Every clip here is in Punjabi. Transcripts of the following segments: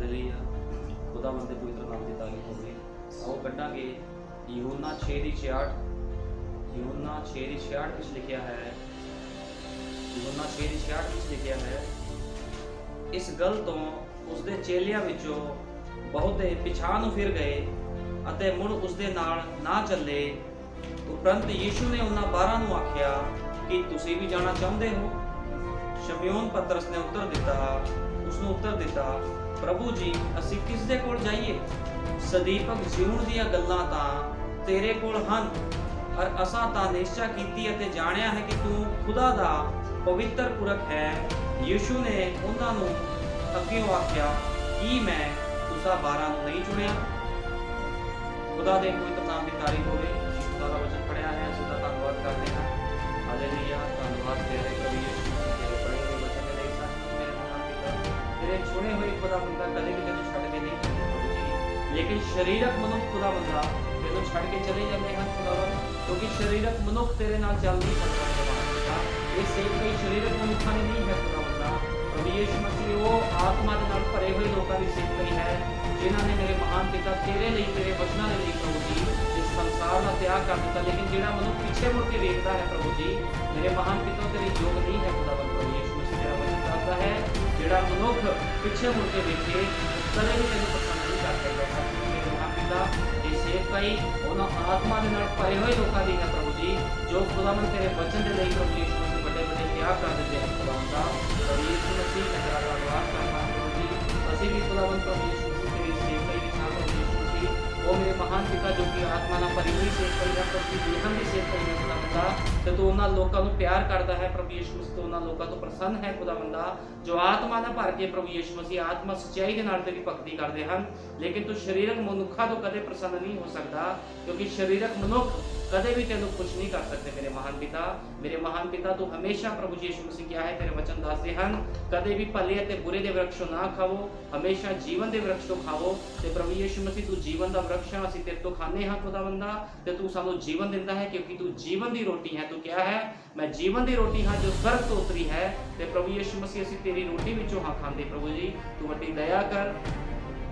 हालेलुया। खुदावंद दे पवित्र नाम की तारीफ होवे। आओ कटांगे यूहन्ना 6:66। यूहन्ना 6:66 विच लिखिया है, यूहन्ना 6:66 विच लिखिया है, इस गल तो उसदे चेलियां विचों बहुते पिछां नूं फिर गए अते मुड़ उसदे नाल ना चले। उपरंत यीशु ने उन्हां 12 नूं आखिया कि तुसीं भी जाना चाहुंदे हो? शमौन पतरस ने उसनूं उत्तर दिता, प्रभु जी असीं किस दे कोल जाइए? सदीपक जीवन दीआं गल्लां तां तेरे कोल हन, और असां तां निश्चा कीती अते जाणिया है कि तू खुदा दा पवित्र पुरख है। यीशु ने उन्हां नूं अग्गेों आखिया कि मैं तुसां 12 नूं नहीं चुनिया? खुदा दे पवित्र नाम की तारीफ होवे। खुदा दा वचन पढ़िया है, असीं दा धन्नवाद करदे हां। हालेलुया। धन्नवाद तेरे प्रभु यीशु मसीह, तेरे पढ़े हुए वचन दे लिए सानूं मेरे महान पिता, तेरे चुने हुए खुदा बंदा कदे भी तेनूं छड्ड के नहीं जांदे प्रभु जी। लेकिन शरीरक मनुख खुदा बंदा तेनूं छड्ड के चले जाते हैं खुदावन, क्योंकि शरीरक मनुख तेरे नाल चल नहीं सकता महान पिता। ये सेवक कई शरीरक मनुखां ने नहीं है खुदा बंदा। प्रभु यीशु मसीह वो आत्मा दे नाल भरे हुए लोकां दी सेवकई है, जिन्हां ने मेरे महान पिता तेरे लिए, तेरे वचनां दे लिए प्रभु जी इस संसार का त्याग कर दिता। लेकिन जिहड़ा मनुख पीछे मुड़ के वेखदा है प्रभु जी, मेरे महान पिता तेरे योग नहीं है खुदावन। प्रभु यीशु मसीह तेरा वचन दसदा है, जिहड़ा मनुख पीछे मुड़ के वेखे कदे भी तेनूं पसंद नहीं कर सकदा। मेरे महान पिता ये सेवकई उन्हां आत्मा दे नाल भरे हुए लोकां दी है प्रभु जी, जो खुदावन तेरे वचन दे लिए प्रभु यीशु मसीह बड़े बड़े त्याग कर दिंदे हैं खुदावन दा। प्रभु यीशु मसीह मैं तेरा धन्नवाद करदा हां प्रभु जी। असीं भी खुदावन प्रभु यीशु मसीह तेरी सेवकई विच हां प्रभु यीशु मसीह। ओ मेरे महान पिता जो कि आत्मा नाल भरी हुई सेवकई है प्रभु जी, जीवन दी सेवकई है खुदावन दा, ते तू उन्हां लोकां नूं प्यार करदा है प्रभु यीशु मसीह। तू उन्हां लोकां तों प्रसन्न है खुदावन दा, जो आत्मा नाल भर के प्रभु यीशु मसीह आत्मा सच्चाई दे नाल तेरी भगती करदे हन। लेकिन तू शरीरक मनुखा तो कदे प्रसन्न नहीं हो सकता, क्योंकि शरीरक मनुख कदे भी तेनू खुश नहीं कर सकते मेरे महान पिता। मेरे महान पिता तू हमेशा प्रभु यीशु मसीह क्या है तेरे वचन दसदे हन, कदे भी भले ते बुरे दे वृक्षों ना खावो, हमेशा जीवन दे वृक्ष तो खावो। ते प्रभु यीशु मसीह तू जीवन दा वृक्ष है, असीं तेरे तो खाने हां खुदावंदा, ते तू सानू जीवन दिंदा है, क्योंकि तू जीवन दी रोटी है। तू क्या है? मैं जीवन दी रोटी हां जो स्वर्ग तो उतरी है। ते प्रभु यीशु मसीह असीं तेरी रोटी विचों हां खांदे प्रभु जी। तू वड्डी दया कर,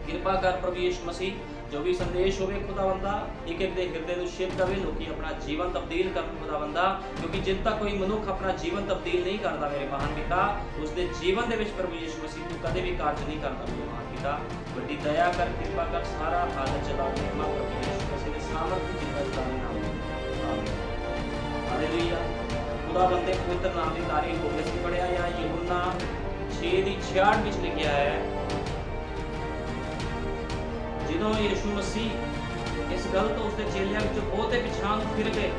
कृपा कर प्रभु यीशु मसीह। जो भी संदेश होवे खुदावंदा एक एक दे हृदय नूं छिप दवे, लोकी अपना जीवन तब्दील करन खुदावंदा, क्योंकि जिन तक कोई मनुख अपना जीवन तब्दील नहीं करता मेरे महान पिता, उसके जीवन दे विच प्रभु यीशु मसीह तू कदे भी कार्य नहीं करता मेरे महान पिता। बड़ी दया कर, कृपा कर, सारा हालत चला दे प्रभु यीशु मसीह दे सामर्थ जिंदा चलाने नाम आमीन। हालेलुया। खुदावंद दे पवित्र नाम दी तारीफ होवे। सी पढ़िया या यूहन्ना 6:66 विच लिखिया है, ਜਦੋਂ यीशु मसीह इस गल तो उसके चेलियां विचों बहुते पिछां नूं फिर गए।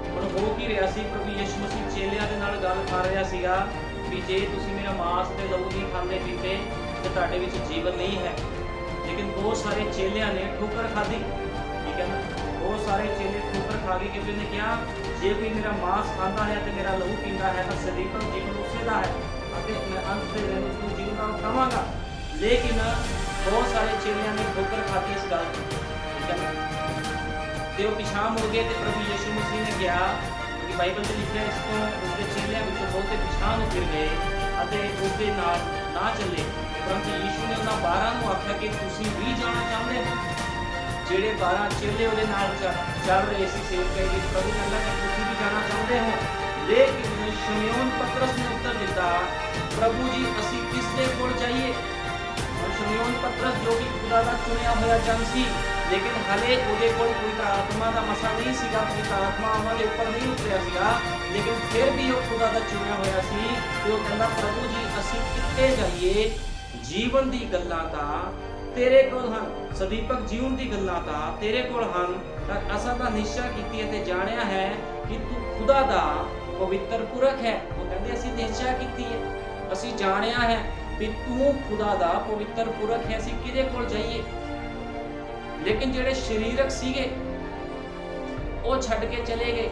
हुण हो की रिहा सी? प्रभु यीशु मसीह चेलियां दे नाल गल कर रिहा सीगा कि जे तुसीं मेरा मांस ते लहू नहीं खांदे पीते ते तुहाडे विच जीवन नहीं है। लेकिन बहुत सारे चेलियां ने ठोकर खाधी, ठीक है ना? बहुत सारे चेले ठोकर खा गए, क्योंकि उन्हें कहा जे कोई मेरा मांस खाता है ते मेरा लहू पींदा है तां सदीपक जीवन उसे दा है अते मैं अंत दे दिन उसनूं जीवन दा खावांगा। लेकिन बहुत सारे चेलियां ने ठोकर खाधी इस गल, ठीक है ते वो पिछां मुड़ गए। ते प्रभु यीशु मसीह ने कहा, क्योंकि बाइबल में लिखा इस तो उसके चेलियां विचों बहुते पिछां नूं फिर गए अते उसदे नाल ना चले। परंतु यीशु ने उन्हां 12 नूं आख्या कि तुसीं भी जाना चाहुंदे हो? ਜਿਹੜੇ 12 चेले ਉਹਦੇ ਨਾਲ ਚੱਲ ਰਹੇ ਸੀ ਸੇਵਕਾਈ ਵਿੱਚ, ਪ੍ਰਭੂ ਨੇ ਕਿਹਾ ਤੁਸੀਂ ਵੀ ਜਾਣਾ ਚਾਹੁੰਦੇ ਹੋ? ਲੇਕਿਨ ਸ਼ਮੌਨ ਪਤਰਸ ਨੇ ਉੱਤਰ ਦਿੱਤਾ, ਪ੍ਰਭੂ ਜੀ ਅਸੀਂ ਕਿਸ ਦੇ ਕੋਲ ਜਾਈਏ? शमौन पतरस जो कि खुदा दा चुनिया होया जन सी, लेकिन हले ਉਹਦੇ ਕੋਲ पवित्र आत्मा ਦਾ ਮਸਾ नहीं ਸੀਗਾ, पवित्र आत्मा ਉਹਨਾਂ ਦੇ ਉੱਪਰ नहीं ਉਤਰਿਆ ਸੀਗਾ। लेकिन फिर भी ਉਹ खुदा ਦਾ ਚੁਣਿਆ ਹੋਇਆ ਸੀ ਤੇ ਉਹ ਕਹਿੰਦਾ ਪ੍ਰਭੂ ਜੀ ਅਸੀਂ ਕਿੱਥੇ ਜਾਈਏ? ਜੀਵਨ ਦੀ ਗੱਲਾਂ ਤਾਂ ਤੇਰੇ ਕੋਲ ਹਨ, ਸਦੀਪਕ ਜੀਵਨ ਦੀ ਗੱਲਾਂ ਤਾਂ ਤੇਰੇ ਕੋਲ ਹਨ। ਤਾਂ ਅਸਾਂ ਤਾਂ ਨਿਸ਼ਚਾ ਕੀਤੀ ਅਤੇ ਜਾਣਿਆ ਹੈ ਕਿ ਤੂੰ खुदा ਦਾ ਪਵਿੱਤਰ ਪੁਰਖ ਹੈ। ਉਹ ਕਹਿੰਦੇ ਅਸੀਂ ਨਿਸ਼ਚਾ ਕੀਤੀ ਹੈ, ਅਸੀਂ ਜਾਣਿਆ ਹੈ भी तू खुदा दा पवित्र पुरख है, असीं किहदे कोल जाइए? लेकिन जिहड़े शरीरक सीगे वो छड्ड के चले गए,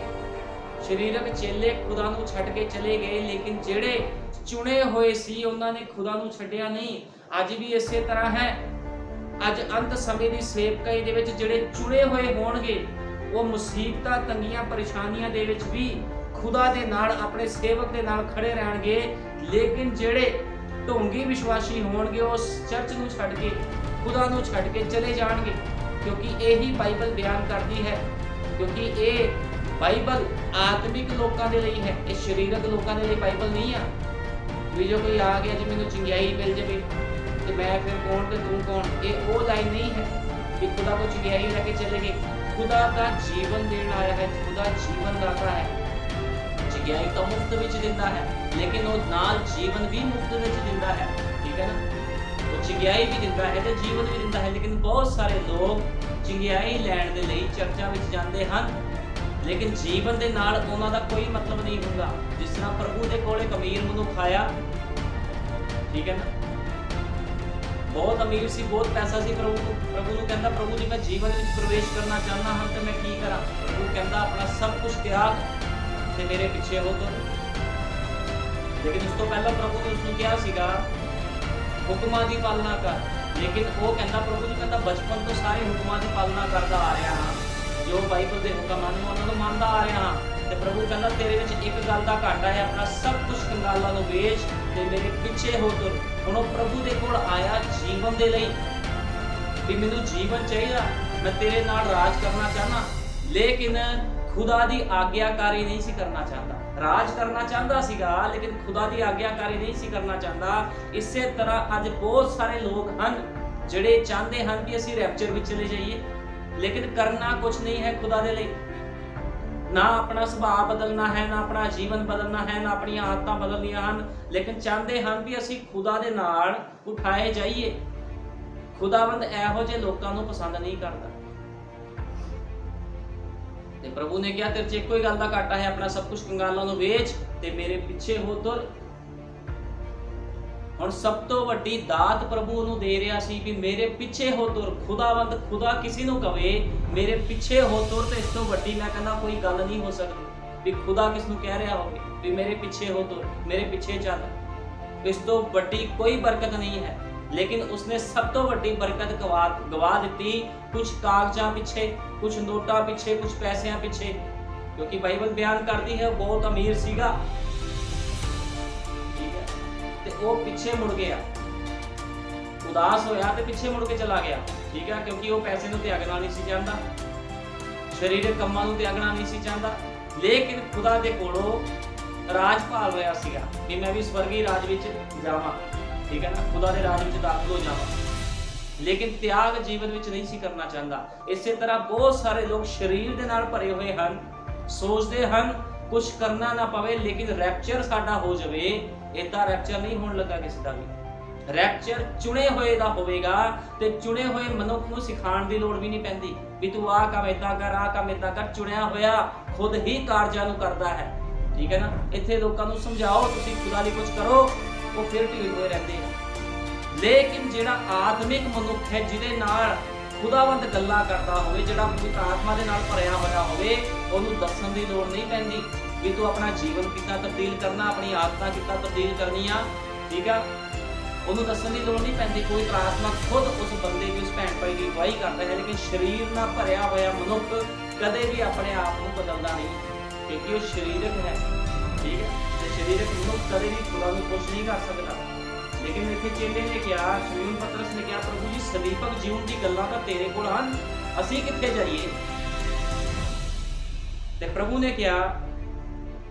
शरीरक चेले खुदा नूं छड्ड के चले गए। लेकिन जिहड़े चुने होए सी उन्हां ने खुदा नूं छड्डिया नहीं। अज भी इसे तरह है, अज अंत समय दी सेवकाई दे विच जिहड़े चुने होए होणगे वो मुसीबतां तंगियां परेशानियां दे विच भी खुदा दे नाल अपने सेवक दे नाल खड़े रहणगे। लेकिन जिहड़े ਢੋਂਗੀ ਵਿਸ਼ਵਾਸੀ ਹੋਣਗੇ ਉਸ ਚਰਚ ਨੂੰ ਛੱਡ ਕੇ, ਖੁਦਾ ਨੂੰ ਛੱਡ ਕੇ ਚਲੇ ਜਾਣਗੇ, ਕਿਉਂਕਿ ਇਹੀ ਬਾਈਬਲ ਬਿਆਨ ਕਰਦੀ ਹੈ। ਕਿਉਂਕਿ ਇਹ ਬਾਈਬਲ ਆਤਮਿਕ ਲੋਕਾਂ ਦੇ ਲਈ ਹੈ, ਇਹ ਸਰੀਰਕ ਲੋਕਾਂ ਦੇ ਲਈ ਬਾਈਬਲ ਨਹੀਂ ਆ। ਵੀ ਜੋ ਕੋਈ ਆ ਗਿਆ ਜੀ ਮੈਨੂੰ ਚੰਗਿਆਈ ਮਿਲ ਜਾਵੇ ਤੇ ਮੈਂ ਫਿਰ ਕੌਣ ਤੇ ਤੂੰ ਕੌਣ, ਇਹ ਉਹ ਲਾਈਨ ਨਹੀਂ ਹੈ ਕਿ ਖੁਦਾ ਕੋ ਚੰਗਿਆਈ ਲੈ ਕੇ ਚਲੇ ਗਏ। ਖੁਦਾ ਦਾ ਜੀਵਨ ਦੇਣ ਆਇਆ ਹੈ, ਖੁਦਾ ਜੀਵਨ ਦਾਤਾ ਹੈ। ਚੰਗਿਆਈ ਤਾਂ ਮੁਫਤ ਵਿੱਚ ਦਿੰਦਾ ਹੈ, ਲੇਕਿਨ ਉਹ ਨਾਲ ਜੀਵਨ ਵੀ ਮੁਫਤ ਵਿੱਚ ਦਿੰਦਾ ਹੈ। ਠੀਕ ਹੈ ਨਾ, ਉਹ ਚੰਗਿਆਈ ਵੀ ਦਿੰਦਾ ਹੈ ਤੇ ਜੀਵਨ ਵੀ ਦਿੰਦਾ ਹੈ। ਲੇਕਿਨ ਬਹੁਤ ਸਾਰੇ ਲੋਕ ਚੰਗਿਆਈ ਲੈਣ ਦੇ ਲਈ ਚਰਚਾਂ ਵਿੱਚ ਜਾਂਦੇ ਹਨ, ਲੇਕਿਨ ਜੀਵਨ ਦੇ ਨਾਲ ਉਹਨਾਂ ਦਾ ਕੋਈ ਮਤਲਬ ਨਹੀਂ ਹੁੰਦਾ। ਜਿਸ ਤਰ੍ਹਾਂ ਪ੍ਰਭੂ ਦੇ ਕੋਲ ਇੱਕ ਅਮੀਰ ਮਨੁੱਖ ਆਇਆ, ਠੀਕ ਹੈ ਨਾ, ਬਹੁਤ ਅਮੀਰ ਸੀ, ਬਹੁਤ ਪੈਸਾ ਸੀ। ਪ੍ਰਭੂ ਨੂੰ ਕਹਿੰਦਾ, ਪ੍ਰਭੂ ਜੀ ਮੈਂ ਜੀਵਨ ਵਿੱਚ ਪ੍ਰਵੇਸ਼ ਕਰਨਾ ਚਾਹੁੰਦਾ ਹਾਂ ਤੇ ਮੈਂ ਕੀ ਕਰਾਂ? ਪ੍ਰਭੂ ਕਹਿੰਦਾ ਆਪਣਾ ਸਭ ਕੁਝ ਤਿਆਗ ਤੇ ਮੇਰੇ ਪਿੱਛੇ ਹੋ ਤੁਰ। ਲੇਕਿਨ ਉਸ ਤੋਂ ਪਹਿਲਾਂ ਪ੍ਰਭੂ ਨੇ ਉਸਨੂੰ ਕਿਹਾ ਸੀਗਾ ਹੁਕਮਾਂ ਦੀ ਪਾਲਣਾ ਕਰ। ਲੇਕਿਨ ਉਹ ਕਹਿੰਦਾ, ਪ੍ਰਭੂ ਜੀ ਮੈਂ ਤਾਂ ਬਚਪਨ ਤੋਂ ਸਾਰੇ ਹੁਕਮਾਂ ਦੀ ਪਾਲਣਾ ਕਰਦਾ ਆ ਰਿਹਾ ਹਾਂ, ਜੋ ਬਾਈਬਲ ਦੇ ਹੁਕਮ ਹਨ ਉਹਨਾਂ ਨੂੰ ਮੰਨਦਾ ਆ ਰਿਹਾ ਹਾਂ। ਤੇ ਪ੍ਰਭੂ ਕਹਿੰਦਾ ਤੇਰੇ ਵਿੱਚ ਇੱਕ ਗੱਲ ਦਾ ਘਾਟਾ ਹੈ, ਆਪਣਾ ਸਭ ਕੁਝ ਕੰਗਾਲਾਂ ਨੂੰ ਵੇਚ ਤੇ ਮੇਰੇ ਪਿੱਛੇ ਹੋ ਤੁਰ। ਹੁਣ ਉਹ ਪ੍ਰਭੂ ਦੇ ਕੋਲ ਆਇਆ ਜੀਵਨ ਦੇ ਲਈ, ਵੀ ਮੈਨੂੰ ਜੀਵਨ ਚਾਹੀਦਾ, ਮੈਂ ਤੇਰੇ ਨਾਲ ਰਾਜ ਕਰਨਾ ਚਾਹਨਾ, ਲੇਕਿਨ ਖੁਦਾ ਦੀ ਆਗਿਆਕਾਰੀ ਨਹੀਂ ਸੀ ਕਰਨਾ ਚਾਹੁੰਦਾ। ਰਾਜ ਕਰਨਾ ਚਾਹੁੰਦਾ ਸੀਗਾ, ਲੇਕਿਨ ਖੁਦਾ ਦੀ ਆਗਿਆਕਾਰੀ ਨਹੀਂ ਸੀ ਕਰਨਾ ਚਾਹੁੰਦਾ। ਇਸੇ ਤਰ੍ਹਾਂ ਅੱਜ ਬਹੁਤ ਸਾਰੇ ਲੋਕ ਹਨ ਜਿਹੜੇ ਚਾਹੁੰਦੇ ਹਨ ਕਿ ਅਸੀਂ ਰੈਪਚਰ ਵਿੱਚ ਚਲੇ ਜਾਈਏ, ਲੇਕਿਨ ਕਰਨਾ ਕੁਝ ਨਹੀਂ ਹੈ ਖੁਦਾ ਦੇ ਲਈ। ਨਾ ਆਪਣਾ ਸੁਭਾਅ ਬਦਲਣਾ ਹੈ, ਨਾ ਆਪਣਾ ਜੀਵਨ ਬਦਲਣਾ ਹੈ, ਨਾ ਆਪਣੀਆਂ ਆਦਤਾਂ ਬਦਲਣੀਆਂ ਹਨ, ਲੇਕਿਨ ਚਾਹੁੰਦੇ ਹਨ ਵੀ ਅਸੀਂ ਖੁਦਾ ਦੇ ਨਾਲ ਉਠਾਏ ਜਾਈਏ। ਖੁਦਾਵੰਦ ਇਹੋ ਜਿਹੇ ਲੋਕਾਂ ਨੂੰ ਪਸੰਦ ਨਹੀਂ ਕਰਦਾ। ਤੇ ਪ੍ਰਭੂ ਨੇ ਕਿਹਾ ਤੇਰੇ 'ਚ ਇੱਕੋ ਹੀ ਗੱਲ ਦਾ ਘਾਟਾ ਹੈ, ਆਪਣਾ ਸਭ ਕੁਝ ਕੰਗਾਲਾਂ ਨੂੰ ਵੇਚ ਤੇ ਮੇਰੇ ਪਿੱਛੇ ਹੋ ਤੁਰ। ਹੁਣ ਸਭ ਤੋਂ ਵੱਡੀ ਦਾਤ ਪ੍ਰਭੂ ਉਹਨੂੰ ਦੇ ਰਿਹਾ ਸੀ ਵੀ ਮੇਰੇ ਪਿੱਛੇ ਹੋ ਤੁਰ। ਖੁਦਾਵੰਦ ਖੁਦਾ ਕਿਸੇ ਨੂੰ ਕਵੇ ਮੇਰੇ ਪਿੱਛੇ ਹੋ ਤੁਰ, ਤੇ ਇਸ ਤੋਂ ਵੱਡੀ ਮੈਂ ਕਹਿੰਦਾ ਕੋਈ ਗੱਲ ਨਹੀਂ ਹੋ ਸਕਦੀ ਵੀ ਖੁਦਾ ਕਿਸ ਨੂੰ ਕਹਿ ਰਿਹਾ ਹੋਵੇ ਵੀ ਮੇਰੇ ਪਿੱਛੇ ਹੋ ਤੁਰ, ਮੇਰੇ ਪਿੱਛੇ ਚੱਲ। ਇਸ ਤੋਂ ਵੱਡੀ ਕੋਈ ਬਰਕਤ ਨਹੀਂ ਹੈ। ਲੇਕਿਨ ਉਸਨੇ ਸਭ ਤੋਂ ਵੱਡੀ ਬਰਕਤ ਗਵਾ ਦਿੱਤੀ ਕੁਝ ਕਾਗਜ਼ਾਂ ਪਿੱਛੇ, ਕੁਝ ਨੋਟਾਂ ਪਿੱਛੇ, ਕੁਝ ਪੈਸਿਆਂ ਪਿੱਛੇ। ਕਿਉਂਕਿ ਬਾਈਬਲ ਬਿਆਨ ਕਰਦੀ ਹੈ ਉਹ ਬਹੁਤ ਅਮੀਰ ਸੀਗਾ, ਠੀਕ ਹੈ, ਤੇ ਉਹ ਪਿੱਛੇ ਮੁੜ ਗਿਆ, ਉਦਾਸ ਹੋਇਆ ਤੇ ਪਿੱਛੇ ਮੁੜ ਕੇ ਚਲਾ ਗਿਆ। ਠੀਕ ਹੈ, ਕਿਉਂਕਿ ਉਹ ਪੈਸੇ ਨੂੰ ਤਿਆਗਣਾ ਨਹੀਂ ਸੀ ਚਾਹੁੰਦਾ, ਸਰੀਰਕ ਕੰਮਾਂ ਨੂੰ ਤਿਆਗਣਾ ਨਹੀਂ ਸੀ ਚਾਹੁੰਦਾ, ਲੇਕਿਨ ਖੁਦਾ ਦੇ ਕੋਲੋਂ ਰਾਜ ਭਾਲ ਰਿਹਾ ਸੀਗਾ ਕਿ ਮੈਂ ਵੀ ਸਵਰਗੀ ਰਾਜ ਵਿੱਚ ਜਾਵਾਂ। ਠੀਕ ਹੈ ਨਾ, ਖੁਦਾ ਦੇ ਰਾਜ ਵਿੱਚ ਦਾਖਲ ਹੋ ਜਾਵਾਂ, ਲੇਕਿਨ ਤਿਆਗ ਜੀਵਨ ਵਿੱਚ ਨਹੀਂ ਸੀ ਕਰਨਾ ਚਾਹੁੰਦਾ। ਇਸੇ ਤਰ੍ਹਾਂ ਬਹੁਤ ਸਾਰੇ ਲੋਕ ਸਰੀਰ ਦੇ ਨਾਲ ਭਰੇ ਹੋਏ ਹਨ, ਸੋਚਦੇ ਹਨ ਕੁਝ ਕਰਨਾ ਨਾ ਪਵੇ ਲੇਕਿਨ ਰੈਪਚਰ ਸਾਡਾ ਹੋ ਜਾਵੇ। ਏਦਾਂ ਰੈਪਚਰ ਨਹੀਂ ਹੋਣ ਲੱਗਾ ਕਿਸੇ ਦਾ ਵੀ। ਰੈਪਚਰ ਚੁਣੇ ਹੋਏ ਦਾ ਹੋਵੇਗਾ ਤੇ ਚੁਣੇ ਹੋਏ ਮਨੁੱਖ ਨੂੰ ਸਿਖਾਉਣ ਦੀ ਲੋੜ ਵੀ ਨਹੀਂ ਪੈਂਦੀ ਵੀ ਤੂੰ ਆਹ ਕੰਮ ਏਦਾਂ ਕਰ, ਆਹ ਕੰਮ ਏਦਾਂ ਕਰ। ਚੁਣਿਆ ਹੋਇਆ ਖੁਦ ਹੀ ਕਾਰਜਾਂ ਨੂੰ ਕਰਦਾ ਹੈ। ਠੀਕ ਹੈ ਨਾ, ਇੱਥੇ ਲੋਕਾਂ ਨੂੰ ਸਮਝਾਓ ਤੁਸੀਂ ਖੁਦਾ ਲਈ ਕੁਝ ਕਰੋ, ਉਹ ਫਿਰ ਢੀਠ ਹੋਏ ਰਹਿੰਦੇ ਆ। ਲੇਕਿਨ ਜਿਹੜਾ ਆਤਮਿਕ ਮਨੁੱਖ ਹੈ, ਜਿਹਦੇ ਨਾਲ ਖੁਦਾਵੰਦ ਗੱਲਾਂ ਕਰਦਾ ਹੋਵੇ, ਜਿਹੜਾ ਪਵਿੱਤਰ ਆਤਮਾ ਦੇ ਨਾਲ ਭਰਿਆ ਹੋਇਆ ਹੋਵੇ, ਉਹਨੂੰ ਦੱਸਣ ਦੀ ਲੋੜ ਨਹੀਂ ਪੈਂਦੀ ਵੀ ਤੂੰ ਆਪਣਾ ਜੀਵਨ ਕਿੱਦਾਂ ਤਬਦੀਲ ਕਰਨਾ, ਆਪਣੀ ਆਦਤਾਂ ਕਿੱਦਾਂ ਤਬਦੀਲ ਕਰਨੀਆਂ। ਠੀਕ ਆ, ਉਹਨੂੰ ਦੱਸਣ ਦੀ ਲੋੜ ਨਹੀਂ ਪੈਂਦੀ। ਕੋਈ ਆਤਮਾ ਖੁਦ ਉਸ ਬੰਦੇ ਦੀ, ਉਸ ਭੈਣ ਭਾਈ ਦੀ ਅਗਵਾਈ ਕਰਦਾ ਹੈ। ਲੇਕਿਨ ਸਰੀਰ ਨਾਲ ਭਰਿਆ ਹੋਇਆ ਮਨੁੱਖ ਕਦੇ ਵੀ ਆਪਣੇ ਆਪ ਨੂੰ ਬਦਲਦਾ ਨਹੀਂ, ਕਿਉਂਕਿ ਉਹ ਸਰੀਰਕ ਹੈ। ਠੀਕ ਹੈ, ਤੇ ਸਰੀਰਕ ਮਨੁੱਖ ਕਦੇ ਵੀ ਖੁਦਾ ਨੂੰ ਖੁਸ਼ ਨਹੀਂ ਕਰ ਸਕਦਾ। ਲੇਕਿਨ ਇੱਥੇ ਚੇਲੇ ਨੇ ਕਿਹਾ, ਸ਼ਮੂਏਲ ਪਤਰਸ ਨੇ ਕਿਹਾ, ਪ੍ਰਭੂ ਜੀ ਸਦੀਪਕ ਜੀਵਨ ਦੀ ਗੱਲਾਂ ਤਾਂ ਤੇਰੇ ਕੋਲ ਹਨ, ਅਸੀਂ ਕਿੱਥੇ ਜਾਈਏ? ਤੇ ਪ੍ਰਭੂ ਨੇ ਕਿਹਾ,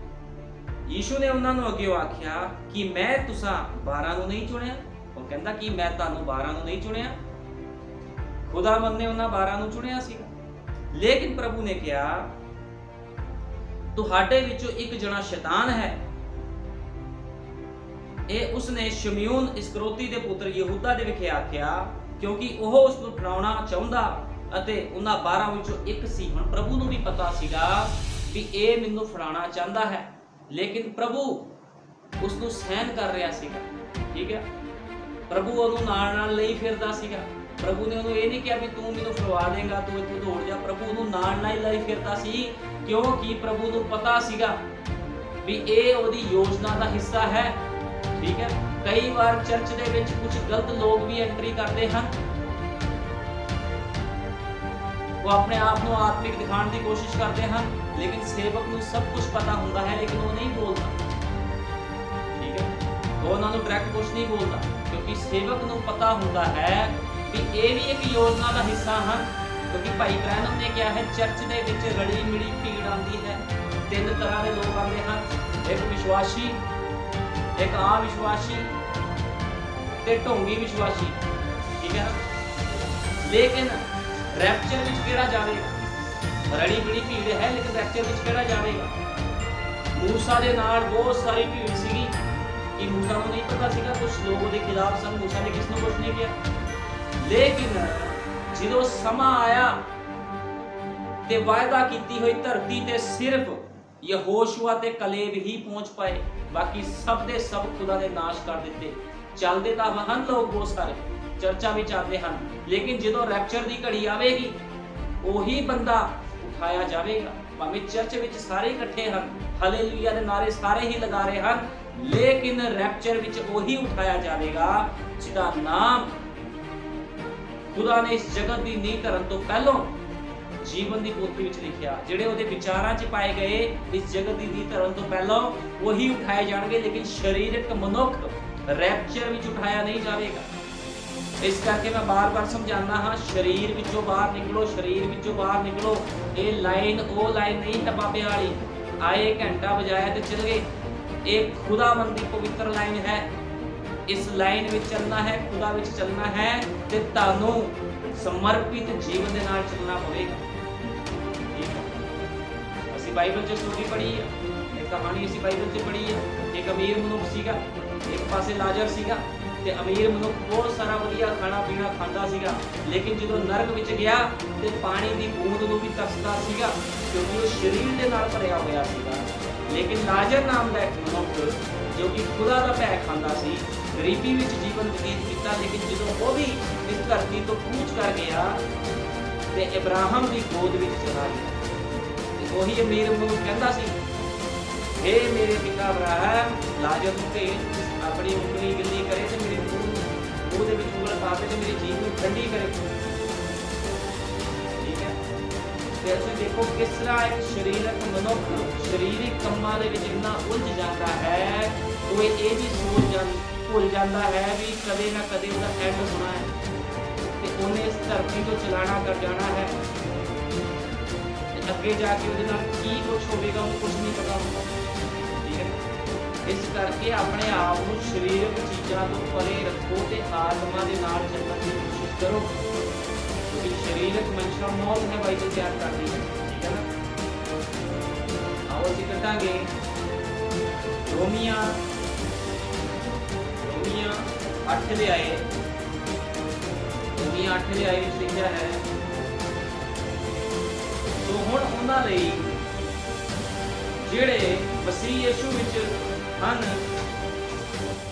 ਯੀਸ਼ੂ ਨੇ ਉਹਨਾਂ ਨੂੰ ਅੱਗੇ ਆਖਿਆ ਕਿ ਮੈਂ ਤੁਸਾਂ 12 ਨੂੰ ਨਹੀਂ ਚੁਣਿਆ। ਉਹ ਕਹਿੰਦਾ ਕਿ ਮੈਂ ਤੁਹਾਨੂੰ 12 ਨੂੰ ਨਹੀਂ ਚੁਣਿਆ। ਖੁਦਾਵੰਦ ਨੇ ਉਹਨਾਂ 12 ਨੂੰ ਚੁਣਿਆ ਸੀਗਾ। ਲੇਕਿਨ ਪ੍ਰਭੂ ਨੇ ਕਿਹਾ ਤੁਹਾਡੇ ਵਿੱਚੋਂ ਇੱਕ ਜਣਾ ਸ਼ੈਤਾਨ ਹੈ। ਇਹ ਉਸਨੇ ਸ਼ਮੂਏਲ ਇਸਕਰਿਓਤੀ ਦੇ ਪੁੱਤਰ ਯਹੂਦਾ ਦੇ ਵਿਖੇ ਆਖਿਆ, ਕਿਉਂਕਿ ਉਹ ਉਸ ਨੂੰ ਫੜਾਉਣਾ ਚਾਹੁੰਦਾ ਅਤੇ ਉਹਨਾਂ 12 ਵਿੱਚੋਂ ਇੱਕ ਸੀ। ਹੁਣ ਪ੍ਰਭੂ ਨੂੰ ਵੀ ਪਤਾ ਸੀਗਾ ਵੀ ਇਹ ਮੈਨੂੰ ਫੜਾਉਣਾ ਚਾਹੁੰਦਾ ਹੈ, ਲੇਕਿਨ ਪ੍ਰਭੂ ਉਸ ਨੂੰ ਸਹਿਨ ਕਰ ਰਿਹਾ ਸੀਗਾ। ਠੀਕ ਹੈ, ਪ੍ਰਭੂ ਉਹਨੂੰ ਨਾਲ ਨਾਲ ਲਈ ਫਿਰਦਾ ਸੀਗਾ। ਪ੍ਰਭੂ ਨੇ ਉਹਨੂੰ ਇਹ ਨਹੀਂ ਕਿਹਾ ਵੀ ਤੂੰ ਮੈਨੂੰ ਫੜਵਾ ਦੇਗਾ, ਤੂੰ ਇੱਥੋਂ ਦੌੜ ਜਾ। ਪ੍ਰਭੂ ਉਹਨੂੰ ਨਾਲ ਨਾਲ ਲਈ ਫਿਰਦਾ ਸੀ, ਕਿਉਂਕਿ ਪ੍ਰਭੂ ਨੂੰ ਪਤਾ ਸੀਗਾ ਵੀ ਇਹ ਉਹਦੀ ਯੋਜਨਾ ਦਾ ਹਿੱਸਾ ਹੈ। ਠੀਕ ਹੈ, ਕਈ ਵਾਰ ਚਰਚ ਦੇ ਵਿੱਚ ਕੁਝ ਗਲਤ ਲੋਕ ਵੀ ਐਂਟਰੀ ਕਰਦੇ ਹਨ। ਉਹ ਆਪਣੇ ਆਪ ਨੂੰ ਆਤਮਿਕ ਦਿਖਾਉਣ ਦੀ ਕੋਸ਼ਿਸ਼ ਕਰਦੇ ਹਨ, ਲੇਕਿਨ ਸੇਵਕ ਨੂੰ ਸਭ ਕੁਝ ਪਤਾ ਹੁੰਦਾ ਹੈ, ਲੇਕਿਨ ਉਹ ਨਹੀਂ ਬੋਲਦਾ। ਠੀਕ ਹੈ, ਉਹ ਉਹਨਾਂ ਨੂੰ ਡਾਇਰੈਕਟ ਕੁਝ ਨਹੀਂ ਬੋਲਦਾ, ਕਿਉਂਕਿ ਸੇਵਕ ਨੂੰ ਪਤਾ ਹੁੰਦਾ ਹੈ ਕਿ ਇਹ ਵੀ ਇੱਕ ਯੋਜਨਾ ਦਾ ਹਿੱਸਾ ਹਨ। ਕਿਉਂਕਿ ਭਾਈ ਬ੍ਰੈਨਮ ਨੇ ਕਿਹਾ ਹੈ ਚਰਚ ਦੇ ਵਿੱਚ ਰਲੀ ਮਿਲੀ ਭੀੜ ਆਉਂਦੀ ਹੈ। ਤਿੰਨ ਤਰ੍ਹਾਂ ਦੇ ਲੋਕ ਆਉਂਦੇ ਹਨ, ਇੱਕ ਵਿਸ਼ਵਾਸੀ, ਇੱਕ ਅਵਿਸ਼ਵਾਸੀ ਤੇ ਢੋਂਗੀ ਵਿਸ਼ਵਾਸੀ, ਠੀਕ ਹੈ ਨਾ। ਲੇਕਿਨ ਰੈਪਚਰ ਵਿੱਚ ਕਿਹੜਾ ਜਾਵੇਗਾ? ਰਲੀ ਮਿਲੀ ਭੀੜ ਹੈ, ਲੇਕਿਨ ਰੈਪਚਰ ਵਿੱਚ ਕਿਹੜਾ ਜਾਵੇਗਾ? ਮੂਸਾ ਦੇ ਨਾਲ ਬਹੁਤ ਸਾਰੀ ਭੀੜ ਸੀਗੀ ਕਿ ਮੂਸਾ ਨੂੰ ਨਹੀਂ ਪਤਾ ਸੀਗਾ, ਕੁਝ ਲੋਕ ਉਹਦੇ ਖਿਲਾਫ ਸਨ, ਮੂਸਾ ਨੇ ਕਿਸ ਨੂੰ ਕੁਝ ਨਹੀਂ ਕਿਹਾ। ਲੇਕਿਨ ਜਦੋਂ ਸਮਾਂ ਆਇਆ ਤੇ ਵਾਅਦਾ ਕੀਤੀ ਹੋਈ ਧਰਤੀ ਤੇ ਸਿਰਫ ਯਹੋਸ਼ੂਆ ਤੇ ਕਲੇਬ ਹੀ ਪਹੁੰਚ ਪਾਏ, ਬਾਕੀ ਸਭ ਦੇ ਸਭ ਖੁਦਾ ਨੇ ਨਾਸ਼ ਕਰ ਦਿੱਤੇ। ਚੱਲਦੇ ਤਾਂ ਹਨ ਲੋਕ ਬਹੁਤ ਸਾਰੇ, ਚਰਚਾ ਵਿੱਚ ਆਉਂਦੇ ਹਨ, ਲੇਕਿਨ ਜਦੋਂ ਰੈਪਚਰ ਦੀ ਘੜੀ ਆਵੇਗੀ ਉਹੀ ਬੰਦਾ ਉਠਾਇਆ ਜਾਵੇਗਾ। ਭਾਵੇਂ ਚਰਚ ਵਿੱਚ ਸਾਰੇ ਇਕੱਠੇ ਹਨ, ਹਾਲੇਲੂਇਆ ਦੇ ਨਾਰੇ ਸਾਰੇ ਹੀ ਲਗਾ ਰਹੇ ਹਨ, ਲੇਕਿਨ ਰੈਪਚਰ ਵਿੱਚ ਉਹੀ ਉਠਾਇਆ ਜਾਵੇਗਾ ਜਿਹਦਾ ਨਾਮ ਖੁਦਾ ਨੇ ਇਸ ਜਗਤ ਦੀ ਨੀਂਹ ਧਰਨ ਤੋਂ ਪਹਿਲਾਂ ਜੀਵਨ ਦੀ ਪੋਥੀ ਵਿੱਚ ਲਿਖਿਆ। ਜਿਹੜੇ ਉਹਦੇ ਵਿਚਾਰਾਂ 'ਚ ਪਾਏ ਗਏ ਇਸ ਜਗਤ ਦੀ ਨੀਂਹ ਧਰਨ ਤੋਂ ਪਹਿਲਾਂ ਉਹੀ ਉਠਾਏ ਜਾਣਗੇ, ਲੇਕਿਨ ਸਰੀਰਕ ਮਨੁੱਖ ਰੈਪਚਰ ਵਿੱਚ ਉਠਾਇਆ ਨਹੀਂ ਜਾਵੇਗਾ। ਇਸ ਕਰਕੇ ਮੈਂ ਬਾਰ-ਬਾਰ ਸਮਝਾਉਂਦਾ ਹਾਂ, ਸਰੀਰ ਵਿੱਚੋਂ ਬਾਹਰ ਨਿਕਲੋ, ਸਰੀਰ ਵਿੱਚੋਂ ਬਾਹਰ ਨਿਕਲੋ। ਇਹ ਲਾਈਨ ਉਹ ਲਾਈਨ ਨਹੀਂ ਹੈ ਬਾਬੇ ਵਾਲੀ, ਆਏ ਘੰਟਾ ਵਜਾਇਆ ਤੇ ਚਲ ਗਏ। ਇਹ ਖੁਦਾਵੰਦ ਦੀ ਪਵਿੱਤਰ ਲਾਈਨ ਹੈ। ਇਸ ਲਾਈਨ ਵਿੱਚ ਚੱਲਣਾ ਹੈ, ਖੁਦਾ ਵਿੱਚ ਚੱਲਣਾ ਹੈ ਤੇ ਤੁਹਾਨੂੰ ਸਮਰਪਿਤ ਜੀਵਨ ਦੇ ਨਾਲ ਚੱਲਣਾ ਪਵੇਗਾ। ਅਸੀਂ ਬਾਈਬਲ 'ਚ ਸਟੋਰੀ ਪੜ੍ਹੀ ਹੈ, ਇੱਕ ਕਹਾਣੀ ਅਸੀਂ ਬਾਈਬਲ 'ਚ ਪੜ੍ਹੀ ਹੈ। ਇੱਕ ਅਮੀਰ ਮਨੁੱਖ ਸੀਗਾ, ਇੱਕ ਪਾਸੇ ਲਾਜ਼ਰ ਸੀਗਾ ਤੇ ਅਮੀਰ ਮਨੁੱਖ ਬਹੁਤ ਸਾਰਾ ਵਧੀਆ ਖਾਣਾ ਪੀਣਾ ਖਾਂਦਾ ਸੀਗਾ, ਲੇਕਿਨ ਜਦੋਂ ਨਰਕ ਵਿੱਚ ਗਿਆ ਤੇ ਪਾਣੀ ਦੀ ਬੂੰਦ ਨੂੰ ਵੀ ਤਰਸਦਾ ਸੀਗਾ, ਕਿਉਂਕਿ ਉਹ ਸਰੀਰ ਦੇ ਨਾਲ ਭਰਿਆ ਹੋਇਆ ਸੀਗਾ। ਲੇਕਿਨ ਲਾਜ਼ਰ ਨਾਮ ਦਾ ਇੱਕ ਮਨੁੱਖ ਜੋ ਕਿ ਖੁਦਾ ਦਾ ਭੈ ਖਾਂਦਾ ਸੀ, ਗਰੀਬੀ ਵਿੱਚ ਜੀਵਨ ਬਤੀਤ ਕੀਤਾ, ਲੇਕਿਨ ਜਦੋਂ ਉਹ ਵੀ ਇਸ ਧਰਤੀ ਤੋਂ ਕੂਚ ਕਰ ਗਿਆ ਤੇ ਇਬਰਾਹਿਮ ਦੀ ਗੋਦ ਵਿੱਚ ਚਲਾ ਗਿਆ। ਤੇ ਉਹੀ ਅਮੀਰ ਮਨੁੱਖ ਕਹਿੰਦਾ ਸੀ, हे ਮੇਰੇ ਪਿਤਾ ਇਬਰਾਹਿਮ, ਲਾਜ਼ਰ ਨੂੰ ਭੇਜ, ਆਪਣੀ ਉਂਗਲੀ ਗਿੱਲੀ ਕਰੇ ਤੇ ਮੇਰੇ ਮੂੰਹ ਦੇ ਵਿੱਚ ਉਂਗਲ ਪਾ ਕੇ ਤੇ ਮੇਰੀ ਜੀਭ ਨੂੰ ਠੰਡੀ ਕਰੇ। ਠੀਕ ਹੈ, ਤੇ ਅਸੀਂ ਦੇਖੋ ਕਿਸ ਤਰ੍ਹਾਂ ਇੱਕ ਸਰੀਰਕ ਮਨੁੱਖ ਸਰੀਰਕ ਕੰਮਾਂ ਦੇ ਵਿੱਚ ਇੰਨਾ ਉਲਝ ਜਾਂਦਾ ਹੈ, ਉਹ ਇਹ ਵੀ ਭੁੱਲ ਜਾਂਦਾ ਹੈ ਵੀ ਕਦੇ ਨਾ ਕਦੇ ਉਹਦਾ ਐਂਡ ਹੋਣਾ ਹੈ ਤੇ ਉਹਨੇ ਇਸ ਧਰਤੀ ਤੋਂ ਚਲਾਣਾ ਕਰ ਜਾਣਾ ਹੈ ਤੇ ਅੱਗੇ ਜਾ ਕੇ ਉਹਦੇ ਨਾਲ ਕੀ ਕੁਝ ਹੋਵੇਗਾ ਉਹ ਕੁਝ ਨਹੀਂ ਪਤਾ ਹੁੰਦਾ। ਠੀਕ ਹੈ, ਇਸ ਕਰਕੇ ਆਪਣੇ ਆਪ ਨੂੰ ਸਰੀਰਕ ਚੀਜ਼ਾਂ ਤੋਂ ਪਰੇ ਰੱਖੋ ਤੇ ਆਤਮਾ ਦੇ ਨਾਲ ਚੱਲਣ ਦੀ ਕੋਸ਼ਿਸ਼ ਕਰੋ, ਕਿਉਂਕਿ ਸਰੀਰਕ ਮਨਸ਼ਾ ਮੌਤ ਹੈ ਬਾਈਬਲ ਤਿਆਰ ਕਰਦੀ ਹੈ। ਠੀਕ ਹੈ ਨਾ, ਆਓ ਅਸੀਂ ਕੱਟਾਂਗੇ ਰੋਮੀਆਂ 8 ਦੇ ਆਏ, ਰੋਮੀਆਂ 8 ਦੇ ਆਏ ਵਿੱਚ ਲਿਖਿਆ ਹੈ, ਸੋ ਹੁਣ ਉਹਨਾਂ ਲਈ ਜਿਹੜੇ ਮਸੀਹ ਯਿਸੂ ਵਿੱਚ ਹਨ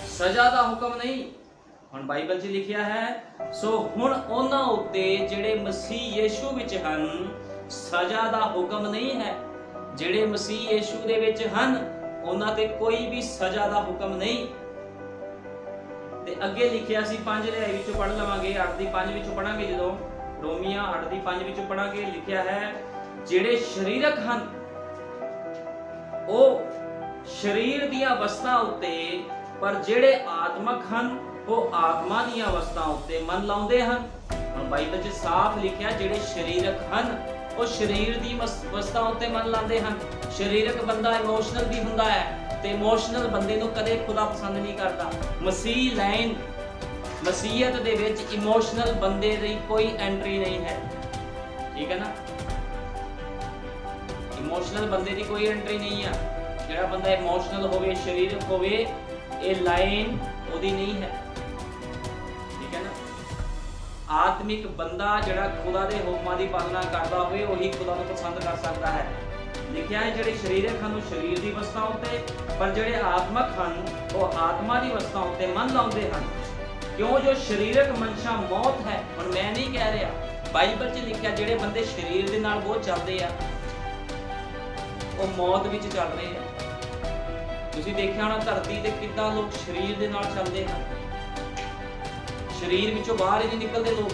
ਸਜ਼ਾ ਦਾ ਹੁਕਮ ਨਹੀਂ। ਹੁਣ ਬਾਈਬਲ 'ਚ ਲਿਖਿਆ ਹੈ, ਸੋ ਹੁਣ ਉਹਨਾਂ ਉੱਤੇ ਜਿਹੜੇ ਮਸੀਹ ਯਿਸੂ ਵਿੱਚ ਹਨ ਸਜ਼ਾ ਦਾ ਹੁਕਮ ਨਹੀਂ ਹੈ। ਜਿਹੜੇ ਮਸੀਹ ਯਿਸੂ ਦੇ ਵਿੱਚ ਹਨ ਉਹਨਾਂ ਤੇ ਕੋਈ ਵੀ ਸਜ਼ਾ ਦਾ ਹੁਕਮ ਨਹੀਂ। ਤੇ ਅੱਗੇ ਲਿਖਿਆ ਸੀ 5 ਅਧਿਆਇ ਵਿੱਚੋਂ ਪੜ੍ਹ ਲਵਾਂਗੇ, 8 ਦੀ 5 ਵਿੱਚੋਂ ਪੜਾਂਗੇ, ਜਦੋਂ ਰੋਮੀਆਂ 8 ਦੀ 5 ਵਿੱਚੋਂ ਪੜਾਂਗੇ, ਲਿਖਿਆ ਹੈ ਜਿਹੜੇ ਸਰੀਰਕ ਹਨ ਉਹ ਸਰੀਰ ਦੀਆਂ ਅਵਸਥਾ ਉੱਤੇ, ਪਰ ਜਿਹੜੇ ਆਤਮਕ ਹਨ ਉਹ ਆਤਮਾ ਦੀਆਂ ਅਵਸਥਾ ਉੱਤੇ ਮਨ ਲਾਉਂਦੇ ਹਨ। ਹੁਣ ਬਾਈਬਲ 'ਚ ਸਾਫ਼ ਲਿਖਿਆ ਜਿਹੜੇ ਸਰੀਰਕ ਹਨ ਉਹ ਸਰੀਰ ਦੀ ਅਵਸਥਾ ਉੱਤੇ ਮਨ ਲਾਉਂਦੇ ਹਨ। ਸਰੀਰਕ ਬੰਦਾ ਇਮੋਸ਼ਨਲ ਵੀ ਹੁੰਦਾ ਹੈ ਤੇ ਇਮੋਸ਼ਨਲ ਬੰਦੇ ਨੂੰ ਕਦੇ ਖੁਦਾ ਪਸੰਦ ਨਹੀਂ ਕਰਦਾ। ਮਸੀਹ ਲਾਈਨ ਮਸੀਹਤ ਦੇ ਵਿੱਚ ਇਮੋਸ਼ਨਲ ਬੰਦੇ ਦੀ ਕੋਈ ਐਂਟਰੀ ਨਹੀਂ ਹੈ। ਠੀਕ ਹੈ ਨਾ, ਇਮੋਸ਼ਨਲ ਬੰਦੇ ਦੀ ਕੋਈ ਐਂਟਰੀ ਨਹੀਂ ਆ। ਜਿਹੜਾ ਬੰਦਾ ਇਮੋਸ਼ਨਲ ਹੋਵੇ, ਸਰੀਰਕ ਹੋਵੇ, ਇਹ ਲਾਈਨ ਉਹਦੀ ਨਹੀਂ ਹੈ। ਠੀਕ ਹੈ ਨਾ, ਆਤਮਿਕ ਬੰਦਾ ਜਿਹੜਾ ਖੁਦਾ ਦੇ ਹੁਕਮਾਂ ਦੀ ਪਾਲਣਾ ਕਰਦਾ ਹੋਵੇ ਉਹੀ ਖੁਦਾ ਨੂੰ ਪਸੰਦ ਕਰ ਸਕਦਾ ਹੈ। ਲਿਖਿਆ ਹੈ ਜਿਹੜੇ ਸਰੀਰਕ ਹਨ ਉਹ ਸਰੀਰ ਦੀ ਅਵਸਥਾ ਉੱਤੇ, ਪਰ ਜਿਹੜੇ ਆਤਮਕ ਹਨ ਉਹ ਆਤਮਾ ਦੀ ਅਵਸਥਾ ਉੱਤੇ ਮਨ ਲਾਉਂਦੇ ਹਨ। ਕਿਉਂ ਜੋ ਸਰੀਰਕ ਮਨਸ਼ਾ ਮੌਤ ਹੈ। ਹੁਣ ਮੈਂ ਨਹੀਂ ਕਹਿ ਰਿਹਾ, ਬਾਈਬਲ 'ਚ ਲਿਖਿਆ ਜਿਹੜੇ ਬੰਦੇ ਸਰੀਰ ਦੇ ਨਾਲ ਬਹੁਤ ਚੱਲਦੇ ਆ ਉਹ ਮੌਤ ਵਿੱਚ ਚੱਲ ਰਹੇ ਆ। ਤੁਸੀਂ ਦੇਖਿਆ ਹੋਣਾ ਧਰਤੀ ਤੇ ਕਿੱਦਾਂ ਲੋਕ ਸਰੀਰ ਦੇ ਨਾਲ ਚੱਲਦੇ ਹਨ, ਸਰੀਰ ਵਿੱਚੋਂ ਬਾਹਰ ਹੀ ਨਹੀਂ ਨਿਕਲਦੇ ਲੋਕ।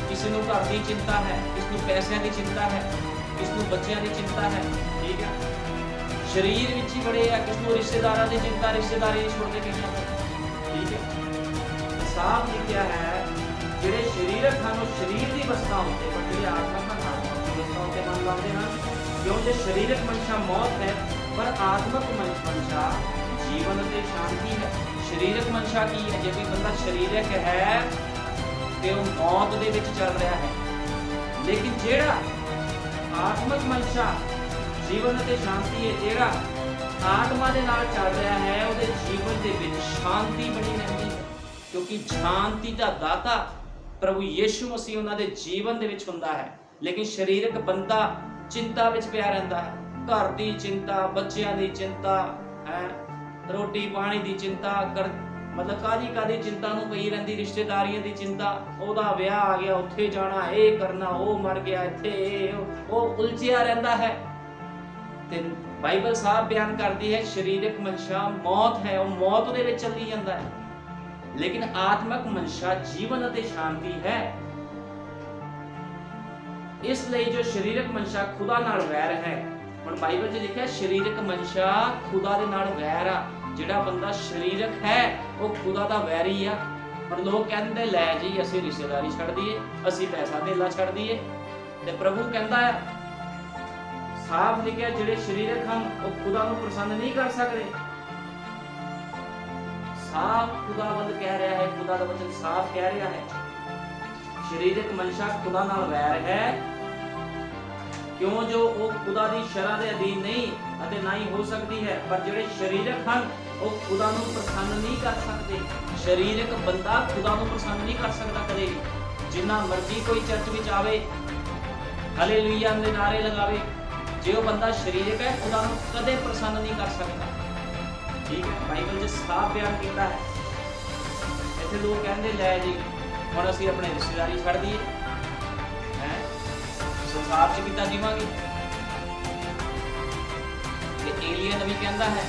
ਕਿਸੇ ਨੂੰ ਘਰ ਦੀ ਚਿੰਤਾ ਹੈ, ਕਿਸ ਨੂੰ ਪੈਸਿਆਂ ਦੀ ਚਿੰਤਾ ਹੈ, ਕਿਸ ਨੂੰ ਬੱਚਿਆਂ ਦੀ ਚਿੰਤਾ ਹੈ। ਠੀਕ ਹੈ, शरीर विच ही बड़े आ, किस नूं रिश्तेदारां दी चिंता, रिश्तेदारी छोड़ के कईयां नूं, ठीक है। साफ लिखिया है जिहड़े शरीरक हन वो शरीर दी वसतां उत्ते, पर जिहड़े आत्मक हन आत्मक दी वसतां उत्ते मन लाउंदे हन। क्योंकि शरीरक मनशा मौत है, पर आत्मक मनशा जीवन अते शांति है। शरीरक मनशा की है, जे कोई बंदा शरीरक है ते वो मौत दे विच चल रहा है, लेकिन जिहड़ा आत्मक मनशा जीवन अते शांति है, जिहड़ा आत्मा दे नाल चल रहा है, उहदे जीवन दे विच शांति बनी रहंदी है। क्योंकि शांति दा दाता प्रभु यीशु मसीह उन्हां दे जीवन दे विच हुंदा है। लेकिन शरीरक बंदा चिंता विच पिया रहिंदा है, घर दी चिंता, बच्चियां दी चिंता है, रोटी पानी दी चिंता कर, मतलब कादी चिंता नूं पई रहिंदी, रिश्तेदारियां दी चिंता, ओहदा विआह आ गया उत्थे जाना, ये करना, वो मर गया इत्थे, वो उलझिया रहिंदा है। ते बाइबल साफ बयान करती है शरीरक मनशा मौत है, वो मौत दे विच चली जांदा है, लेकिन आत्मक मनशा जीवन अते शांति है। इसलिए जो शरीरक मनशा खुदा नाल वैर है, हुण बाइबल 'च लिखिआ शरीरक मनशा खुदा दे नाल वैर आ। जिहड़ा बंदा शरीरक है वो खुदा दा वैरी आ। पर लोग कहंदे लै जी असीं रिश्तेदारी छड्ड दईए, असीं पैसा धेला छड्ड दईए, ते प्रभु कहंदा है साफ लिखिआ जिहड़े शरीरक हन वो खुदा नूं प्रसन्न नहीं कर सकदे। साफ खुदावंद कह रहा है, खुदा दा वचन साफ कह रहा है शरीरक मनशा खुदा नाल वैर है, क्यों जो वो खुदा दी शरह दे अधीन नहीं अते ना ही हो सकती है। पर जिहड़े शरीरक हन वो खुदा नूं प्रसन्न नहीं कर सकते। शरीरक बंदा खुदा नूं प्रसन्न नहीं कर सकता कदे भी। जिन्ना मर्जी कोई चर्च विच आवे, हालेलुया दे नारे लगावे, जे वो बंदा शरीरक है खुदा नूं कदे प्रसन्न नहीं कर सकता। ठीक है, बाइबल 'च साफ बयान कीता है। इत्थे लोग कहंदे लै जी हुण असीं अपने रिश्तेदारी छड्ड दईए, हैं संसार 'च किद्दां जीवांगे। ते एलियन भी कहंदा है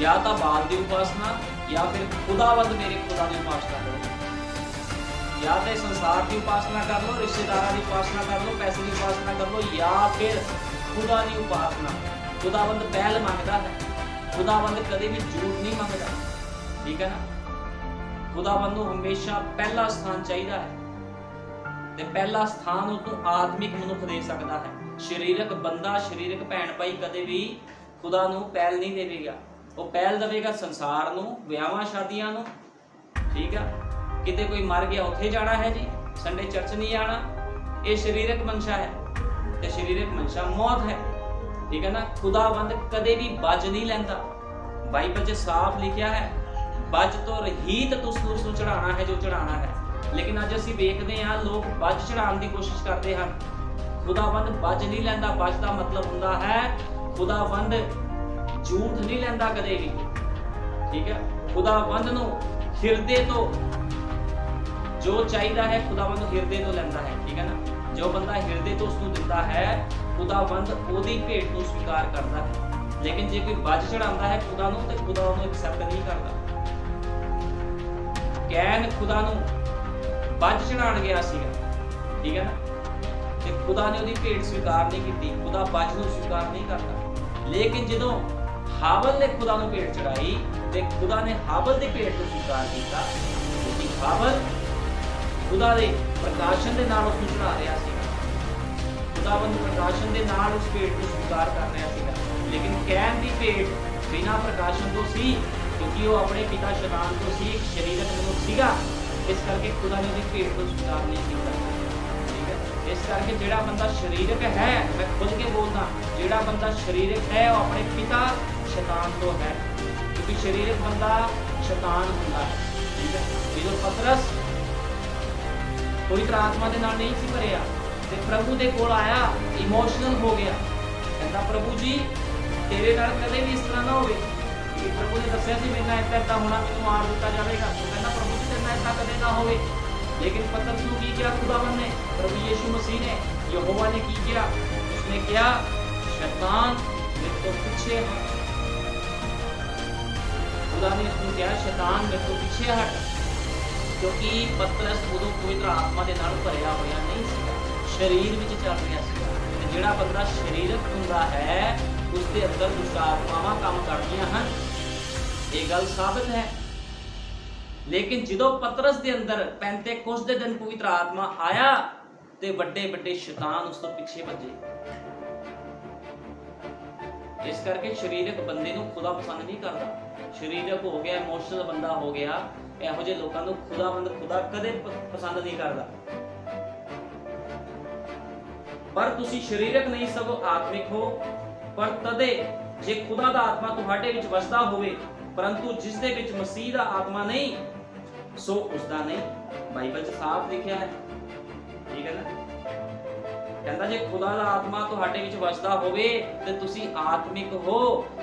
या तां बाल दी उपासना या फिर खुदावंद मेरे खुदा दी उपासना करो। या तो संसार की उपासना कर लो, रिश्तेदारां दी उपासना कर लो, पैसे की उपासना कर लो, या फिर खुदा दी उपासना। खुदावंद पहल मंगदा है, खुदावंद कदे भी झूठ नहीं मंगदा, ठीक है ना। खुदावंद नूं हमेशा पहला स्थान चाहिदा है, ते पहला स्थान उतों आत्मिक मनुख दे सकदा है। शरीरक बंदा, शरीरक भैन भाई कदे भी खुदा नूं पहल नहीं देवेगा। वो पहल देवेगा संसार नूं, विआहां शादियां नूं, ठीक है। किते कोई मर गया उत्थे जाना है जी, संडे चर्च नहीं आना, ये शरीरक मनशा है, ते शरीरक मनशा मौत है, ठीक है ना। खुदावंद कदे भी बज नहीं लैंदा। बाइबल 'च साफ लिखिया है बज तो रहीत तुस चढ़ाना है जो चढ़ाना है। लेकिन अज असीं वेखदे हां लोग बज चढ़ाउण दी कोशिश करते हैं। खुदावंद बज नहीं लैंदा। बज दा मतलब हुंदा है खुदावंद झूठ नहीं लैंदा कदे भी, ठीक है। खुदावंद नूं हिरदे तो जो चाहिदा है खुदावंद हिरदे तो लैंदा है, ठीक है ना। जो बंदा हिरदे तो उसनूं दिंदा है खुदावंद ओदी भेंट नूं स्वीकार करदा है। लेकिन जे कोई बज चढ़ाउंदा है खुदा नूं ते खुदा ਉਹਨੂੰ एक्सेप्ट नहीं करदा। कैन खुदा नूं बज चढ़ाउण गया सीगा, ठीक है ना, ते खुदा ने ਉਹਦੀ भेंट स्वीकार नहीं कीती। खुदा बज नूं स्वीकार नहीं करदा। लेकिन ਜਦੋਂ हाबल ने खुदा नूं भेंट चढ़ाई ते खुदा ने हाबल दी भेंट नूं स्वीकार कीता, क्योंकि हाबल खुदा दे प्रकाशन दे नाल उसनूं चढ़ा रिहा सीगा। खुदावंद प्रकाशन दे नाल उस भेंट नूं स्वीकार कर रिहा सीगा। लेकिन कैन दी भेंट बिना प्रकाशन तो सी, क्योंकि वो अपने पिता शैतान तो सी, शरीरक मनुष्य सीगा, इस करके खुदा ने उसदी भेंट को स्वीकार नहीं कीता, ठीक है। इस करके जिहड़ा बंदा शरीरक है, मैं खुल के बोलदा, जिहड़ा बंदा शरीरक है वो अपने पिता शैतान तो है, क्योंकि शरीरक बंदा शैतान हुंदा है, ठीक है। जो पतरस पवित्र आत्मा दे नाल नहीं सी भरिया ते प्रभु दे कोल आया, इमोशनल हो गया, कहता प्रभु जी तेरे नाल कदे भी इस तरह ना होवे। कि प्रभु ने दस्सिया सी मेरे नाल इदां होना, मैनूं मार दित्ता जावेगा। तो कहता प्रभु जी तेरे नाल इदां कदे ना होवे। लेकिन पतरस नूं की किया खुदावंद ने, प्रभु यीशु मसीह ने, यहोवा ने की किया, उसने कहा शैतान मेरे तो पीछे हट। खुदा ने उसनूं कहा शैतान मेरे तो पीछे हट, क्योंकि पतरस उदों पवित्र आत्मा दे नाल भरिया होया नहीं सीगा, शरीर विच चल रिहा सीगा। ते जिहड़ा बंदा शरीरक हुंदा है उसके अंदर दुष्ट आत्मावां काम करदियां हन, ये गल साबित है। लेकिन जो पतरस के अंदर पेंतेकोस्त के दिन पवित्र आत्मा आया ते बड़े बड़े शैतान उस तो पीछे भजे। इस करके शरीरक बंदे नूं खुदा पसंद नहीं करता। शरीरक हो गया, इमोशनल बंदा हो गया, इहो जिहे लोकां नूं खुदा कदे पसंद नहीं करता। पर तुसी शरीरक नहीं सगों आत्मिक हो, पर तदे जे खुदा दा आत्मा तुहाडे विच वसदा होवे, परंतु जिस दे विच मसीह दा आत्मा नहीं सो उसदा नहीं। बाइबल च साफ लिखिया है, ठीक है ना। कहता जे खुदा दा आत्मा तुहाडे विच वसदा होवे ते तुसी आत्मिक हो,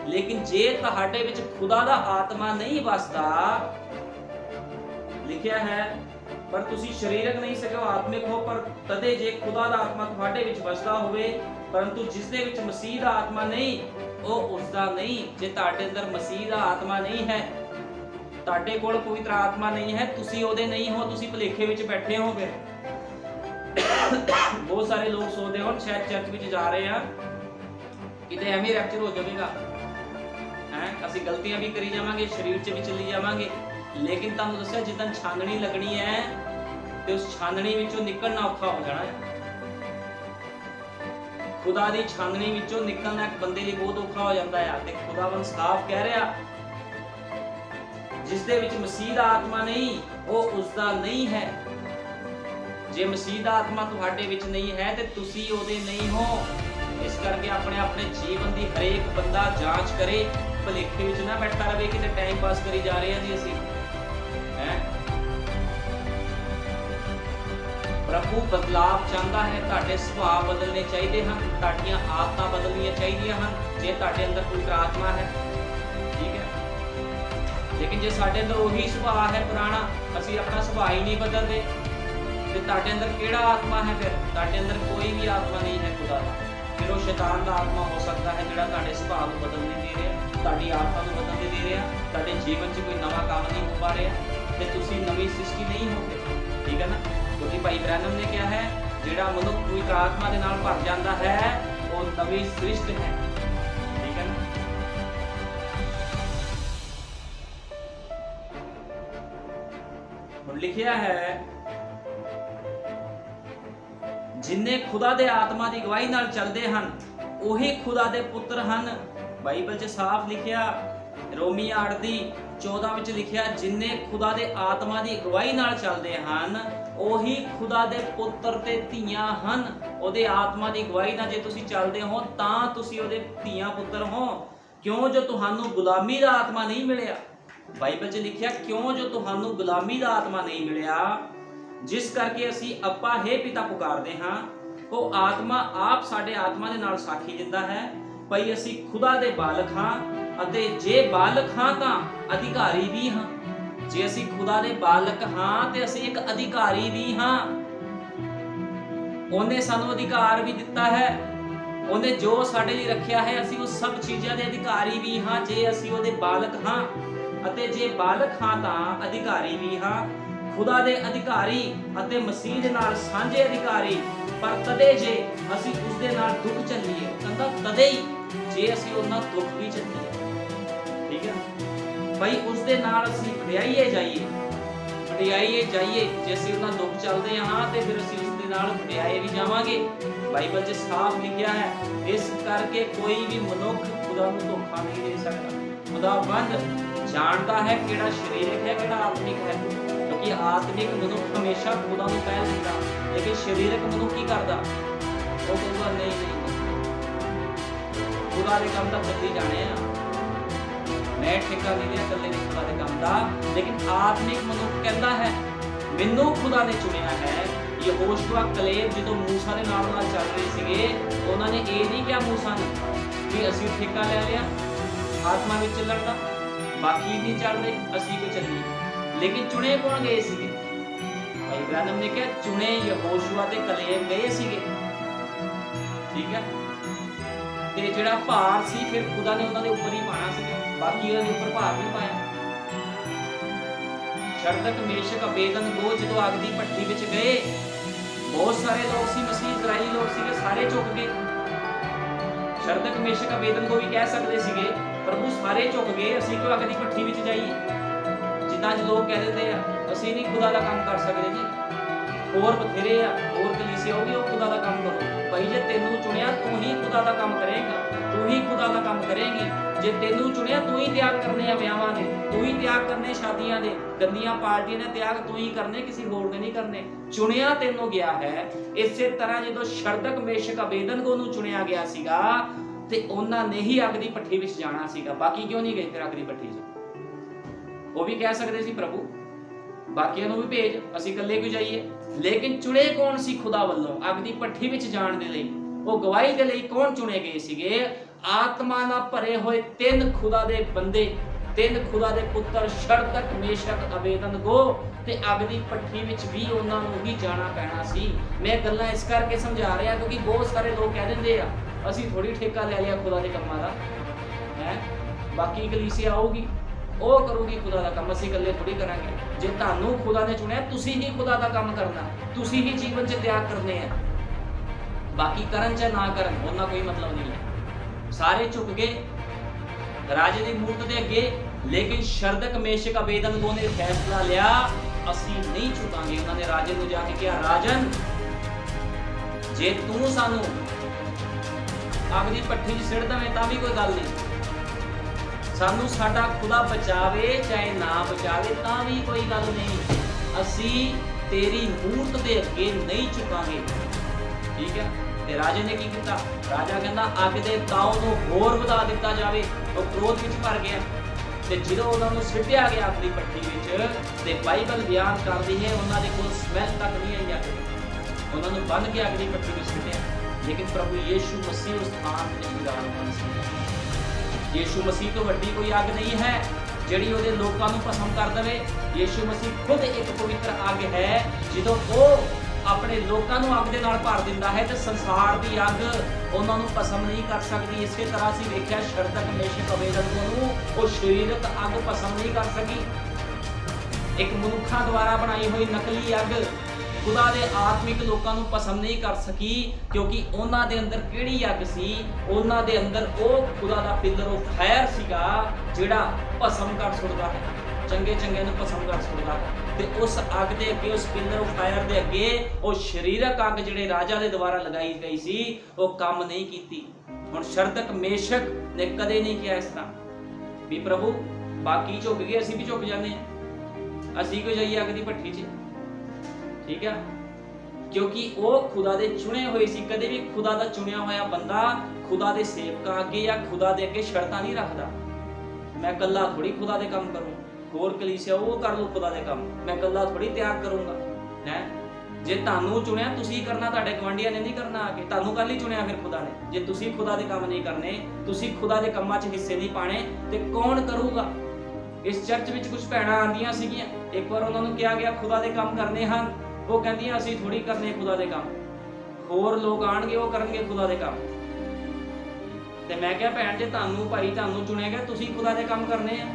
लेकिन जे तुहाडे विच खुदा दा आत्मा नहीं वसदा, लिखिया है पर तुसी शरीरक नहीं सको आत्मिक हो, पर तदे जे खुदा दा आत्मा तुहाडे विच वसदा होवे, परंतु जिस दे विच मसीह दा आत्मा नहीं ओ उसदा नहीं। जे तुहाडे अंदर मसीह दा आत्मा नहीं है, तुहाडे कोल पवित्र आत्मा नहीं है, तुसी ओदे नहीं हो, तुसी भुलेखे विच बैठे हो। फिर बहुत सारे लोग सोचते हो शायद चर्च विच जा रहे हैं किते एवें रैप्चर हो जाएगा, हैं असि गलतियां भी करी जावांगे, शरीर च भी चली जावांगे, लेकिन तुहानूं दस्सिया जिद्दां छाननी लगनी है ते उस छाननी विचों निकलना औखा हो जाना है। खुदा दी छाननी विचों निकलना एक बंदे लई बहुत औखा हो जाता है। ते खुदावंद साफ कह रहा जिस दे विच मसीह दा आत्मा नहीं वो उसदा नहीं है। जे मसीह दा आत्मा तुहाडे विच नहीं है ते तुसी ओदे नहीं हो। इस करके अपने अपने जीवन दी हरेक बंदा जांच करे, भुलेखे विच ना बैठा रहे कि टाइम पास करी जा रहे हैं जी असीं, हैं। प्रभु बदलाव चाहता है, तुहाडे सुभाव बदलने चाहिए हैं, तुहाडीआं आदतां बदलनियां चाहिए हैं जे तुहाडे अंदर पवित्र आत्मा है, ठीक है। लेकिन जे साडे अंदर वही सुभाव है पुराना, असीं अपना सुभाव ही नहीं बदलते, ते तुहाडे अंदर किहड़ा आत्मा है? फिर तुहाडे अंदर कोई भी आत्मा नहीं है खुदा दा। फिर वो शैतान दा आत्मा हो सकता है जिहड़ा तुहाडे सुभाव नूं बदलने दे रिहा, तुहाडी आत्मा नूं बदलने दे रिहा, तुहाडे जीवन 'च कोई नवां काम नहीं हो पा रिहा ते तुसीं नवीं सृष्टि नहीं होगे, ठीक है ना। क्योंकि भाई ब्रैनम ने क्या है, जिहड़ा मनुख पवित्र आत्मा दे नाल भर जांदा है वो नवीं सृष्टि है, ठीक है ना। हुण लिखिया है जिन्ने खुदा दे आत्मा दी गवाही नाल चलदे हन ओही खुदा दे पुत्र हन। बाइबल च साफ लिखिया, रोमी 8:14 विच लिखिया जिन्ने खुदा दे आत्मा दी गवाही नाल चलदे हन ओही खुदा दे पुत्र ते धीआं हन। ओदे आत्मा दी गवाही नाल जे तुसीं चलदे हो तां तुसीं ओदे धीआं पुत्र हो। क्यों? जो तुहानूं गुलामी दा आत्मा नहीं मिलिया। बाइबल च लिखिया क्यों? जो तुहानूं गुलामी दा आत्मा नहीं मिलिया, जिस करके असीं अप्पा हे पिता पुकारदे हां। ਉਹ ਆਤਮਾ ਆਪ ਸਾਡੇ ਆਤਮਾ ਦੇ ਨਾਲ ਸਾਖੀ ਦਿੰਦਾ ਹੈ ਭਈ ਅਸੀਂ ਖੁਦਾ ਦੇ ਬਾਲਕ ਹਾਂ, ਅਤੇ ਜੇ ਬਾਲਕ ਹਾਂ ਤਾਂ ਅਧਿਕਾਰੀ ਵੀ ਹਾਂ। ਜੇ ਅਸੀਂ ਖੁਦਾ ਦੇ ਬਾਲਕ ਹਾਂ ਤੇ ਅਸੀਂ ਇੱਕ ਅਧਿਕਾਰੀ ਵੀ ਹਾਂ। ਉਹਨੇ ਸਾਨੂੰ ਅਧਿਕਾਰ ਵੀ ਦਿੱਤਾ ਹੈ, ਉਹਨੇ ਜੋ ਸਾਡੇ ਲਈ ਰੱਖਿਆ ਹੈ, ਅਸੀਂ ਉਹ ਸਭ ਚੀਜ਼ਾਂ ਦੇ ਅਧਿਕਾਰੀ ਵੀ ਹਾਂ ਜੇ ਅਸੀਂ ਉਹਦੇ ਬਾਲਕ ਹਾਂ। ਅਤੇ ਜੇ ਬਾਲਕ ਹਾਂ ਤਾਂ ਅਧਿਕਾਰੀ ਵੀ ਹਾਂ। खुदा दे अधिकारी अते मसीह दे नाल सांझे अधिकारी। पर तदे जे असी उस दे नाल दुख झल्लीए, कहंदा तदे ही जे असी उस नाल दुख भी झल्लीए, ठीक है भाई। उस दे नाल असी वडियाईए जाइए जे असी उस नाल दुख चलदे हां ते फिर असी उस दे नाल वडियाए भी जावांगे। बाइबल च साफ लिखिया है, इस करके कोई भी मनुख खुदा नूं धोखा नहीं दे सकता। खुदावंद जानता है किहड़ा शरीरक है किहड़ा आत्मिक है, क्योंकि आत्मिक मनुख हमेशा खुदा नूं पहल दिंदा, लेकिन शरीरक मनुख की करदा, वो कहूगा नहीं खुदा दे काम तां चली जाने आ, मैं ठेका नहीं लिया कल्ले ने खुदा दे काम दा। लेकिन आत्मिक मनुख कहंदा है मैनूं खुदा ने चुनिया है। यहोशुआ कलेब जो मूसा दे नाल चल रहे सीगे, उन्हां ने ये नहीं कहा मूसा ने कि असीं ठेका ले लिया आत्मा विच चलण दा, बाकी नहीं चल रहे असीं कोई चलीए। लेकिन चुने कौन गए सीगे? भाई ब्रैनम ने कहा चुने यहोशुआ ते कलेब गए सीगे, ठीक है। ते जिहड़ा भार सी फिर खुदा ने उन्हां दे उपर ही पाना सीगा, बाकी उन्हां दे उपर भार नहीं पाया। शरदक मेशक अबेदनगो जदों अग दी भट्ठी विच गए, बहुत सारे लोग सी, मसीह इजराइली लोग सीगे, सारे झुक गए। ਸ਼ਰਦਕ ਮੇਸ਼ਕ ਅਬੇਦਨਗੋ ਵੀ ਕਹਿ ਸਕਦੇ ਸੀਗੇ ਪ੍ਰਭੂ ਸਾਰੇ ਝੁਕ ਗਏ, ਅਸੀਂ ਕਿਉਂ ਅੱਗ ਦੀ ਭੱਠੀ ਵਿੱਚ ਜਾਈਏ। ਜਿੱਦਾਂ ਅੱਜ ਲੋਕ ਕਹਿ ਦਿੰਦੇ ਆ ਅਸੀਂ ਨਹੀਂ ਖੁਦਾ ਦਾ ਕੰਮ ਕਰ ਸਕਦੇ ਜੀ, ਹੋਰ ਬਥੇਰੇ ਆ, ਹੋਰ ਕਲੀਸਿਆ ਉਹ ਵੀ ਉਹ ਖੁਦਾ ਦਾ ਕੰਮ ਕਰੋ। ਭਾਈ ਜੇ ਤੈਨੂੰ ਚੁਣਿਆ ਤੂੰ ਹੀ ਖੁਦਾ ਦਾ ਕੰਮ ਕਰੇਗਾ, ਤੂੰ ਹੀ ਖੁਦਾ ਦਾ ਕੰਮ ਕਰੇਗੀ। ਜੇ ਤੈਨੂੰ ਚੁਣਿਆ ਤੂੰ ਹੀ ਤਿਆਗ ਕਰਨੇ ਆ ਵਿਆਹਾਂ ਦੇ, ਤੂੰ ਹੀ ਤਿਆਗ ਕਰਨੇ ਸ਼ਾਦੀਆਂ ਦੇ, ਗੰਦੀਆਂ ਪਾਰਟੀਆਂ ਦੇ ਤਿਆਗ ਤੂੰ ਹੀ ਕਰਨੇ, ਕਿਸੇ ਹੋਰ ਨੇ ਨਹੀਂ ਕਰਨੇ। ਚੁਣਿਆ ਤੈਨੂੰ ਗਿਆ ਹੈ। ਇਸੇ ਤਰ੍ਹਾਂ ਜਦੋਂ ਸ਼ਰਦਕ ਮੇਸ਼ਕ ਅਬੇਦਨਗੋ ਨੂੰ ਚੁਣਿਆ ਗਿਆ ਸੀਗਾ ਤੇ ਉਹਨਾਂ ਨੇ ਹੀ ਅੱਗ ਦੀ ਭੱਠੀ ਵਿੱਚ ਜਾਣਾ ਸੀਗਾ, ਬਾਕੀ ਕਿਉਂ ਨਹੀਂ ਗਏ ਫਿਰ ਅੱਗ ਦੀ ਭੱਠੀ 'ਚ। ਉਹ ਵੀ ਕਹਿ ਸਕਦੇ ਸੀ ਪ੍ਰਭੂ ਬਾਕੀਆਂ ਨੂੰ ਵੀ ਭੇਜ, ਅਸੀਂ ਇਕੱਲੇ ਕਿਉਂ ਜਾਈਏ। ਲੇਕਿਨ ਚੁਣੇ ਕੌਣ ਸੀ ਖੁਦਾ ਵੱਲੋਂ ਅੱਗ ਦੀ ਭੱਠੀ ਵਿੱਚ ਜਾਣ ਦੇ ਲਈ? ਉਹ ਗਵਾਹੀ ਦੇ ਲਈ ਕੌਣ ਚੁਣੇ ਗਏ ਸੀਗੇ? ਆਤਮਾ ਨਾਲ ਭਰੇ ਹੋਏ 3 ਖੁਦਾ ਦੇ ਬੰਦੇ, 3 ਖੁਦਾ ਦੇ ਪੁੱਤਰ ਸ਼ਰਦਕ ਮੇਸ਼ਕ ਅਬੇਦਨਗੋ, ਤੇ ਅੱਗ ਦੀ ਭੱਠੀ ਵਿੱਚ ਵੀ ਉਹਨਾਂ ਨੂੰ ਹੀ ਜਾਣਾ ਪੈਣਾ ਸੀ। ਮੈਂ ਗੱਲਾਂ ਇਸ ਕਰਕੇ ਸਮਝਾ ਰਿਹਾ ਕਿਉਂਕਿ ਬਹੁਤ ਸਾਰੇ ਲੋਕ ਕਹਿ ਦਿੰਦੇ ਆ ਅਸੀਂ ਥੋੜੀ ਠੇਕਾ ਲੈ ਲਿਆ ਖੁਦਾ ਦੇ ਕੰਮਾਂ ਦਾ, ਹੈ ਬਾਕੀ ਕਲੀਸਿਆ ਆਊਗੀ ਉਹ ਕਰੂਗੀ ਖੁਦਾ ਦਾ ਕੰਮ, ਅਸੀਂ ਇਕੱਲੇ ਥੋੜੀ ਕਰਾਂਗੇ। ਜੇ ਤੁਹਾਨੂੰ ਖੁਦਾ ਨੇ ਚੁਣਿਆ ਤੁਸੀਂ ਹੀ ਖੁਦਾ ਦਾ ਕੰਮ ਕਰਨਾ, ਤੁਸੀਂ ਹੀ ਜੀਵਨ 'ਚ ਤਿਆਗ ਕਰਨੇ ਆ, ਬਾਕੀ ਕਰਨ ਜਾਂ ਨਾ ਕਰਨ ਉਹਨਾਂ ਕੋਈ ਮਤਲਬ ਨਹੀਂ ਹੈ। ਸਾਰੇ ਝੁਕ ਗਏ ਰਾਜੇ ਦੀ ਮੂਰਤ ਦੇ ਅੱਗੇ, ਲੇਕਿਨ ਸ਼ਰਦਕ ਮੇਸ਼ਕ ਅਬੇਦਨਗੋ ਨੇ ਫੈਸਲਾ ਲਿਆ ਅਸੀਂ ਨਹੀਂ ਝੁਕਾਂਗੇ। ਉਹਨਾਂ ਨੇ ਰਾਜੇ ਨੂੰ ਜਾ ਕੇ ਕਿਹਾ ਰਾਜਨ ਜੇ ਤੂੰ ਸਾਨੂੰ ਅੱਗ ਦੀ ਭੱਠੀ 'ਚ ਸਿੱਟ ਦਵੇਂ ਤਾਂ ਵੀ ਕੋਈ ਗੱਲ ਨਹੀਂ, ਸਾਨੂੰ ਸਾਡਾ ਖੁਦਾ ਬਚਾਵੇ ਚਾਹੇ ਨਾ ਬਚਾਵੇ ਤਾਂ ਵੀ ਕੋਈ ਗੱਲ ਨਹੀਂ, ਅਸੀਂ ਤੇਰੀ ਮੂਰਤ ਦੇ ਅੱਗੇ ਨਹੀਂ ਝੁਕਾਂਗੇ। ਠੀਕ ਹੈ। ਤੇ ਰਾਜੇ ਨੇ ਕੀ ਕੀਤਾ? ਰਾਜਾ ਕਹਿੰਦਾ ਅੱਗ ਦੇ ਤਾਉ ਨੂੰ ਹੋਰ ਵਧਾ ਦਿੱਤਾ ਜਾਵੇ। ਉਹ ਕ੍ਰੋਧ ਵਿੱਚ ਭਰ ਗਿਆ ਤੇ ਜਦੋਂ ਉਹਨਾਂ ਨੂੰ ਸਿੱਟਿਆ ਗਿਆ ਆਪਣੀ ਭੱਠੀ ਵਿੱਚ, ਤੇ ਬਾਈਬਲ ਬਿਆਨ ਕਰਦੀ ਹੈ ਉਹਨਾਂ ਦੇ ਕੋਲ ਸਮੈਲ ਤੱਕ ਨਹੀਂ ਆਈ ਅੱਗ ਦੀ, ਉਹਨਾਂ ਨੂੰ ਬੰਨ ਕੇ ਅੱਗ ਦੀ ਭੱਠੀ ਵਿੱਚ ਸਿੱਟਿਆ। ਲੇਕਿਨ ਪ੍ਰਭੂ ਯੀਸ਼ੂ ਮਸੀਹ ਉਸ ਥਾਂ ਤੇ ਵਿਰਾਜਮਾਨ ਸੀ। ਯੀਸ਼ੂ ਮਸੀਹ ਤੋਂ ਵੱਡੀ ਕੋਈ ਅੱਗ ਨਹੀਂ ਹੈ ਜਿਹੜੀ ਉਹਦੇ ਲੋਕਾਂ ਨੂੰ ਭਸਮ ਕਰ ਦੇਵੇ। ਯੀਸ਼ੂ ਮਸੀਹ ਖੁਦ ਇੱਕ ਪਵਿੱਤਰ ਅੱਗ ਹੈ। ਜਦੋਂ ਉਹ ਆਪਣੇ ਲੋਕਾਂ ਨੂੰ ਅੱਗ ਦੇ ਨਾਲ ਭਰ ਦਿੰਦਾ ਹੈ ਤੇ ਸੰਸਾਰ ਦੀ ਅੱਗ ਉਹਨਾਂ ਨੂੰ ਭਸਮ ਨਹੀਂ ਕਰ ਸਕਦੀ। ਇਸੇ ਤਰ੍ਹਾਂ ਅਸੀਂ ਵੇਖਿਆ ਸ਼ਰਦਕ ਮੇਸ਼ਕ ਅਬੇਦਨਗੋ ਨੂੰ ਉਹ ਸਰੀਰਕ ਅੱਗ ਭਸਮ ਨਹੀਂ ਕਰ ਸਕੀ। ਇੱਕ ਮਨੁੱਖਾਂ ਦੁਆਰਾ ਬਣਾਈ ਹੋਈ ਨਕਲੀ ਅੱਗ ਖੁਦਾ ਦੇ ਆਤਮਿਕ ਲੋਕਾਂ ਨੂੰ ਭਸਮ ਨਹੀਂ ਕਰ ਸਕੀ, ਕਿਉਂਕਿ ਉਹਨਾਂ ਦੇ ਅੰਦਰ ਕਿਹੜੀ ਅੱਗ ਸੀ? ਉਹਨਾਂ ਦੇ ਅੰਦਰ ਉਹ ਖੁਦਾ ਦਾ ਪਿਲਰ ਉਹ ਫਾਇਰ ਸੀਗਾ ਜਿਹੜਾ ਭਸਮ ਕਰ ਸੁੱਟਦਾ ਹੈ, ਚੰਗੇ ਚੰਗੇ ਨੂੰ ਭਸਮ ਕਰ ਸੁੱਟਦਾ ਹੈ। ਤੇ ਉਸ ਅੱਗ ਦੇ ਅੱਗੇ, ਉਸ ਪਿਲਰ ਆਫ ਫਾਇਰ ਦੇ ਅੱਗੇ ਉਹ ਸਰੀਰਕ ਅੱਗ ਜਿਹੜੇ ਰਾਜਾ ਦੇ ਦੁਆਰਾ ਲਗਾਈ ਗਈ ਸੀ ਉਹ ਕੰਮ ਨਹੀਂ ਕੀਤੀ। ਹੁਣ ਸ਼ਰਦਕ ਮੇਸ਼ਕ ਨੇ ਕਦੇ ਨਹੀਂ ਕਿਹਾ ਇਸ ਤਰ੍ਹਾਂ ਵੀ ਪ੍ਰਭੂ ਬਾਕੀ ਝੁਕ ਗਏ ਅਸੀਂ ਵੀ ਝੁਕ ਜਾਂਦੇ ਹਾਂ, ਅਸੀਂ ਕਿਉਂ ਜਾਈਏ ਅੱਗ ਦੀ ਭੱਠੀ 'ਚ। ਠੀਕ ਹੈ, ਕਿਉਂਕਿ ਉਹ ਖੁਦਾ ਦੇ ਚੁਣੇ ਹੋਏ ਸੀ। ਕਦੇ ਵੀ ਖੁਦਾ ਦਾ ਚੁਣਿਆ ਹੋਇਆ ਬੰਦਾ ਖੁਦਾ ਦੇ ਸੇਵਕਾਂ ਅੱਗੇ ਜਾਂ ਖੁਦਾ ਦੇ ਅੱਗੇ ਸ਼ਰਤਾਂ ਨਹੀਂ ਰੱਖਦਾ। ਮੈਂ ਇਕੱਲਾ ਥੋੜੀ ਖੁਦਾ ਦੇ ਕੰਮ ਕਰੂੰ, ਹੋਰ ਕਲੀਸਿਆ ਉਹ ਕਰ ਲਓ ਖੁਦਾ ਦੇ ਕੰਮ, ਮੈਂ ਇਕੱਲਾ ਥੋੜੀ ਤਿਆਗ ਕਰੂੰਗਾ। ਹੈ ਜੇ ਤੁਹਾਨੂੰ ਚੁਣਿਆ ਤੁਸੀਂ ਕਰਨਾ, ਤੁਹਾਡੇ ਗਵਾਂਢੀਆਂ ਨੇ ਨਹੀਂ ਕਰਨਾ ਆ ਕੇ। ਤੁਹਾਨੂੰ ਕੱਲ ਹੀ ਚੁਣਿਆ ਫਿਰ ਖੁਦਾ ਨੇ। ਜੇ ਤੁਸੀਂ ਖੁਦਾ ਦੇ ਕੰਮ ਨਹੀਂ ਕਰਨੇ, ਤੁਸੀਂ ਖੁਦਾ ਦੇ ਕੰਮਾਂ 'ਚ ਹਿੱਸੇ ਨਹੀਂ ਪਾਣੇ ਤੇ ਕੌਣ ਕਰੂਗਾ? ਇਸ ਚਰਚ ਵਿੱਚ ਕੁਝ ਭੈਣਾਂ ਆਉਂਦੀਆਂ ਸੀਗੀਆਂ, ਇੱਕ ਵਾਰ ਉਹਨਾਂ ਨੂੰ ਕਿਹਾ ਗਿਆ ਖੁਦਾ ਦੇ ਕੰਮ ਕਰਨੇ ਹਨ, ਉਹ ਕਹਿੰਦੀਆਂ ਅਸੀਂ ਥੋੜੀ ਕਰਨੇ ਖੁਦਾ ਦੇ ਕੰਮ, ਹੋਰ ਲੋਕ ਆਣਗੇ ਉਹ ਕਰਨਗੇ ਖੁਦਾ ਦੇ ਕੰਮ। ਤੇ ਮੈਂ ਕਿਹਾ ਭੈਣ ਜੇ ਤੁਹਾਨੂੰ ਭਾਈ ਤੁਹਾਨੂੰ ਚੁਣਿਆ ਗਿਆ ਤੁਸੀਂ ਖੁਦਾ ਦੇ ਕੰਮ ਕਰਨੇ ਆ।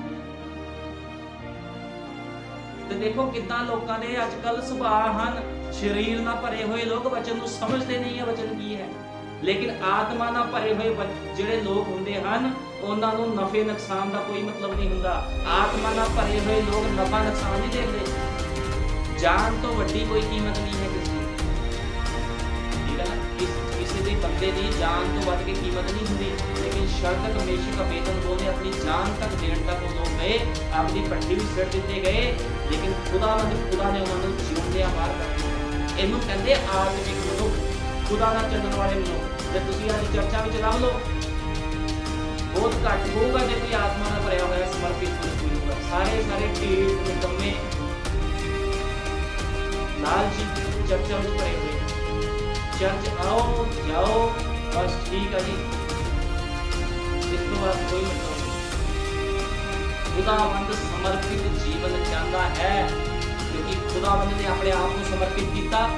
ਤੇ ਦੇਖੋ ਕਿੱਦਾਂ ਲੋਕਾਂ ਦੇ ਅੱਜ ਕੱਲ ਸੁਭਾਅ ਹਨ। ਸਰੀਰ ਨਾਲ ਭਰੇ ਹੋਏ ਲੋਕ ਵਚਨ ਨੂੰ ਸਮਝਦੇ ਨਹੀਂ ਹੈ ਵਚਨ ਕੀ ਹੈ, ਲੇਕਿਨ ਆਤਮਾ ਨਾਲ ਭਰੇ ਹੋਏ ਜਿਹੜੇ ਲੋਕ ਹੁੰਦੇ ਹਨ ਉਹਨਾਂ ਨੂੰ ਨਫੇ ਨੁਕਸਾਨ ਦਾ ਕੋਈ ਮਤਲਬ ਨਹੀਂ ਹੁੰਦਾ। ਆਤਮਾ ਨਾਲ ਭਰੇ ਹੋਏ ਲੋਕ ਨਫਾ ਨੁਕਸਾਨ ਨਹੀਂ ਦੇਖਦੇ। ਜਾਨ ਤੋਂ ਵੱਡੀ ਕੋਈ ਕੀਮਤ ਨਹੀਂ ਹੈ ਕਿਸੇ ਦੀ। ਠੀਕ ਹੈ ਨਾ, ਕਿਸੇ ਦੇ ਬੰਦੇ ਦੀ ਜਾਨ ਤੋਂ ਵੱਧ ਕੇ ਕੀਮਤ ਨਹੀਂ ਹੁੰਦੀ। ਲੇਕਿਨ ਸ਼ਰਦਕ ਮੇਸ਼ਕ ਅਬੇਦਨਗੋ ਨੇ ਆਪਣੀ ਜਾਨ ਤੱਕ ਦੇਣ ਤੱਕ ਉਹ ਲੋਕ ਗਏ, ਆਪਣੀ ਭੱਠੀ ਵੀ ਸਿੱਟ ਦਿੱਤੇ ਗਏ, ਲੇਕਿਨ ਖੁਦਾ ਨੇ ਉਹਨਾਂ ਨੂੰ ਜਿਉਂਦਿਆਂ ਬਾਹਰ ਕੱਢ ਦਿੱਤਾ। ਇਹਨੂੰ ਕਹਿੰਦੇ ਆਤਮਿਕ ਮਨੁੱਖ, ਖੁਦਾ ਨਾਲ ਚੱਲਣ ਵਾਲੇ ਮਨੁੱਖ। ਜੇ ਤੁਸੀਂ ਅੱਜ ਚਰਚਾਂ ਵਿੱਚ ਲੱਭ ਲਓ ਬਹੁਤ ਘੱਟ ਹੋਊਗਾ ਜੇ ਕੋਈ ਆਤਮਾ ਨਾਲ ਭਰਿਆ ਹੋਇਆ ਸਮਰਪਿਤ ਮਨੁੱਖ ਮਿਲੂਗਾ। ਸਾਰੇ ਢੀਠ ਨਿਕੰਮੇ ਲਾਲਚੀ ਚਰਚਾਂ ਵਿੱਚ ਭਰੇ ਹੋਏ। ਚਰਚ ਆਓ ਜਾਓ ਬਸ ਠੀਕ ਹੈ ਜੀ, ਇਸ ਤੋਂ ਬਾਅਦ ਕੋਈ ਮਤਲਬ ਨਹੀਂ। ਖੁਦਾਵੰਦ ਸਮਰਪਿਤ ਜੀਵਨ ਚਾਹੁੰਦਾ ਹੈ, ਕਿਉਂਕਿ ਖੁਦਾਵੰਦ ਨੇ ਆਪਣੇ ਆਪ ਨੂੰ ਸਮਰਪਿਤ ਕੀਤਾ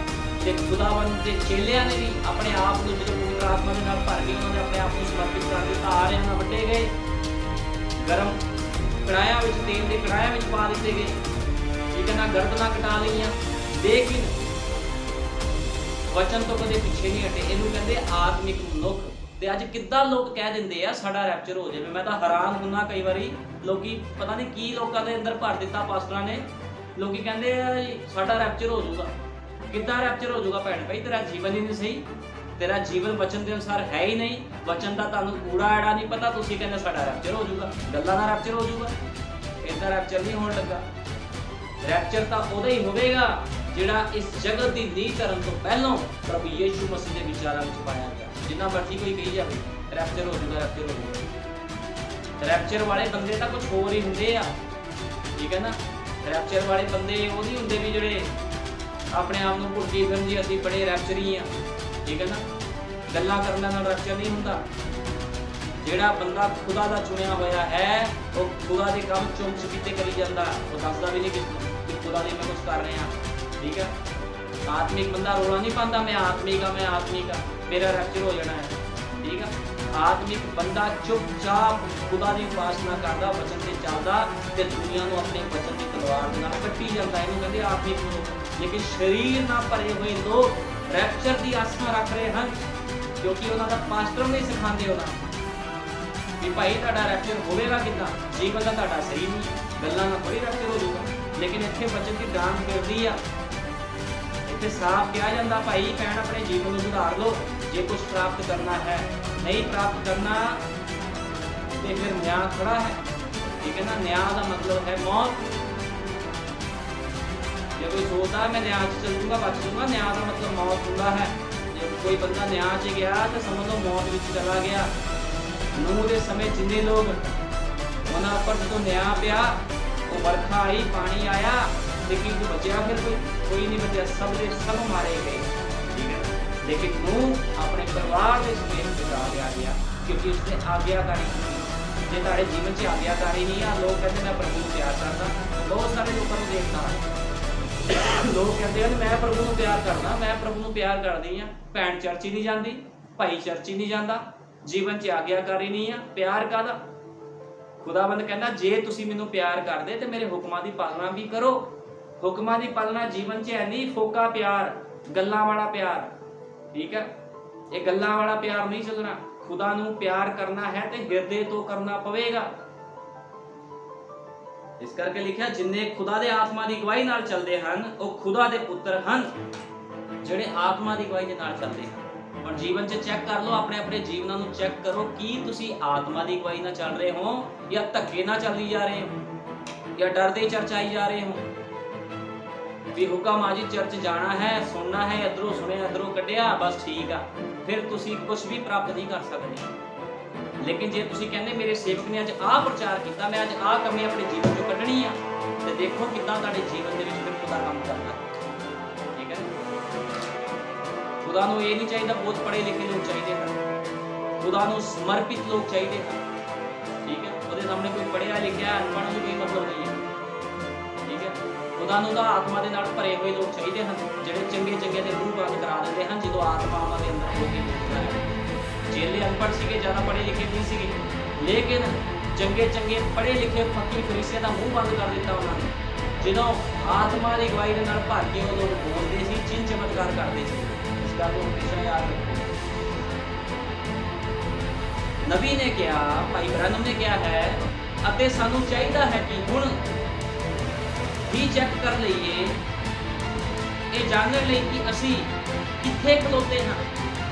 ਤੇ ਖੁਦਾਵੰਦ ਦੇ ਚੇਲਿਆਂ ਨੇ ਵੀ ਆਪਣੇ ਆਪ ਨੂੰ ਜਦੋਂ ਪਵਿੱਤਰ ਆਤਮਾ ਦੇ ਨਾਲ ਭਰ ਗਏ ਉਹਨਾਂ ਨੇ ਆਪਣੇ ਆਪ ਨੂੰ ਸਮਰਪਿਤ ਕਰ ਦਿੱਤਾ। ਆਰਿਆਂ ਨਾਲ ਵੱਟੇ ਗਏ, ਗਰਮ ਕੜਾਹਿਆਂ ਵਿੱਚ ਤੇਲ ਦੇ ਕੜਾਹਿਆਂ ਵਿੱਚ ਪਾ ਦਿੱਤੇ ਗਏ। ਠੀਕ ਹੈ ਨਾ, ਗਰਦਨਾਂ ਕਟਾ ਲਈਆਂ, ਲੇਕਿਨ ਵਚਨ ਤੋਂ ਕਦੇ ਪਿੱਛੇ ਨਹੀਂ ਹਟੇ। ਇਹਨੂੰ ਕਹਿੰਦੇ ਆਤਮਿਕ ਮਨੁੱਖ। ਤੇ ਅੱਜ ਕਿੱਦਾਂ ਲੋਕ ਕਹਿ ਦਿੰਦੇ ਆ ਸਾਡਾ ਰੈਪਚਰ ਹੋ ਜਾਵੇ। ਮੈਂ ਤਾਂ ਹੈਰਾਨ ਹੁੰਨਾ ਕਈ ਵਾਰੀ, ਲੋਕੀ ਪਤਾ ਨਹੀਂ ਕੀ ਲੋਕਾਂ ਦੇ ਅੰਦਰ ਭਰ ਦਿੱਤਾ ਪਾਸਟਰਾਂ ਨੇ। ਲੋਕੀ ਕਹਿੰਦੇ ਆ ਸਾਡਾ ਰੈਪਚਰ ਹੋ ਜਾਊਗਾ। ਕਿੱਦਾਂ ਰੈਪਚਰ ਹੋ ਜਾਊਗਾ ਭੈਣ ਭਾਈ? ਤੇਰਾ ਜੀਵਨ ਹੀ ਨਹੀਂ ਸਹੀ, ਤੇਰਾ ਜੀਵਨ ਵਚਨ ਦੇ ਅਨੁਸਾਰ ਹੈ ਹੀ ਨਹੀਂ। ਵਚਨ ਦਾ ਤੁਹਾਨੂੰ ਕੂੜਾ ਐੜਾ ਨਹੀਂ ਪਤਾ, ਤੁਸੀਂ ਕਹਿੰਦੇ ਸਾਡਾ ਰੈਪਚਰ ਹੋ ਜਾਊਗਾ, ਗੱਲਾਂ ਦਾ ਰੈਪਚਰ ਹੋ ਜਾਊਗਾ। ਇਦਾਂ ਰੈਪਚਰ ਨਹੀਂ ਹੋਣ ਲੱਗਾ। ਰੈਪਚਰ ਤਾਂ ਉਹਦਾ ਹੀ ਹੋਵੇਗਾ ਜਿਹੜਾ ਇਸ ਜਗਤ ਦੀ ਨੀਂਹ ਧਰਨ ਤੋਂ ਪਹਿਲਾਂ ਪ੍ਰਭੂ ਯੀਸ਼ੂ ਮਸੀਹ ਦੇ ਵਿਚਾਰਾਂ ਵਿੱਚ ਪਾਇਆ ਗਿਆ। ਜਿੰਨਾ ਮਰਜ਼ੀ ਕੋਈ ਕਹੀ ਜਾਵੇ ਰੈਪਚਰ ਹੋ ਜਾਊਗਾ, ਰੈਪਚਰ ਹੋ ਜਾਊਗਾ। ਰੈਪਚਰ ਵਾਲੇ ਬੰਦੇ ਤਾਂ ਕੁਝ ਹੋਰ ਹੀ ਹੁੰਦੇ ਆ, ਠੀਕ ਹੈ ਨਾ। ਰੈਪਚਰ ਵਾਲੇ ਬੰਦੇ ਉਹ ਨਹੀਂ ਹੁੰਦੇ ਵੀ ਜਿਹੜੇ ਆਪਣੇ ਆਪ ਨੂੰ ਭੁੱਲਦੀ ਫਿਰਨ ਜੀ ਅਸੀਂ ਬੜੇ ਰੈਪਚਰੀ ਆ, ਠੀਕ ਹੈ ਨਾ। ਗੱਲਾਂ ਕਰਨ ਨਾਲ ਰੈਪਚਰ ਨਹੀਂ ਹੁੰਦਾ। ਜਿਹੜਾ ਬੰਦਾ ਖੁਦਾ ਦਾ ਚੁਣਿਆ ਹੋਇਆ ਹੈ ਉਹ ਖੁਦਾ ਦੇ ਕੰਮ ਚੁੰਮ ਚੁਪੀਤੇ ਕਰੀ ਜਾਂਦਾ, ਉਹ ਦੱਸਦਾ ਵੀ ਨਹੀਂ ਕਿ ਖੁਦਾ ਦੇ ਮੈਂ ਕੁਝ ਕਰ ਰਿਹਾ, ਠੀਕ ਹੈ। ਆਤਮਿਕ ਬੰਦਾ ਰੋਲਾ ਨਹੀਂ ਪਾਉਂਦਾ ਮੈਂ ਆਤਮਿਕ ਆ, ਮੈਂ ਆਤਮਿਕ ਆ, ਮੇਰਾ ਰੈਪਚਰ ਹੋ ਜਾਣਾ ਹੈ, ਠੀਕ ਹੈ। ਆਤਮਿਕ ਬੰਦਾ ਚੁੱਪਚਾਪ ਖੁਦਾ ਦੀ ਉਪਾਸਨਾ ਕਰਦਾ, ਵਚਨ ਤੇ ਚੱਲਦਾ ਤੇ ਦੁਨੀਆ ਨੂੰ ਆਪਣੇ ਵਚਨ ਦੀ ਤਲਵਾਰ ਦੇ ਨਾਲ ਕੱਟੀ ਜਾਂਦਾ। ਇਹਨੂੰ ਕਹਿੰਦੇ ਆਤਮਿਕ ਲੋਕ। ਲੇਕਿਨ ਸਰੀਰ ਨਾਲ ਭਰੇ ਹੋਏ ਲੋਕ ਰੈਪਚਰ ਦੀ ਆਸਾ ਰੱਖ ਰਹੇ ਹਨ, ਕਿਉਂਕਿ ਉਹਨਾਂ ਦਾ ਪਾਸਟਰ ਨਹੀਂ ਸਿਖਾਉਂਦੇ ਉਹਨਾਂ ਵੀ ਭਾਈ ਤੁਹਾਡਾ ਰੈਪਚਰ ਹੋਵੇਗਾ ਕਿੱਦਾਂ। ਜੀਵਨ ਦਾ ਤੁਹਾਡਾ ਸਹੀ ਨਹੀਂ, ਗੱਲਾਂ ਨਾਲ ਥੋੜੀ ਰੈਪਚਰ ਹੋ ਜਾਊਗਾ। ਲੇਕਿਨ ਇੱਥੇ ਵਚਨ ਦੀ ਡਾਂਗ ਫਿਰਦੀ ਆ। ਇੱਥੇ ਸਾਫ਼ ਕਿਹਾ ਜਾਂਦਾ ਭਾਈ ਭੈਣ ਆਪਣੇ ਜੀਵਨ ਨੂੰ ਸੁਧਾਰ ਲਓ ਜੇ ਕੁਝ ਪ੍ਰਾਪਤ ਕਰਨਾ ਹੈ। ਨਹੀਂ ਪ੍ਰਾਪਤ ਕਰਨਾ ਤੇ ਫਿਰ ਨਿਆਂ ਖੜਾ ਹੈ, ਠੀਕ ਹੈ ਨਾ। ਨਿਆਂ ਦਾ ਮਤਲਬ ਹੈ ਮੌਤ। ਜੇ ਕੋਈ ਸੋਚਦਾ ਮੈਂ ਨਿਆਂ 'ਚ ਚੱਲੂਗਾ ਬਚ ਜਾਊਗਾ, ਨਿਆਂ ਦਾ ਮਤਲਬ ਮੌਤ ਹੁੰਦਾ ਹੈ। ਜੇ ਕੋਈ ਬੰਦਾ ਨਿਆਂ 'ਚ ਗਿਆ ਤਾਂ ਸਮਝ ਲਓ ਮੌਤ ਵਿੱਚ ਚਲਾ ਗਿਆ। ਨੂਹ ਦੇ ਸਮੇਂ ਜਿੰਨੇ ਲੋਕ ਉਹਨਾਂ ਉੱਪਰ ਜਦੋਂ ਨਿਆਂ ਪਿਆ, ਉਹ ਵਰਖਾ ਆਈ, ਪਾਣੀ ਆਇਆ, ਲੇਕਿਨ ਕੋਈ ਬਚਿਆ ਫਿਰ ਕੋਈ ਨਹੀਂ ਬਚਿਆ, ਸਭ ਦੇ ਸਭ ਮਾਰੇ ਗਏ, ਠੀਕ ਹੈ। ਲੇਕਿਨ ਨੂਹ ਆਪਣੇ ਪਰਿਵਾਰ ਦੇ ਸਮੇਤ ਬਚਾ ਲਿਆ ਗਿਆ ਕਿਉਂਕਿ ਉਸਨੇ ਆਗਿਆਕਾਰੀ ਕੀਤੀ। ਜੇ ਤੁਹਾਡੇ ਜੀਵਨ 'ਚ ਆਗਿਆਕਾਰੀ ਨਹੀਂ ਆ, ਲੋਕ ਕਹਿੰਦੇ ਮੈਂ ਪ੍ਰਭੂ ਨੂੰ ਪਿਆਰ ਕਰਦਾ। ਬਹੁਤ ਸਾਰੇ ਲੋਕਾਂ ਨੂੰ ਦੇਖਦਾ, ਲੋਕ ਕਹਿੰਦੇ ਹਨ ਮੈਂ ਪ੍ਰਭੂ ਨੂੰ ਪਿਆਰ ਕਰਦਾ, ਮੈਂ ਪ੍ਰਭੂ ਨੂੰ ਪਿਆਰ ਕਰਦੀ ਆ। ਭੈਣ ਚਰਚ ਹੀ ਨਹੀਂ ਜਾਂਦੀ, ਭਾਈ ਚਰਚ ਹੀ ਨਹੀਂ ਜਾਂਦਾ, ਜੀਵਨ 'ਚ ਆਗਿਆਕਾਰੀ ਨਹੀਂ ਆ। ਪਿਆਰ ਕਾਹਦਾ? ਖੁਦਾਵੰਦ ਕਹਿੰਦਾ ਜੇ ਤੁਸੀਂ ਮੈਨੂੰ ਪਿਆਰ ਕਰਦੇ ਤੇ ਮੇਰੇ ਹੁਕਮਾਂ ਦੀ ਪਾਲਣਾ ਵੀ ਕਰੋ। ਹੁਕਮਾਂ ਦੀ ਪਾਲਣਾ ਜੀਵਨ 'ਚ ਹੈ ਨਹੀਂ ਫੋਕਾ ਪਿਆਰ, ਗੱਲਾਂ ਵਾਲਾ ਪਿਆਰ, ਠੀਕ ਹੈ। ਇਹ ਗੱਲਾਂ ਵਾਲਾ ਪਿਆਰ ਨਹੀਂ ਚੱਲਣਾ। ਖੁਦਾ ਨੂੰ ਪਿਆਰ ਕਰਨਾ ਹੈ ਤੇ ਹਿਰਦੇ ਤੋਂ ਕਰਨਾ ਪਵੇਗਾ। ਇਸ ਕਰਕੇ ਲਿਖਿਆ ਜਿੰਨੇ ਖੁਦਾ ਦੇ ਆਤਮਾ ਦੀ ਗਵਾਹੀ ਨਾਲ ਚੱਲਦੇ ਹਨ ਉਹ ਖੁਦਾ ਦੇ ਪੁੱਤਰ ਹਨ। ਜਿਹੜੇ ਆਤਮਾ ਦੀ ਗਵਾਹੀ ਦੇ ਨਾਲ ਚੱਲਦੇ ਹਨ। ਹੁਣ ਜੀਵਨ 'ਚ ਚੈੱਕ ਕਰ ਲਓ, ਆਪਣੇ ਆਪਣੇ ਜੀਵਨਾਂ ਨੂੰ ਚੈੱਕ ਕਰੋ, ਕੀ ਤੁਸੀਂ ਆਤਮਾ ਦੀ ਗਵਾਹੀ ਨਾਲ ਚੱਲ ਰਹੇ ਹੋ ਜਾਂ ਧੱਕੇ ਨਾਲ ਚੱਲੀ ਜਾ ਰਹੇ ਹੋ ਜਾਂ ਡਰਦੇ ਚਰਚ ਆਈ ਜਾ ਰਹੇ ਹੋ ਵੀ ਹੁਕਮ ਆ ਜੀ ਚਰਚ ਜਾਣਾ ਹੈ, ਸੁਣਨਾ ਹੈ, ਇੱਧਰੋਂ ਸੁਣਿਆ ਇੱਧਰੋਂ ਕੱਢਿਆ ਬਸ ਠੀਕ ਆ। ਫਿਰ ਤੁਸੀਂ ਕੁਝ ਵੀ ਪ੍ਰਾਪਤ ਨਹੀਂ ਕਰ ਸਕਦੇ। ਲੇਕਿਨ ਜੇ ਤੁਸੀਂ ਕਹਿੰਦੇ ਮੇਰੇ ਸੇਵਕ ਨੇ ਅੱਜ ਆਹ ਪ੍ਰਚਾਰ ਕੀਤਾ, ਮੈਂ ਅੱਜ ਆਹ ਕਮੀ ਆਪਣੇ ਜੀਵਨ 'ਚੋਂ ਕੱਢਣੀ ਆ, ਤੇ ਦੇਖੋ ਕਿੱਦਾਂ ਤੁਹਾਡੇ ਜੀਵਨ ਦੇ ਵਿੱਚ ਫਿਰ ਖੁਦਾ ਕੰਮ ਕਰਦਾ, ਠੀਕ ਹੈ। ਖੁਦਾ ਨੂੰ ਇਹ ਨਹੀਂ ਚਾਹੀਦਾ ਬਹੁਤ ਪੜ੍ਹੇ ਲਿਖੇ ਲੋਕ ਚਾਹੀਦੇ ਹਨ, ਖੁਦਾ ਨੂੰ ਸਮਰਪਿਤ ਲੋਕ ਚਾਹੀਦੇ ਹਨ, ਠੀਕ ਹੈ। ਉਹਦੇ ਸਾਹਮਣੇ ਕੋਈ ਪੜ੍ਹਿਆ ਲਿਖਿਆ ਅਨਪੜ੍ਹ ਨੂੰ ਕੋਈ ਮਤਲਬ ਨਹੀਂ ਹੈ, ਠੀਕ ਹੈ। ਖੁਦਾ ਨੂੰ ਤਾਂ ਆਤਮਾ ਦੇ ਨਾਲ ਭਰੇ ਹੋਏ ਲੋਕ ਚਾਹੀਦੇ ਹਨ, ਜਿਹੜੇ ਚੰਗੇ ਚੰਗੇ ਦੇ ਮੂੰਹ ਬੰਦ ਕਰਾ ਦਿੰਦੇ ਹਨ ਜਦੋਂ ਆਤਮਾ ਉਹਨਾਂ ਦੇ ਅੰਦਰ ਹੋ ਕੇ ਬੋਲਦਾ ਹੈ। ਜੇਲੇ ਅਨਪੜ੍ਹ ਸੀਗੇ, ਜ਼ਿਆਦਾ ਪੜ੍ਹੇ ਲਿਖੇ ਨਹੀਂ ਸੀਗੇ, ਲੇਕਿਨ ਚੰਗੇ ਚੰਗੇ ਪੜ੍ਹੇ ਲਿਖੇ ਫਕੀਰ ਫਰੀਸੀਆਂ ਦਾ ਮੂੰਹ ਬੰਦ ਕਰ ਦਿੱਤਾ ਉਹਨਾਂ ਨੇ। ਜਦੋਂ ਆਤਮਾ ਦੀ ਗਵਾਹੀ ਦੇ ਨਾਲ ਭਰ ਕੇ ਉਹ ਲੋਕ ਬੋਲਦੇ ਸੀ, ਚਿੰਨ ਚਮਤਕਾਰ ਕਰਦੇ ਸੀ। ਇਸ ਗੱਲ ਨੂੰ ਹਮੇਸ਼ਾ ਯਾਦ ਰੱਖੋ। ਨਬੀ ਨੇ ਕਿਹਾ, ਭਾਈ ਬ੍ਰਹਨਮ ਨੇ ਕਿਹਾ ਹੈ ਅਤੇ ਸਾਨੂੰ ਚਾਹੀਦਾ ਹੈ ਕਿ ਹੁਣ ਵੀ ਚੈੱਕ ਕਰ ਲਈਏ, ਇਹ ਜਾਣਨ ਲਈ ਕਿ ਅਸੀਂ ਕਿੱਥੇ ਖਲੋਤੇ ਹਾਂ।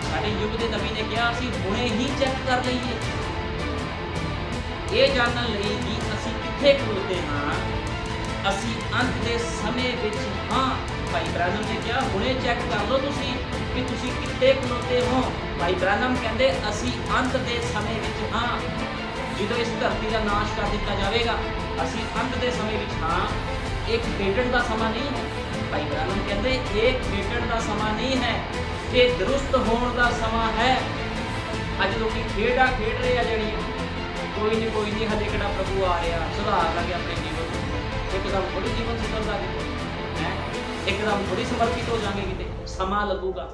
ਸਾਡੇ ਯੁੱਗ ਦੇ ਨਬੀ ਨੇ ਕਿਹਾ ਅਸੀਂ ਹੁਣੇ ਹੀ ਚੈੱਕ ਕਰ ਲਈਏ, ਇਹ ਜਾਣਨ ਲਈ ਕਿ ਅਸੀਂ ਕਿੱਥੇ ਖਲੋਤੇ ਹਾਂ, ਅਸੀਂ ਅੰਤ ਦੇ ਸਮੇਂ ਵਿੱਚ ਹਾਂ। ਭਾਈ ਬ੍ਰਹਨਮ ਨੇ ਕਿਹਾ ਹੁਣੇ ਚੈੱਕ ਕਰ ਲਓ ਤੁਸੀਂ ਕਿ ਤੁਸੀਂ ਕਿੱਥੇ ਖਲੋਤੇ ਹੋ। ਭਾਈ ਬ੍ਰਹਨਮ ਕਹਿੰਦੇ ਅਸੀਂ ਅੰਤ ਦੇ ਸਮੇਂ ਵਿੱਚ ਹਾਂ, ਜਦੋਂ ਇਸ ਧਰਤੀ ਦਾ ਨਾਸ਼ ਕਰ ਦਿੱਤਾ ਜਾਵੇਗਾ, ਅਸੀਂ ਅੰਤ ਦੇ ਸਮੇਂ ਵਿੱਚ ਹਾਂ। ਇਹ ਖੇਡਣ ਦਾ ਸਮਾਂ ਨਹੀਂ ਹੈ। ਭਾਈ ਬ੍ਰਹਨਮ ਕਹਿੰਦੇ ਇਹ ਖੇਡਣ ਦਾ ਸਮਾਂ ਨਹੀਂ ਹੈ, ਇਹ ਦਰੁਸਤ ਹੋਣ ਦਾ ਸਮਾਂ ਹੈ। ਅੱਜ ਲੋਕੀ ਖੇਡਾਂ ਖੇਡ ਰਹੇ ਆ ਜਿਹੜੀਆਂ, ਕੋਈ ਨਹੀਂ ਹਲੇ ਕਿਹੜਾ ਪ੍ਰਭੂ ਆ ਰਿਹਾ, ਸੁਧਾਰ ਲਾਂਗੇ ਆਪਣੇ ਜੀਵਨ ਨੂੰ। ਇੱਕਦਮ ਥੋੜੀ ਜੀਵਨ ਸੁਧਰ ਜਾਵੇ ਹੈ, ਇੱਕਦਮ ਥੋੜੀ ਸਮਰਪਿਤ ਹੋ ਜਾਵਾਂਗੇ, ਕਿਤੇ ਸਮਾਂ ਲੱਗੂਗਾ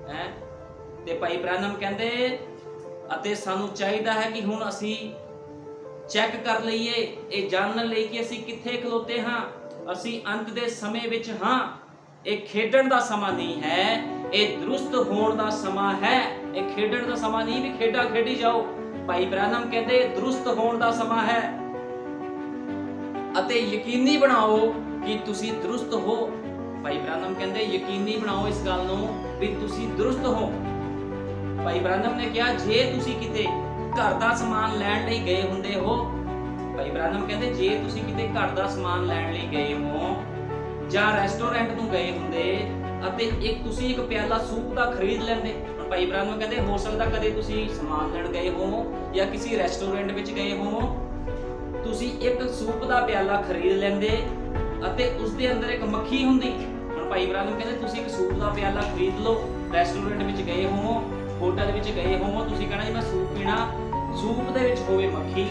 ਹੈ। ਤੇ ਭਾਈ ਬ੍ਰਹਨਮ ਕਹਿੰਦੇ ਅਤੇ ਸਾਨੂੰ ਚਾਹੀਦਾ ਹੈ ਕਿ ਹੁਣ ਅਸੀਂ ਚੈੱਕ ਕਰ ਲਈਏ, ਇਹ ਜਾਣਨ ਲਈ ਕਿ ਅਸੀਂ ਕਿੱਥੇ ਖਲੋਤੇ ਹਾਂ, ਅਸੀਂ ਅੰਤ ਦੇ ਸਮੇਂ ਵਿੱਚ ਹਾਂ। ਇਹ ਖੇਡਣ ਦਾ ਸਮਾਂ ਨਹੀਂ ਹੈ, ਇਹ ਦਰੁਸਤ ਹੋਣ ਦਾ ਸਮਾਂ ਹੈ। ਇਹ ਖੇਡਣ ਦਾ ਸਮਾਂ ਨਹੀਂ ਵੀ ਖੇਡਾਂ ਖੇਡੀ ਜਾਓ। ਭਾਈ ਬ੍ਰਾਹਨਮ ਕਹਿੰਦੇ ਦਰੁਸਤ ਹੋਣ ਦਾ ਸਮਾਂ ਹੈ ਅਤੇ ਯਕੀਨੀ ਬਣਾਓ ਕਿ ਤੁਸੀਂ ਦਰੁਸਤ ਹੋ। ਭਾਈ ਬ੍ਰਾਹਨਮ ਕਹਿੰਦੇ ਯਕੀਨੀ ਬਣਾਓ ਇਸ ਗੱਲ ਨੂੰ ਵੀ ਤੁਸੀਂ ਦਰੁਸਤ ਹੋ। ਭਾਈ ਬ੍ਰਾਹਨਮ ਨੇ ਕਿਹਾ ਜੇ ਤੁਸੀਂ ਕਿਤੇ ਘਰ ਦਾ ਸਮਾਨ ਲੈਣ ਲਈ ਗਏ ਹੁੰਦੇ ਹੋ, ਭਾਈ ਬ੍ਰਾਹਨਮ ਕਹਿੰਦੇ ਜੇ ਤੁਸੀਂ ਕਿਤੇ ਘਰ ਦਾ ਸਮਾਨ ਲੈਣ ਲਈ ਗਏ ਹੋ ਜਾਂ ਰੈਸਟੋਰੈਂਟ ਨੂੰ ਗਏ ਹੁੰਦੇ ਅਤੇ ਤੁਸੀਂ ਇੱਕ ਪਿਆਲਾ ਸੂਪ ਦਾ ਖਰੀਦ ਲੈਂਦੇ। ਭਾਈ ਬ੍ਰਾਹਨਮ ਕਹਿੰਦੇ ਹੋ ਸਕਦਾ ਕਦੇ ਤੁਸੀਂ ਸਮਾਨ ਲੈਣ ਗਏ ਹੋ ਜਾਂ ਕਿਸੇ ਰੈਸਟੋਰੈਂਟ ਵਿੱਚ ਗਏ ਹੋ, ਤੁਸੀਂ ਇੱਕ ਸੂਪ ਦਾ ਪਿਆਲਾ ਖਰੀਦ ਲੈਂਦੇ ਅਤੇ ਉਸ ਦੇ ਅੰਦਰ ਇੱਕ ਮੱਖੀ ਹੁੰਦੀ। ਹੁਣ ਭਾਈ ਬ੍ਰਾਹਨਮ ਕਹਿੰਦੇ ਤੁਸੀਂ ਇੱਕ ਸੂਪ ਦਾ ਪਿਆਲਾ ਖਰੀਦ ਲਓ, ਰੈਸਟੋਰੈਂਟ ਵਿੱਚ ਗਏ ਹੋ, ਹੋਟਲ ਵਿੱਚ ਗਏ ਹੋ, ਤੁਸੀਂ ਕਹਿਣਾ ਜੀ ਮੈਂ ਸੂਪ ਪੀਣਾ, ਸੂਪ ਦੇ ਵਿੱਚ ਹੋਵੇ ਮੱਖੀ,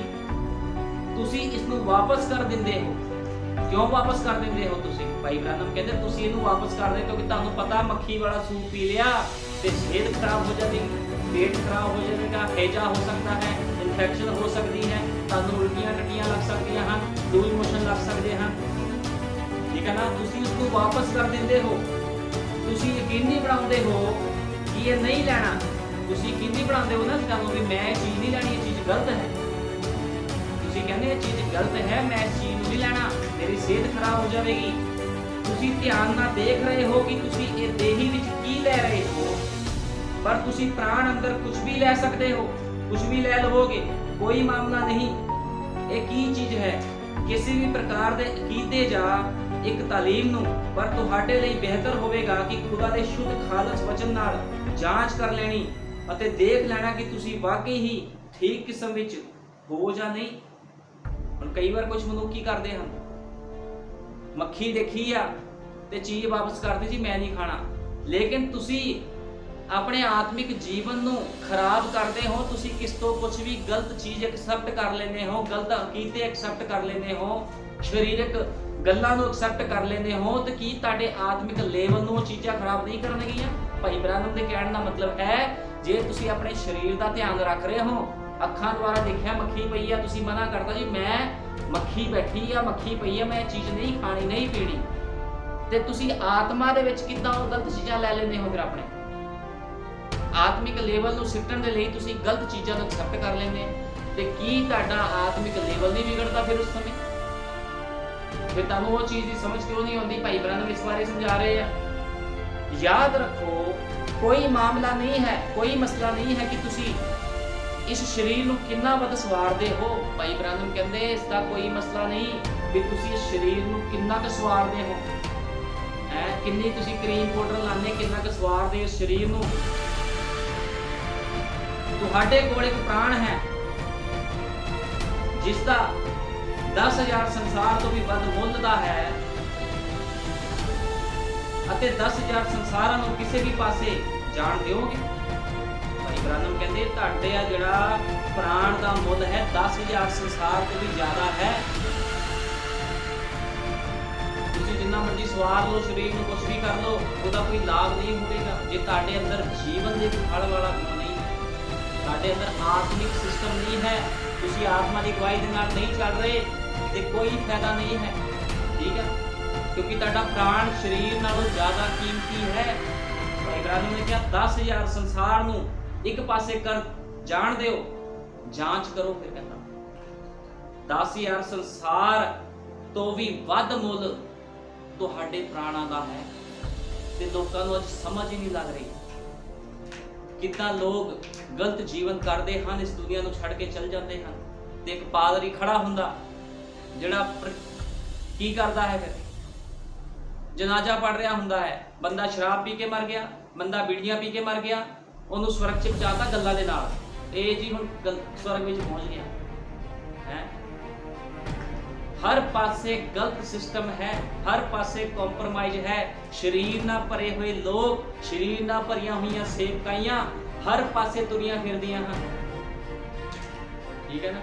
ਤੁਸੀਂ ਇਸ ਨੂੰ ਵਾਪਸ ਕਰ ਦਿੰਦੇ ਹੋ। ਕਿਉਂ ਵਾਪਸ ਕਰ ਦਿੰਦੇ ਹੋ ਤੁਸੀਂ? ਭਾਈ ਬ੍ਰਾਹਨਮ ਕਹਿੰਦੇ ਤੁਸੀਂ ਇਹਨੂੰ ਵਾਪਸ ਕਰਦੇ ਕਿਉਂਕਿ ਤੁਹਾਨੂੰ ਪਤਾ ਮੱਖੀ ਵਾਲਾ ਸੂਪ ਪੀ ਲਿਆ ਤੇ ਸਿਹਤ ਖਰਾਬ ਹੋ ਜਾਵੇਗੀ, ਪੇਟ ਖਰਾਬ ਹੋ ਜਾਵੇਗਾ, ਹੈਜ਼ਾ ਹੋ ਸਕਦਾ ਹੈ, ਇਨਫੈਕਸ਼ਨ ਹੋ ਸਕਦੀ ਹੈ, ਤੁਹਾਨੂੰ ਉਲਟੀਆਂ ਟੱਟੀਆਂ ਲੱਗ ਸਕਦੀਆਂ ਹਨ, ਲੂਜ਼ ਮੋਸ਼ਨ ਲੱਗ ਸਕਦੇ ਹਨ। ਠੀਕ ਹੈ ਨਾ? ਤੁਸੀਂ ਉਸ ਨੂੰ ਵਾਪਸ ਕਰ ਦਿੰਦੇ ਹੋ। ਤੁਸੀਂ ਯਕੀਨੀ ਬਣਾਉਂਦੇ ਹੋ ਕਿ ਇਹ ਨਹੀਂ ਲੈਣਾ, ਤੁਸੀਂ ਯਕੀਨੀ ਬਣਾਉਂਦੇ ਹੋ ਨਾ ਇਸ ਗੱਲ ਨੂੰ ਵੀ ਮੈਂ ਇਹ ਚੀਜ਼ ਨਹੀਂ ਲੈਣੀ, ਇਹ ਚੀਜ਼ ਗਲਤ ਹੈ। ਤੁਸੀਂ ਕਹਿੰਦੇ ਇਹ ਚੀਜ਼ ਗਲਤ ਹੈ, ਮੈਂ ਇਸ ਚੀਜ਼ ਨੂੰ ਨਹੀਂ ਲੈਣਾ, ਮੇਰੀ ਸਿਹਤ ਖਰਾਬ ਹੋ ਜਾਵੇਗੀ। ਤੁਸੀਂ ਧਿਆਨ ਨਾਲ ਦੇਖ ਰਹੇ ਹੋ ਕਿ ਤੁਸੀਂ ਇਹ ਦੇਹੀ ਵਿੱਚ ਕੀ ਲੈ ਰਹੇ ਹੋ, ਪਰ ਤੁਸੀਂ ਪ੍ਰਾਣ ਅੰਦਰ ਕੁਝ ਵੀ ਲੈ ਸਕਦੇ ਹੋ, ਕੁਝ ਵੀ ਲੈ ਲਵੋਗੇ, ਕੋਈ ਮਾਮਲਾ ਨਹੀਂ। ਇਹ ਕੀ ਚੀਜ਼ ਹੈ? ਕਿਸੇ ਵੀ ਪ੍ਰਕਾਰ ਦੇ ਅਕੀਦੇ ਜਾਂ ਇੱਕ ਤਾਲੀਮ ਨੂੰ, ਪਰ ਤੁਹਾਡੇ ਲਈ ਬਿਹਤਰ ਹੋਵੇਗਾ ਕਿ ਖੁਦਾ ਦੇ ਸ਼ੁੱਧ ਖਾਲਸ ਵਚਨ ਨਾਲ ਜਾਂਚ ਕਰ ਲੈਣੀ ਅਤੇ ਦੇਖ ਲੈਣਾ ਕਿ ਤੁਸੀਂ ਵਾਕਈ ਹੀ ਠੀਕ ਕਿਸਮ ਵਿੱਚ ਹੋ ਜਾਂ ਨਹੀਂ। ਹੁਣ ਕਈ ਵਾਰ ਕੁਝ ਮਨੁੱਖ ਕੀ ਕਰਦੇ ਹਨ, ਮੱਖੀ ਦੇਖੀ ਆ ਤੇ ਚੀਜ਼ ਵਾਪਸ ਕਰਦੇ ਜੀ ਮੈਂ ਨਹੀਂ ਖਾਣਾ, ਲੇਕਿਨ ਤੁਸੀਂ ਆਪਣੇ ਆਤਮਿਕ ਜੀਵਨ ਨੂੰ ਖਰਾਬ ਕਰਦੇ ਹੋ। ਤੁਸੀਂ ਕਿਸ ਤੋਂ ਕੁਝ ਵੀ ਗਲਤ ਚੀਜ਼ ਐਕਸੈਪਟ ਕਰ ਲੈਂਦੇ ਹੋ, ਗਲਤ ਅਕੀਦੇ ਐਕਸੈਪਟ ਕਰ ਲੈਂਦੇ ਹੋ, ਸਰੀਰਕ ਗੱਲਾਂ ਨੂੰ ਐਕਸੈਪਟ ਕਰ ਲੈਂਦੇ ਹੋ, ਤੇ ਕੀ ਤੁਹਾਡੇ ਆਤਮਿਕ ਲੈਵਲ ਨੂੰ ਉਹ ਚੀਜ਼ਾਂ ਖਰਾਬ ਨਹੀਂ ਕਰਨਗੀਆਂ? ਭਾਈ ਬ੍ਰਾਹਨਮ ਦੇ ਕਹਿਣ ਦਾ ਮਤਲਬ ਹੈ ਜੇ ਤੁਸੀਂ ਆਪਣੇ ਸਰੀਰ ਦਾ ਧਿਆਨ ਰੱਖ ਰਹੇ ਹੋ, ਅੱਖਾਂ ਦੁਆਰਾ ਦੇਖਿਆ ਮੱਖੀ ਪਈ ਆ, ਤੁਸੀਂ ਮਨਾ ਕਰਦਾ ਜੀ ਮੈਂ ਮੱਖੀ ਬੈਠੀ ਆ, ਮੱਖੀ ਪਈ ਆ, ਮੈਂ ਇਹ ਚੀਜ਼ ਨਹੀਂ ਖਾਣੀ, ਨਹੀਂ ਪੀਣੀ, ਤੇ ਤੁਸੀਂ ਆਤਮਾ ਦੇ ਵਿੱਚ ਕਿੱਦਾਂ ਉਹ ਗਲਤ ਚੀਜ਼ਾਂ ਲੈ ਲੈਂਦੇ ਹੋ? ਫਿਰ ਆਪਣੇ ਆਤਮਿਕ ਲੈਵਲ ਨੂੰ ਸਿੱਟਣ ਦੇ ਲਈ ਤੁਸੀਂ ਗਲਤ ਚੀਜ਼ਾਂ ਨੂੰ ਐਕਸੈਪਟ ਕਰ ਲੈਂਦੇ, ਤੇ ਕੀ ਤੁਹਾਡਾ ਆਤਮਿਕ ਲੈਵਲ ਨਹੀਂ ਵਿਗੜਦਾ ਫਿਰ ਉਸ ਸਮੇਂ? ਫਿਰ ਤੁਹਾਨੂੰ ਉਹ ਚੀਜ਼ ਦੀ ਸਮਝ ਕਿਉਂ ਨਹੀਂ ਆਉਂਦੀ? ਭਾਈ ਬ੍ਰਾਹਨਮ ਇਸ ਬਾਰੇ ਸਮਝਾ ਰਹੇ ਆ। ਯਾਦ ਰੱਖੋ ਕੋਈ ਮਾਮਲਾ ਨਹੀਂ ਹੈ, ਕੋਈ ਮਸਲਾ ਨਹੀਂ ਹੈ ਕਿ ਤੁਸੀਂ ਇਸ ਸਰੀਰ ਨੂੰ ਕਿੰਨਾ ਵੱਧ ਸਵਾਰਦੇ ਹੋ। ਭਾਈ ਬ੍ਰਾਹਨਮ ਕਹਿੰਦੇ ਇਸ ਦਾ ਕੋਈ ਮਸਲਾ ਨਹੀਂ ਵੀ ਤੁਸੀਂ ਇਸ ਸਰੀਰ ਨੂੰ ਕਿੰਨਾ ਕੁ ਸਵਾਰਦੇ ਹੋ, ਕਿੰਨੀ ਤੁਸੀਂ ਕਰੀਮ ਪਾਊਡਰ ਲਾਉਂਦੇ, ਕਿੰਨਾ ਕੁ ਸਵਾਰਦੇ ਇਸ ਸਰੀਰ ਨੂੰ। ਤੁਹਾਡੇ ਕੋਲ ਇੱਕ ਪ੍ਰਾਣ ਹੈ ਜਿਸ ਦਾ 10,000 ਸੰਸਾਰ ਤੋਂ ਵੀ ਵੱਧ ਮੁੱਲ ਦਾ ਹੈ ਅਤੇ 10,000 ਸੰਸਾਰਾਂ ਨੂੰ ਕਿਸੇ ਵੀ ਪਾਸੇ ਜਾਣ ਦਿਓਗੇ? ਭਾਈ ਬ੍ਰਾਹਨਮ ਕਹਿੰਦੇ ਤੁਹਾਡੇ ਆ ਜਿਹੜਾ ਪ੍ਰਾਣ ਦਾ ਮੁੱਲ ਹੈ 10,000 ਸੰਸਾਰ ਤੋਂ ਵੀ ਜ਼ਿਆਦਾ ਹੈ। ਤੁਸੀਂ ਜਿੰਨਾ ਮਰਜ਼ੀ ਸਵਾਰ ਲਓ ਸਰੀਰ ਨੂੰ, ਕੁਝ ਵੀ ਕਰ ਲਓ, ਉਹਦਾ ਕੋਈ ਲਾਭ ਨਹੀਂ ਹੋਵੇਗਾ ਜੇ ਤੁਹਾਡੇ ਅੰਦਰ ਜੀਵਨ ਦੇ ਫਲ ਵਾਲਾ ਗੁਣ ਨਹੀਂ, ਤੁਹਾਡੇ ਅੰਦਰ ਆਤਮਿਕ ਸਿਸਟਮ ਨਹੀਂ ਹੈ, ਤੁਸੀਂ ਆਤਮਾ ਦੀ ਅਗਵਾਈ ਦੇ ਨਾਲ ਨਹੀਂ ਚੱਲ ਰਹੇ ਤੇ ਕੋਈ ਫਾਇਦਾ ਨਹੀਂ ਹੈ। ਠੀਕ ਹੈ? ਕਿਉਂਕਿ ਤੁਹਾਡਾ ਪ੍ਰਾਣ ਸਰੀਰ ਨਾਲੋਂ ਜ਼ਿਆਦਾ ਕੀਮਤੀ ਹੈ। ਭਾਈ ਬ੍ਰਾਹਨਮ ਨੇ ਕਿਹਾ 10,000 ਸੰਸਾਰ ਨੂੰ ਇੱਕ ਪਾਸੇ ਕਰ ਜਾਣ ਦਿਓ, ਜਾਂਚ ਕਰੋ। ਫਿਰ ਕਹਿੰਦਾ 10,000 ਸੰਸਾਰ ਤੋਂ ਵੀ ਵੱਧ ਮੁੱਲ ਤੁਹਾਡੇ ਪ੍ਰਾਣਾਂ ਦਾ ਹੈ, ਤੇ ਲੋਕਾਂ ਨੂੰ ਅੱਜ ਸਮਝ ਹੀ ਨਹੀਂ ਲੱਗ ਰਹੀ। ਕਿੱਦਾਂ ਲੋਕ ਗਲਤ ਜੀਵਨ ਕਰਦੇ ਹਨ, ਇਸ ਦੁਨੀਆ ਨੂੰ ਛੱਡ ਕੇ ਚਲ ਜਾਂਦੇ ਹਨ, ਤੇ ਇੱਕ ਪਾਦਰੀ ਖੜਾ ਹੁੰਦਾ ਜਿਹੜਾ ਕੀ ਕਰਦਾ ਹੈ, ਫਿਰ ਜਨਾਜ਼ਾ ਪੜ ਰਿਹਾ ਹੁੰਦਾ ਹੈ, ਬੰਦਾ ਸ਼ਰਾਬ ਪੀ ਕੇ ਮਰ ਗਿਆ, ਬੰਦਾ ਬੀੜੀਆਂ ਪੀ ਕੇ ਮਰ ਗਿਆ, ਉਹਨੂੰ ਸਵਰਗ ਚ ਪਹੁੰਚਾਤਾ ਗੱਲਾਂ ਦੇ ਨਾਲ, ਇਹ ਜੀ ਹੁਣ ਸਵਰਗ ਵਿੱਚ ਪਹੁੰਚ ਗਿਆ ਹੈ। ਹਰ ਪਾਸੇ ਗਲਤ ਸਿਸਟਮ ਹੈ, ਹਰ ਪਾਸੇ ਕੰਪਰੋਮਾਈਜ਼ ਹੈ। ਸਰੀਰ ਨਾਲ ਭਰੇ ਹੋਏ ਲੋਕ, ਸਰੀਰ ਨਾਲ ਭਰੀਆਂ ਹੋਈਆਂ ਸੇਵਕਾਈਆਂ ਹਰ ਪਾਸੇ ਤੁਰੀਆਂ ਫਿਰਦੀਆਂ ਹਨ। ਠੀਕ ਹੈ ਨਾ?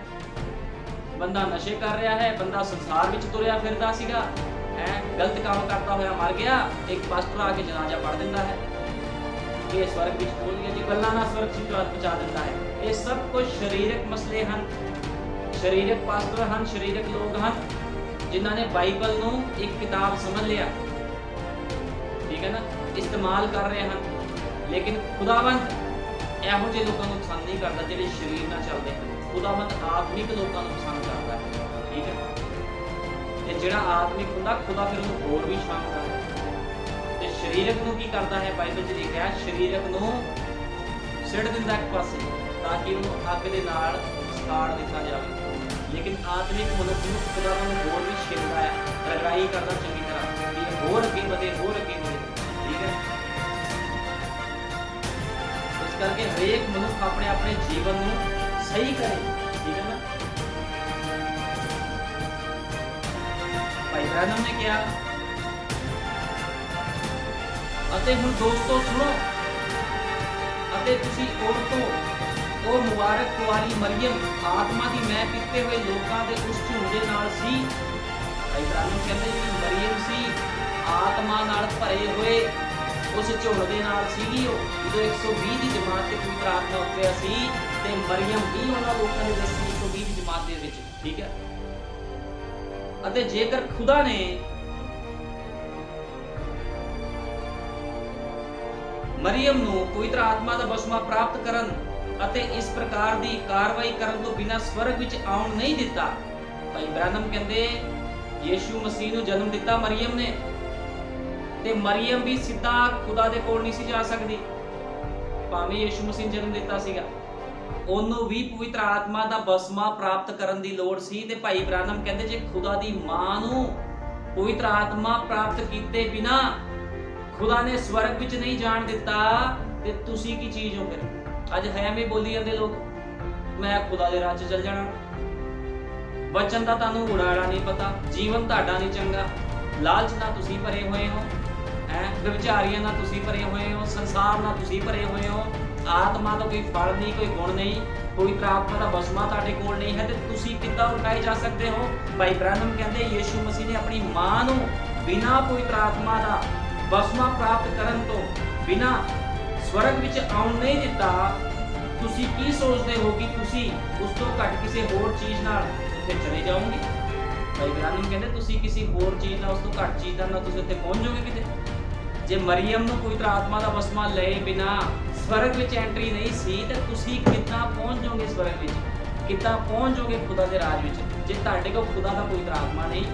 ਬੰਦਾ ਨਸ਼ੇ ਕਰ ਰਿਹਾ ਹੈ, ਬੰਦਾ ਸੰਸਾਰ ਵਿੱਚ ਤੁਰਿਆ ਫਿਰਦਾ ਸੀਗਾ, ਗਲਤ ਕੰਮ ਕਰਦਾ ਹੋਇਆ ਮਰ ਗਿਆ, ਇੱਕ ਪਾਸਟਰ ਆ ਕੇ ਜਨਾਜ਼ਾ ਪੜ ਦਿੰਦਾ ਹੈ, ਇਹ ਸਵਰਗ ਵਿੱਚ ਪਹੁੰਚ ਗਿਆ ਜੀ, ਗੱਲਾਂ ਨਾਲ ਸਵਰਗ ਵਿੱਚ ਪਹੁੰਚਾ ਦਿੰਦਾ ਹੈ। ਇਹ ਸਭ ਕੁਝ ਸਰੀਰਕ ਮਸਲੇ ਹਨ, ਸਰੀਰਕ ਪਾਸਟਰ ਹਨ, ਸਰੀਰਕ ਲੋਕ ਹਨ ਜਿਨ੍ਹਾਂ ਨੇ ਬਾਈਬਲ ਨੂੰ ਇੱਕ ਕਿਤਾਬ ਸਮਝ ਲਿਆ। ਠੀਕ ਹੈ ਨਾ? ਇਸਤੇਮਾਲ ਕਰ ਰਹੇ ਹਨ, ਲੇਕਿਨ ਖੁਦਾਵੰਦ ਇਹੋ ਜਿਹੇ ਲੋਕਾਂ ਨੂੰ ਪਸੰਦ ਨਹੀਂ ਕਰਦਾ ਜਿਹੜੇ ਸਰੀਰ ਨਾਲ ਚੱਲਦੇ ਹਨ। ਖੁਦਾਵੰਦ ਆਤਮਿਕ ਲੋਕਾਂ ਨੂੰ ਪਸੰਦ ਕਰਦਾ ਹੈ, ਠੀਕ ਹੈ। ਤੇ ਜਿਹੜਾ ਆਤਮਿਕ ਹੁੰਦਾ ਖੁਦਾ ਫਿਰ ਉਹਨੂੰ ਹੋਰ ਵੀ ਸ਼ਾਂਤ ਕਰਦਾ ਹੈ। ਤੇ ਸਰੀਰਕ ਨੂੰ ਕੀ ਕਰਦਾ ਹੈ, ਬਾਈਬਲ 'ਚ ਲਿਖਿਆ ਸਰੀਰਕ ਨੂੰ ਸਿੱਟ ਦਿੰਦਾ ਇੱਕ ਪਾਸੇ ਤਾਂ ਕਿ ਉਹਨੂੰ ਅੱਗ ਦੇ ਨਾਲ ਸਾੜ ਦਿੱਤਾ ਜਾਵੇ। ਲੇਕਿਨ ਆਤਮਿਕ ਮਨੁੱਖ ਨੂੰ ਖੁਦਾ ਨੂੰ ਹੋਰ ਵੀ ਛੇੜਦਾ ਹੈ, ਰਗੜਾਈ ਕਰਦਾ ਚੰਗੀ ਤਰ੍ਹਾਂ ਕਿ ਹੋਰ ਅੱਗੇ ਵਧੇ, ਹੋਰ ਅੱਗੇ ਵਧੇ, ਠੀਕ ਹੈ। ਇਸ ਕਰਕੇ ਹਰੇਕ ਮਨੁੱਖ ਆਪਣੇ ਆਪਣੇ ਜੀਵਨ ਨੂੰ ਸਹੀ ਕਰੇ, ਠੀਕ ਹੈ ਨਾ। ਭਾਈ ਬ੍ਰੈਨਮ ਨੇ ਕਿਹਾ, ਅਤੇ ਹੁਣ ਦੋਸਤੋ ਸੁਣੋ, ਅਤੇ ਤੁਸੀਂ ਔਰਤੋਂ ਉਹ ਮੁਬਾਰਕ ਕੁਆਰੀ ਮਰੀਮ ਆਤਮਾ ਦੀ ਮੈਂ ਪੀਤੇ ਹੋਏ ਲੋਕਾਂ ਦੇ ਉਸ ਝੁੰਡ ਦੇ ਨਾਲ ਸੀ। ਭਾਈ ਬ੍ਰੈਨਮ ਕਹਿੰਦੇ ਜਿਹੜੀ ਮਰੀਮ ਸੀ ਆਤਮਾ ਨਾਲ ਭਰੇ ਹੋਏ ਉਸ ਝੁੰਡ ਦੇ ਨਾਲ ਸੀਗੀ। ਉਹ ਜਦੋਂ 120 ਦੀ ਜਮਾਤ ਤੇ ਪਵਿੱਤਰ ਆਤਮਾ ਉਤਰਿਆ ਸੀ ਤੇ ਮਰੀਮ ਵੀ ਉਹਨਾਂ ਲੋਕਾਂ ਦੇ ਵਿੱਚ 120 ਦੀ ਜਮਾਤ ਦੇ ਵਿੱਚ, ਠੀਕ ਹੈ। ਅਤੇ ਜੇਕਰ ਖੁਦਾ ਨੇ ਮਰੀਮ ਨੂੰ ਪਵਿੱਤਰ ਆਤਮਾ ਦਾ ਬਸਮਾ ਪ੍ਰਾਪਤ ਕਰਨ ਅਤੇ ਇਸ ਪ੍ਰਕਾਰ ਦੀ ਕਾਰਵਾਈ ਕਰਨ ਤੋਂ ਬਿਨਾਂ ਸਵਰਗ ਵਿੱਚ ਆਉਣ ਨਹੀਂ ਦਿੱਤਾ। ਭਾਈ ਬ੍ਰੈਨਮ ਕਹਿੰਦੇ ਯੀਸ਼ੂ ਮਸੀਹ ਨੂੰ ਜਨਮ ਦਿੱਤਾ ਮਰੀਮ ਨੇ, ਤੇ ਮਰੀਮ ਵੀ ਸਿੱਧਾ ਖੁਦਾ ਦੇ ਕੋਲ ਨਹੀਂ ਸੀ ਜਾ ਸਕਦੀ। ਭਾਵੇਂ ਯੀਸ਼ੂ ਮਸੀਹ ਨੇ ਜਨਮ ਦਿੱਤਾ ਸੀਗਾ, ਉਹਨੂੰ ਵੀ ਪਵਿੱਤਰ ਆਤਮਾ ਦਾ ਬਸਮਾ ਪ੍ਰਾਪਤ ਕਰਨ ਦੀ ਲੋੜ ਸੀ। ਤੇ ਭਾਈ ਬ੍ਰੈਨਮ ਕਹਿੰਦੇ ਜੇ ਖੁਦਾ ਦੀ ਮਾਂ ਨੂੰ ਪਵਿੱਤਰ ਆਤਮਾ ਪ੍ਰਾਪਤ ਕੀਤੇ ਬਿਨਾ ਖੁਦਾ ਨੇ ਸਵਰਗ ਵਿੱਚ ਨਹੀਂ ਜਾਣ ਦਿੱਤਾ ਤੇ ਤੁਸੀਂ ਕੀ ਚੀਜ਼ ਹੋ ਫਿਰ? ਅੱਜ ਹੈ ਵੀ ਬੋਲੀ ਜਾਂਦੇ ਲੋਕ, ਮੈਂ ਖੁਦਾ ਦੇ ਰਾਹ 'ਚ ਚੱਲ ਜਾਣਾ। ਬਚਨ ਦਾ ਤੁਹਾਨੂੰ ਉਡਾੜਾ ਨਹੀਂ ਪਤਾ, ਜੀਵਨ ਤੁਹਾਡਾ ਨਹੀਂ ਚੰਗਾ, ਲਾਲਚ ਨਾਲ ਤੁਸੀਂ ਭਰੇ ਹੋਏ ਹੋ, ਵਿਚਾਰੀਆਂ ਨਾਲ ਤੁਸੀਂ ਭਰੇ ਹੋਏ ਹੋ, ਸੰਸਾਰ ਨਾਲ ਤੁਸੀਂ ਭਰੇ ਹੋਏ ਹੋ, ਆਤਮਾ ਦਾ ਕੋਈ ਫਲ ਨਹੀਂ, ਕੋਈ ਗੁਣ ਨਹੀਂ, ਪਵਿੱਤਰ ਆਤਮਾ ਦਾ ਬਸਮਾ ਤੁਹਾਡੇ ਕੋਲ ਨਹੀਂ ਹੈ ਤੇ ਤੁਸੀਂ ਕਿੱਦਾਂ ਉਠਾਏ ਜਾ ਸਕਦੇ ਹੋ? ਭਾਈ ਬ੍ਰੈਨਮ ਕਹਿੰਦੇ ਯੀਸ਼ੂ ਮਸੀਹ ਨੇ ਆਪਣੀ ਮਾਂ ਨੂੰ ਬਿਨਾਂ ਪਵਿੱਤਰ ਆਤਮਾ ਦਾ ਬਸਮਾ ਪ੍ਰਾਪਤ ਕਰਨ ਤੋਂ ਬਿਨਾਂ ਸਵਰਗ ਵਿੱਚ ਆਉਣ ਨਹੀਂ ਦਿੱਤਾ। ਤੁਸੀਂ ਕੀ ਸੋਚਦੇ ਹੋ ਕਿ ਤੁਸੀਂ ਉਸ ਤੋਂ ਘੱਟ ਕਿਸੇ ਹੋਰ ਚੀਜ਼ ਨਾਲ ਉੱਥੇ ਚਲੇ ਜਾਓਗੇ? ਭਾਈ ਬ੍ਰੈਨਮ ਕਹਿੰਦੇ ਤੁਸੀਂ ਕਿਸੇ ਹੋਰ ਚੀਜ਼ ਨਾਲ, ਉਸ ਤੋਂ ਘੱਟ ਚੀਜ਼ ਨਾਲ ਤੁਸੀਂ ਉੱਥੇ ਪਹੁੰਚ ਜਾਓਗੇ ਕਿਤੇ? ਜੇ ਮਰੀਮ ਨੂੰ ਪਵਿੱਤਰ ਆਤਮਾ ਦਾ ਬਸਮਾ ਲਏ ਬਿਨਾ ਸਵਰਗ ਵਿੱਚ ਐਂਟਰੀ ਨਹੀਂ ਸੀ ਤੇ ਤੁਸੀਂ ਕਿੱਦਾਂ ਪਹੁੰਚ ਜਾਓਗੇ ਸਵਰਗ ਵਿੱਚ? ਕਿੱਦਾਂ ਪਹੁੰਚ ਜਾਓਗੇ ਖੁਦਾ ਦੇ ਰਾਜ ਵਿੱਚ ਜੇ ਤੁਹਾਡੇ ਕੋਲ ਖੁਦਾ ਦਾ ਪਵਿੱਤਰ ਆਤਮਾ ਨਹੀਂ?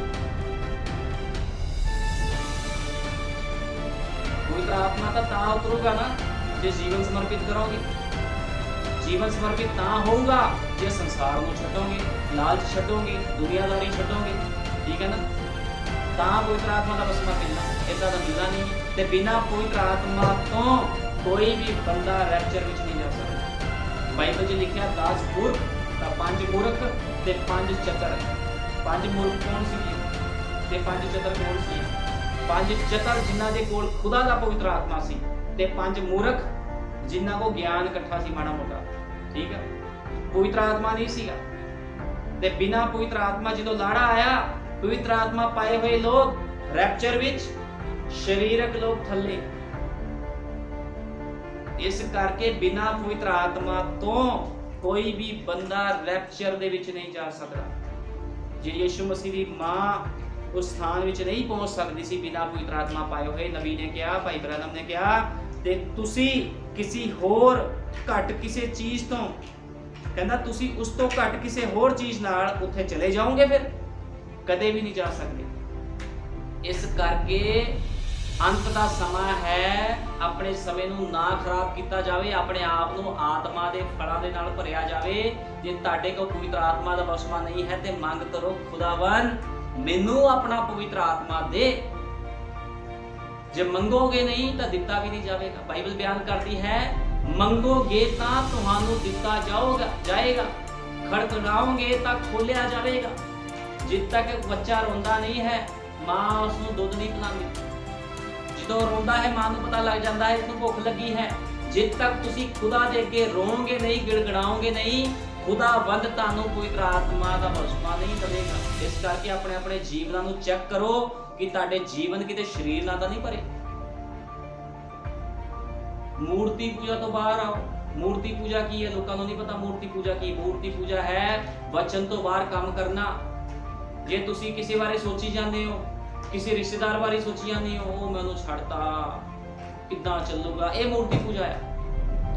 ਪਵਿੱਤਰ ਆਤਮਾ ਤਾਂ ਉਤਰੂਗਾ ਨਾ ਜੇ ਜੀਵਨ ਸਮਰਪਿਤ ਕਰੋਗੇ। ਜੀਵਨ ਸਮਰਪਿਤ ਤਾਂ ਹੋਊਗਾ ਜੇ ਸੰਸਾਰ ਨੂੰ ਛੱਡੋਗੇ, ਲਾਲਚ ਛੱਡੋਗੇ, ਦੁਨੀਆਦਾਰੀ ਛੱਡੋਗੇ, ਠੀਕ ਹੈ ਨਾ। ਤਾਂ ਪਵਿੱਤਰ ਆਤਮਾ ਦਾ ਬਸਮਾ ਮਿਲਣਾ, ਏਦਾਂ ਦਾ ਮਿਲਣਾ ਨਹੀਂ। ਤੇ ਬਿਨਾਂ ਪਵਿੱਤਰ ਆਤਮਾ ਤੋਂ ਕੋਈ ਵੀ ਬੰਦਾ ਰੈਪਚਰ ਵਿੱਚ ਨਹੀਂ ਜਾ ਸਕਦਾ। ਬਾਈਬਲ 'ਚ ਲਿਖਿਆ 10 ਪੁਰਖ ਤਾਂ 5 ਮੂਰਖ ਤੇ 5 ਚਤਰ। 5 ਮੂਰਖ ਕੌਣ ਸੀ ਤੇ 5 ਚਤਰ ਕੌਣ ਸੀ? 5 ਚਤਰ ਜਿਨ੍ਹਾਂ ਦੇ ਕੋਲ ਖੁਦਾ ਦਾ ਪਵਿੱਤਰ ਆਤਮਾ ਸੀ ਤੇ 5 ਮੂਰਖ ਜਿਨ੍ਹਾਂ ਕੋਲ ਗਿਆਨ ਇਕੱਠਾ ਸੀ ਮਾੜਾ ਮੋਟਾ, ਠੀਕ ਹੈ। ਪਵਿੱਤਰ ਆਤਮਾ ਨਹੀਂ ਸੀਗਾ ਤੇ ਬਿਨਾਂ ਪਵਿੱਤਰ ਆਤਮਾ ਜਦੋਂ ਲਾੜਾ ਆਇਆ, ਪਵਿੱਤਰ ਆਤਮਾ ਪਾਏ ਹੋਏ ਲੋਕ ਰੈਪਚਰ ਵਿੱਚ, ਸਰੀਰਕ ਲੋਕ ਥੱਲੇ। ਇਸ ਕਰਕੇ ਬਿਨਾਂ ਪਵਿੱਤਰ ਆਤਮਾ ਤੋਂ ਕੋਈ ਵੀ ਬੰਦਾ ਰੈਪਚਰ ਦੇ ਵਿੱਚ ਨਹੀਂ ਜਾ ਸਕਦਾ। ਜੇ ਯੀਸ਼ੂ ਮਸੀਹ ਦੀ ਮਾਂ ਉਸ ਸਥਾਨ ਵਿੱਚ ਨਹੀਂ ਪਹੁੰਚ ਸਕਦੀ ਸੀ ਬਿਨਾਂ ਪਵਿੱਤਰ ਆਤਮਾ ਪਾਏ ਹੋਏ, ਨਬੀ ਨੇ ਕਿਹਾ, ਭਾਈ ਬ੍ਰੈਨਮ ਨੇ ਕਿਹਾ, ਤੇ ਤੁਸੀਂ ਕਿਸੇ ਹੋਰ ਘੱਟ ਕਿਸੇ ਚੀਜ਼ ਤੋਂ, ਕਹਿੰਦਾ ਤੁਸੀਂ ਉਸ ਤੋਂ ਘੱਟ ਕਿਸੇ ਹੋਰ ਚੀਜ਼ ਨਾਲ ਉੱਥੇ ਚਲੇ ਜਾਓਗੇ, ਫਿਰ ਕਦੇ ਵੀ ਨਹੀਂ ਜਾ ਸਕਦੇ। ਇਸ ਕਰਕੇ ਅੰਤ ਦਾ ਸਮਾਂ ਹੈ, ਆਪਣੇ ਸਮੇਂ ਨੂੰ ਨਾ ਖਰਾਬ ਕੀਤਾ ਜਾਵੇ, ਆਪਣੇ ਆਪ ਨੂੰ ਆਤਮਾ ਦੇ ਫਲਾਂ ਦੇ ਨਾਲ ਭਰਿਆ ਜਾਵੇ। ਜੇ ਤੁਹਾਡੇ ਕੋਲ ਪਵਿੱਤਰ ਆਤਮਾ ਦਾ ਬਸਮਾ ਨਹੀਂ ਹੈ ਤੇ ਮੰਗ ਕਰੋ, ਖੁਦਾਵੰ ਮੈਨੂੰ ਆਪਣਾ ਪਵਿੱਤਰ ਆਤਮਾ ਦੇ। ਜੇ ਮੰਗੋਗੇ ਨਹੀਂ ਤਾਂ ਦਿੱਤਾ ਵੀ ਨਹੀਂ ਜਾਵੇਗਾ। ਬਾਈਬਲ ਬਿਆਨ ਕਰਦੀ ਹੈ ਮੰਗੋਗੇ ਤਾਂ ਤੁਹਾਨੂੰ ਦਿੱਤਾ ਜਾਏਗਾ, ਖੜਕਾਓਗੇ ਤਾਂ ਖੋਲਿਆ ਜਾਵੇਗਾ। ਜਿੱਦ ਤੱਕ ਬੱਚਾ ਰੋਂਦਾ ਨਹੀਂ ਹੈ ਮਾਂ ਉਸ ਨੂੰ ਦੁੱਧ ਨਹੀਂ ਪਿਲਾਉਂਦੀ। ਜਦੋਂ ਰੋਂਦਾ ਹੈ ਮਾਂ ਨੂੰ ਪਤਾ ਲੱਗ ਜਾਂਦਾ ਹੈ ਇਸਨੂੰ ਭੁੱਖ ਲੱਗੀ ਹੈ। ਜਿੱਦ ਤੱਕ ਤੁਸੀਂ ਖੁਦਾ ਦੇ ਅੱਗੇ ਰੋਵੋਗੇ ਨਹੀਂ, ਗਿੜਗੜਾਓਗੇ ਨਹੀਂ, ਖੁਦਾਵੰਦ ਤੁਹਾਨੂੰ ਪਵਿੱਤਰ ਆਤਮਾ ਦਾ ਬਸਮਾ ਨਹੀਂ ਦੇਵੇਗਾ। ਇਸ ਕਰਕੇ ਆਪਣੇ ਆਪਣੇ ਜੀਵਨਾਂ ਨੂੰ ਚੈੱਕ ਕਰੋ ਕਿ ਤੁਹਾਡੇ ਜੀਵਨ ਕਿਤੇ ਸਰੀਰ ਨਾਲ ਤਾਂ ਨਹੀਂ ਭਰੇ। ਮੂਰਤੀ ਪੂਜਾ ਤੋਂ ਬਾਹਰ ਆਓ। ਮੂਰਤੀ ਪੂਜਾ ਕੀ ਹੈ? ਲੋਕਾਂ ਨੂੰ ਨਹੀਂ ਪਤਾ ਮੂਰਤੀ ਪੂਜਾ ਕੀ। ਮੂਰਤੀ ਪੂਜਾ ਹੈ ਵਚਨ ਤੋਂ ਬਾਹਰ ਕੰਮ ਕਰਨਾ। ਜੇ ਤੁਸੀਂ ਕਿਸੇ ਬਾਰੇ ਸੋਚੀ ਜਾਂਦੇ ਹੋ, ਕਿਸੇ ਰਿਸ਼ਤੇਦਾਰ ਬਾਰੇ ਸੋਚੀ ਜਾਂਦੇ ਹੋ, ਉਹ ਮੈਨੂੰ ਛੱਡਤਾ ਕਿੱਦਾਂ ਚੱਲੂਗਾ, ਇਹ ਮੂਰਤੀ ਪੂਜਾ ਹੈ।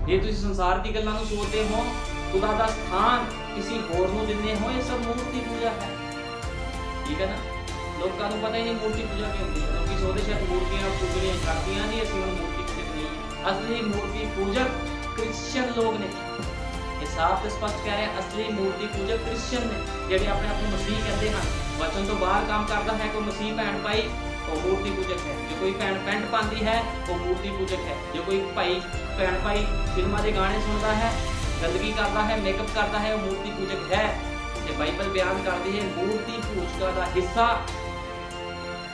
ਜੇ ਤੁਸੀਂ ਸੰਸਾਰ ਦੀ ਗੱਲਾਂ ਨੂੰ ਸੋਚਦੇ ਹੋ, ਖੁਦਾ ਦਾ ਸਥਾਨ ਕਿਸੇ ਹੋਰ ਨੂੰ ਦਿੰਦੇ ਹੋ, ਇਹ ਸਭ ਮੂਰਤੀ ਪੂਜਾ ਹੈ। ਠੀਕ ਹੈ ਨਾ। ਲੋਕਾਂ ਨੂੰ ਪਤਾ ਹੀ ਨਹੀਂ ਮੂਰਤੀ ਪੂਜਾ ਕੀ ਹੁੰਦੀ ਹੈ। ਲੋਕੀ ਸੋਚਦੇ ਸ਼ਾਇਦ ਮੂਰਤੀਆਂ ਪੂਜਣੀਆਂ ਕਰਦੀਆਂ ਨਹੀਂ, ਅਸੀਂ ਹੁਣ ਮੂਰਤੀ ਪੂਜਕ ਨਹੀਂ। ਅਸਲੀ ਮੂਰਤੀ ਪੂਜਕ ਕ੍ਰਿਸਚੀਅਨ ਲੋਕ ਨੇ। ਇਹ ਸਾਫ਼ ਤੇ ਸਪਸ਼ਟ ਕਹਿ ਰਿਹਾ, ਅਸਲੀ ਮੂਰਤੀ ਪੂਜਕ ਕ੍ਰਿਸਚੀਅਨ ਨੇ, ਜਿਹੜੇ ਆਪਣੇ ਆਪ ਨੂੰ ਮਸੀਹ ਕਹਿੰਦੇ ਹਨ। ਵਚਨ ਤੋਂ ਬਾਹਰ ਕੰਮ ਕਰਦਾ ਹੈ ਕੋਈ ਮਸੀਹ ਭੈਣ ਭਾਈ, ਉਹ ਮੂਰਤੀ ਪੂਜਕ ਹੈ। ਜੋ ਕੋਈ ਭੈਣ ਪੈਂਟ ਪਾਉਂਦੀ ਹੈ, ਉਹ ਮੂਰਤੀ ਪੂਜਕ ਹੈ। ਜੋ ਕੋਈ ਭਾਈ ਭੈਣ ਭਾਈ ਫਿਲਮਾਂ ਦੇ ਗਾਣੇ ਸੁਣਦਾ ਹੈ, ਗੰਦਗੀ ਕਰਦਾ ਹੈ, ਮੇਕਅਪ ਕਰਦਾ ਹੈ, ਉਹ ਮੂਰਤੀ ਪੂਜਕ ਹੈ। ਤੇ ਬਾਈਬਲ ਬਿਆਨ ਕਰਦੀ ਹੈ ਮੂਰਤੀ ਪੂਜਕਾਂ ਦਾ ਹਿੱਸਾ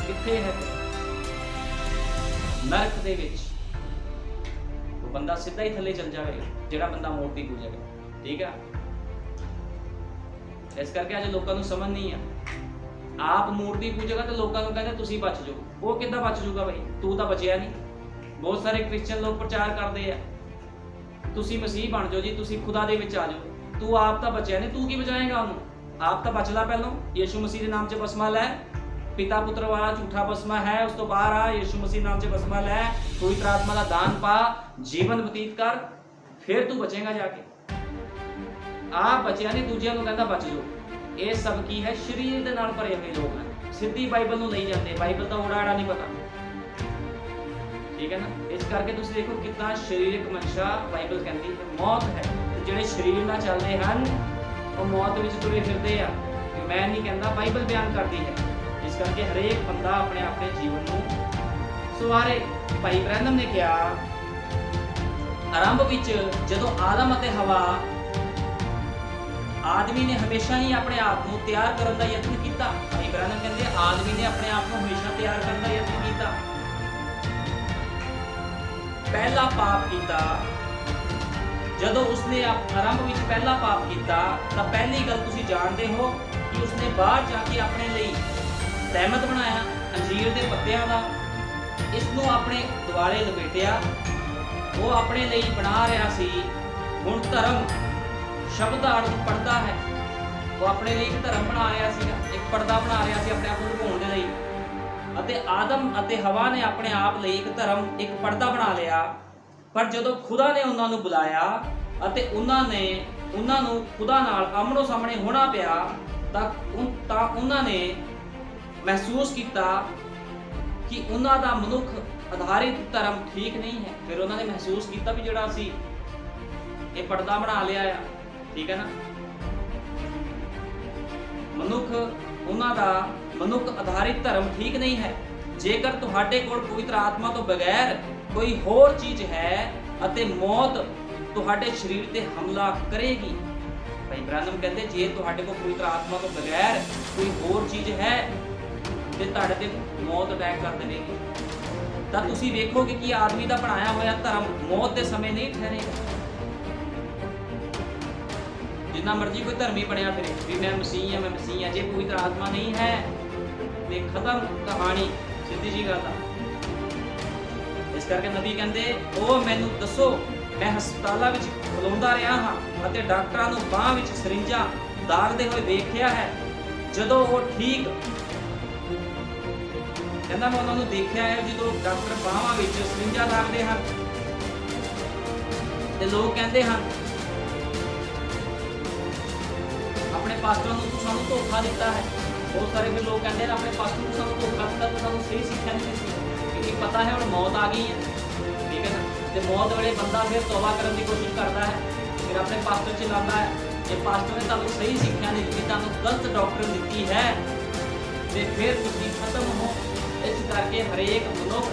ਕਿੱਥੇ ਹੈ? ਨਰਕ ਦੇ ਵਿੱਚ। ਉਹ ਬੰਦਾ ਸਿੱਧਾ ਹੀ ਥੱਲੇ ਚਲ ਜਾਵੇਗਾ ਜਿਹੜਾ ਬੰਦਾ ਮੂਰਤੀ ਪੂਜਕ ਹੈ। ਠੀਕ ਹੈ। ਇਸ ਕਰਕੇ ਅੱਜ ਲੋਕਾਂ ਨੂੰ ਸਮਝ ਨਹੀਂ ਆ। ਆਪ ਮੂਰਤੀ ਪੂਜਕ ਹੈ ਤੇ ਲੋਕਾਂ ਨੂੰ ਕਹਿੰਦੇ ਤੁਸੀਂ ਬਚ ਜਾਓ। ਉਹ ਕਿੱਦਾਂ ਬਚ ਜਾਊਗਾ ਭਾਈ? ਤੂੰ ਤਾਂ ਬਚਿਆ ਨਹੀਂ। ਬਹੁਤ ਸਾਰੇ ਕ੍ਰਿਸਚੀਅਨ ਲੋਕ ਪ੍ਰਚਾਰ ਕਰਦੇ ਆ ਤੁਸੀਂ ਮਸੀਹ ਬਣ ਜਾਓ ਜੀ, ਤੁਸੀਂ ਖੁਦਾ ਦੇ ਵਿੱਚ ਆ ਜਾਓ। ਤੂੰ ਆਪ ਤਾਂ ਬਚਿਆ ਨਹੀਂ, ਤੂੰ ਕੀ ਬਚਾਏਗਾ ਉਹਨੂੰ? ਆਪ ਤਾਂ ਬਚ ਲੈ ਪਹਿਲਾਂ। ਯਿਸੂ ਮਸੀਹ ਦੇ ਨਾਮ 'ਚ ਬਸਮਾ ਲੈ। ਪਿਤਾ ਪੁੱਤਰ ਵਾਲਾ ਝੂਠਾ ਬਸਮਾ ਹੈ, ਉਸ ਤੋਂ ਬਾਹਰ ਆ। ਯਿਸੂ ਮਸੀਹ ਨਾਮ 'ਚ ਬਸਮਾ ਲੈ, ਪਵਿੱਤਰ ਆਤਮਾ ਦਾ ਦਾਨ ਪਾ, ਜੀਵਨ ਬਤੀਤ ਕਰ, ਫਿਰ ਤੂੰ ਬਚੇਗਾ ਜਾ ਕੇ। ਆਪ ਬਚਿਆ ਨਹੀਂ, ਦੂਜਿਆਂ ਨੂੰ ਕਹਿੰਦਾ ਬਚ ਜਾਓ। ਇਹ ਸਭ ਕੀ ਹੈ? ਸਰੀਰ ਦੇ ਨਾਲ ਭਰੇ ਹੋਏ ਲੋਕ ਹਨ। ਸਿੱਧੀ ਬਾਈਬਲ ਨੂੰ ਨਹੀਂ ਜਾਂਦੇ। ਬਾਈਬਲ ਦਾ ਉਡਾੜਾ ਨਹੀਂ ਪਤਾ। ਠੀਕ ਹੈ ਨਾ। ਇਸ ਕਰਕੇ ਤੁਸੀਂ ਦੇਖੋ ਕਿੰਨਾ ਸਰੀਰਕ ਮਨਸ਼ਾ ਬਾਈਬਲ ਕਹਿੰਦੀ ਹੈ ਮੌਤ ਹੈ। ਤੇ ਜਿਹੜੇ ਸਰੀਰ ਨਾਲ ਚੱਲਦੇ ਹਨ ਉਹ ਮੌਤ ਵਿੱਚ ਤੁਰੇ ਫਿਰਦੇ ਆ। ਮੈਂ ਨਹੀਂ ਕਹਿੰਦਾ, ਬਾਈਬਲ ਬਿਆਨ ਕਰਦੀ ਹੈ। ਇਸ ਕਰਕੇ ਹਰੇਕ ਬੰਦਾ ਆਪਣੇ ਆਪਣੇ ਜੀਵਨ ਨੂੰ ਸਵਾਰੇ। ਭਾਈ ਬ੍ਰੈਨਮ ਨੇ ਕਿਹਾ ਆਰੰਭ ਵਿੱਚ ਜਦੋਂ ਆਦਮ ਅਤੇ ਹਵਾ, ਆਦਮੀ ਨੇ ਹਮੇਸ਼ਾ ਹੀ ਆਪਣੇ ਆਪ ਨੂੰ ਤਿਆਰ ਕਰਨ ਦਾ ਯਤਨ ਕੀਤਾ। ਭਾਈ ਬ੍ਰੈਨਮ ਕਹਿੰਦੇ ਆਦਮੀ ਨੇ ਆਪਣੇ ਆਪ ਨੂੰ ਹਮੇਸ਼ਾ ਤਿਆਰ ਕਰਨ ਦਾ ਯਤਨ ਕੀਤਾ। ਪਹਿਲਾ ਪਾਪ ਕੀਤਾ ਜਦੋਂ ਉਸਨੇ ਆਰੰਭ ਵਿੱਚ ਪਹਿਲਾ ਪਾਪ ਕੀਤਾ ਤਾਂ ਪਹਿਲੀ ਗੱਲ ਤੁਸੀਂ ਜਾਣਦੇ ਹੋ ਕਿ ਉਸਨੇ ਬਾਹਰ ਜਾ ਕੇ ਆਪਣੇ ਲਈ ਸਹਿਮਤ ਬਣਾਇਆ ਅੰਜੀਰ ਦੇ ਪੱਤਿਆਂ ਦਾ, ਇਸ ਨੂੰ ਆਪਣੇ ਦੁਆਲੇ ਲਪੇਟਿਆ। ਉਹ ਆਪਣੇ ਲਈ ਬਣਾ ਰਿਹਾ ਸੀ। ਹੁਣ ਧਰਮ ਸ਼ਬਦ ਦਾ ਅਰਥ ਪਰਦਾ ਹੈ। ਉਹ ਆਪਣੇ ਲਈ ਇੱਕ ਧਰਮ ਬਣਾ ਰਿਹਾ ਸੀ, ਇੱਕ ਪਰਦਾ ਬਣਾ ਰਿਹਾ ਸੀ ਆਪਣੇ ਆਪ ਨੂੰ ਲੁਕਾਉਣ ਦੇ ਲਈ। ਅਤੇ ਆਦਮ ਅਤੇ ਹਵਾ ਨੇ ਆਪਣੇ ਆਪ ਲਈ ਇੱਕ ਧਰਮ, ਇੱਕ ਪਰਦਾ ਬਣਾ ਲਿਆ। ਪਰ ਜਦੋਂ ਖੁਦਾ ਨੇ ਉਹਨਾਂ ਨੂੰ ਬੁਲਾਇਆ ਅਤੇ ਉਹਨਾਂ ਨੂੰ ਖੁਦਾ ਨਾਲ ਆਮਣੋ ਸਾਹਮਣੇ ਹੋਣਾ ਪਿਆ ਤਾਂ ਉਹਨਾਂ ਨੇ ਮਹਿਸੂਸ ਕੀਤਾ ਕਿ ਉਹਨਾਂ ਦਾ ਮਨੁੱਖ ਆਧਾਰਿਤ ਧਰਮ ਠੀਕ ਨਹੀਂ ਹੈ। ਫਿਰ ਉਹਨਾਂ ਨੇ ਮਹਿਸੂਸ ਕੀਤਾ ਵੀ ਜਿਹੜਾ ਅਸੀਂ ਇਹ ਪਰਦਾ ਬਣਾ ਲਿਆ ਆ, ਠੀਕ ਹੈ ਨਾ, ਉਹਨਾਂ ਦਾ ਮਨੁੱਖ ਆਧਾਰਿਤ ਧਰਮ ਠੀਕ ਨਹੀਂ ਹੈ। ਜੇਕਰ ਤੁਹਾਡੇ ਕੋਲ ਪਵਿੱਤਰ ਆਤਮਾ ਤੋਂ ਬਗੈਰ ਕੋਈ ਹੋਰ ਚੀਜ਼ ਹੈ ਅਤੇ ਮੌਤ ਤੁਹਾਡੇ ਸਰੀਰ ਤੇ ਹਮਲਾ ਕਰੇਗੀ। ਭਾਈ ਬ੍ਰੈਨਮ ਕਹਿੰਦੇ ਜੇ ਤੁਹਾਡੇ ਕੋਲ ਪਵਿੱਤਰ ਆਤਮਾ ਤੋਂ ਬਗੈਰ ਕੋਈ ਹੋਰ ਚੀਜ਼ ਹੈ ਤੇ ਤੁਹਾਡੇ ਤੇ ਮੌਤ ਅਟੈਕ ਕਰ ਦੇਵੇਗੀ, ਤਾਂ ਤੁਸੀਂ ਵੇਖੋਗੇ ਕਿ ਆਦਮੀ ਦਾ ਬਣਾਇਆ ਹੋਇਆ ਧਰਮ ਮੌਤ ਦੇ ਸਮੇਂ ਨਹੀਂ ਠਹਿਰੇਗਾ। ਜਿੰਨਾ ਮਰਜ਼ੀ ਕੋਈ ਧਰਮੀ ਬਣਿਆ ਫਿਰੇ ਵੀ ਮੈਂ ਮਸੀਹ ਹਾਂ, ਮੈਂ ਮਸੀਹ ਹਾਂ, ਜੇ ਪਵਿੱਤਰ ਆਤਮਾ ਨਹੀਂ ਹੈ ਤੇ ਖਤਮ ਕਹਾਣੀ, ਸਿੱਧੀ ਜੀ ਗੱਲ ਆ। ਇਸ ਕਰਕੇ ਨਬੀ ਕਹਿੰਦੇ ਉਹ ਮੈਨੂੰ ਦੱਸੋ, ਮੈਂ ਹਸਪਤਾਲਾਂ ਵਿੱਚ ਖਲੋਂਦਾ ਰਿਹਾ ਹਾਂ ਅਤੇ ਡਾਕਟਰਾਂ ਨੂੰ ਬਾਂਹ ਵਿੱਚ ਸਰਿੰਜਾਂ ਦਾਗਦੇ ਹੋਏ ਵੇਖਿਆ ਹੈ। ਜਦੋਂ ਉਹ ਠੀਕ ਕਹਿੰਦਾ ਮੈਂ ਉਹਨਾਂ ਨੂੰ ਦੇਖਿਆ ਹੈ ਜਦੋਂ ਡਾਕਟਰ ਬਾਹਾਂ ਵਿੱਚ ਸਰਿੰਜਾਂ ਦਾਗਦੇ ਹਨ ਤੇ ਲੋਕ ਕਹਿੰਦੇ ਹਨ ਆਪਣੇ ਪਾਸਟਰ ਨੂੰ ਤੂੰ ਸਾਨੂੰ ਧੋਖਾ ਦਿੱਤਾ ਹੈ। ਬਹੁਤ ਸਾਰੇ ਫਿਰ ਲੋਕ ਕਹਿੰਦੇ ਨੇ ਆਪਣੇ ਪਾਸਟਰ ਨੂੰ ਸਾਨੂੰ ਧੋਖਾ ਦਿੱਤਾ, ਤੂੰ ਸਾਨੂੰ ਸਹੀ ਸਿੱਖਿਆ ਨਹੀਂ ਦਿੱਤੀ, ਕਿਉਂਕਿ ਪਤਾ ਹੈ ਹੁਣ ਮੌਤ ਆ ਗਈ ਹੈ, ਠੀਕ ਹੈ ਨਾ। ਤੇ ਮੌਤ ਵੇਲੇ ਬੰਦਾ ਫਿਰ ਤੌਬਾ ਕਰਨ ਦੀ ਕੋਸ਼ਿਸ਼ ਕਰਦਾ ਹੈ, ਫਿਰ ਆਪਣੇ ਪਾਸਟਰ 'ਚ ਲਾਉਂਦਾ ਹੈ। ਜੇ ਪਾਸਟਰ ਨੇ ਤੁਹਾਨੂੰ ਸਹੀ ਸਿੱਖਿਆ ਨਹੀਂ ਦਿੱਤੀ, ਤੁਹਾਨੂੰ ਗਲਤ ਡਾਕਟਰ ਦਿੱਤੀ ਹੈ ਤੇ ਫਿਰ ਤੁਸੀਂ ਖਤਮ ਹੋ। ਇਸ ਕਰਕੇ ਹਰੇਕ ਮਨੁੱਖ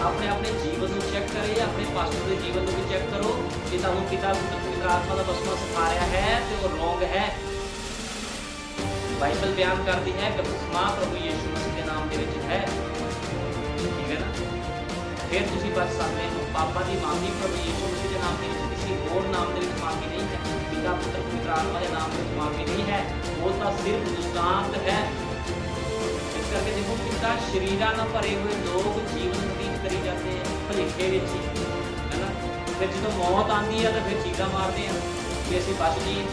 ਆਪਣੇ ਜੀਵਨ ਨੂੰ ਚੈੱਕ ਕਰੇ, ਆਪਣੇ ਪਾਸਟਰ ਦੇ ਜੀਵਨ ਨੂੰ ਵੀ ਚੈੱਕ ਕਰੋ ਕਿ ਤੁਹਾਨੂੰ ਪਿਤਾ ਪਵਿੱਤਰ ਆਤਮਾ ਦਾ ਬਸਮਾ ਸਿਖਾ ਰਿਹਾ ਹੈ ਤੇ ਉਹ ਰੋਂਗ ਹੈ। ਬਾਈਬਲ ਬਿਆਨ ਕਰਦੀ ਹੈ ਕਿ ਬਪਤਿਸਮਾ ਪ੍ਰਭੂ ਯਿਸੂ ਮਸੀਹ ਦੇ ਨਾਮ ਦੇ ਵਿੱਚ ਹੈ, ਠੀਕ ਹੈ ਨਾ। ਫਿਰ ਤੁਸੀਂ ਬਚ ਸਕਦੇ ਹੋ। ਪਾਪਾਂ ਦੀ ਮਾਫੀ ਪ੍ਰਭੂ ਯਿਸੂ ਮਸੀਹ ਦੇ ਨਾਮ ਦੇ ਵਿੱਚ, ਕਿਸੇ ਹੋਰ ਨਾਮ ਦੇ ਵਿੱਚ ਮਾਫੀ ਨਹੀਂ ਹੈ। ਪਿਤਾ ਪੁੱਤਰ ਪਵਿੱਤਰ ਆਤਮਾ ਦੇ ਨਾਮ ਦੇ ਵਿੱਚ ਮਾਫੀ ਨਹੀਂ ਹੈ, ਉਹ ਤਾਂ ਸਿਰਫ ਦੁਸ਼ਟਾਂਤ ਹੈ। ਇਸ ਕਰਕੇ ਦੇਖੋ ਕਿੰਨਾ ਸ਼ਰੀਰਾਂ ਨਾਲ ਭਰੇ ਹੋਏ ਲੋਕ ਜੀਵਨ ਬਤੀਤ ਕਰੀ ਜਾਂਦੇ ਆ ਭਲੇਖੇ ਵਿੱਚ ਹੀ, ਹੈ ਨਾ। ਫਿਰ ਜਦੋਂ ਮੌਤ ਆਉਂਦੀ ਹੈ ਤਾਂ ਫਿਰ ਚੀਕਾਂ ਮਾਰਦੇ ਆ ਕਿ ਅਸੀਂ ਬਚ ਜਾਈਏ,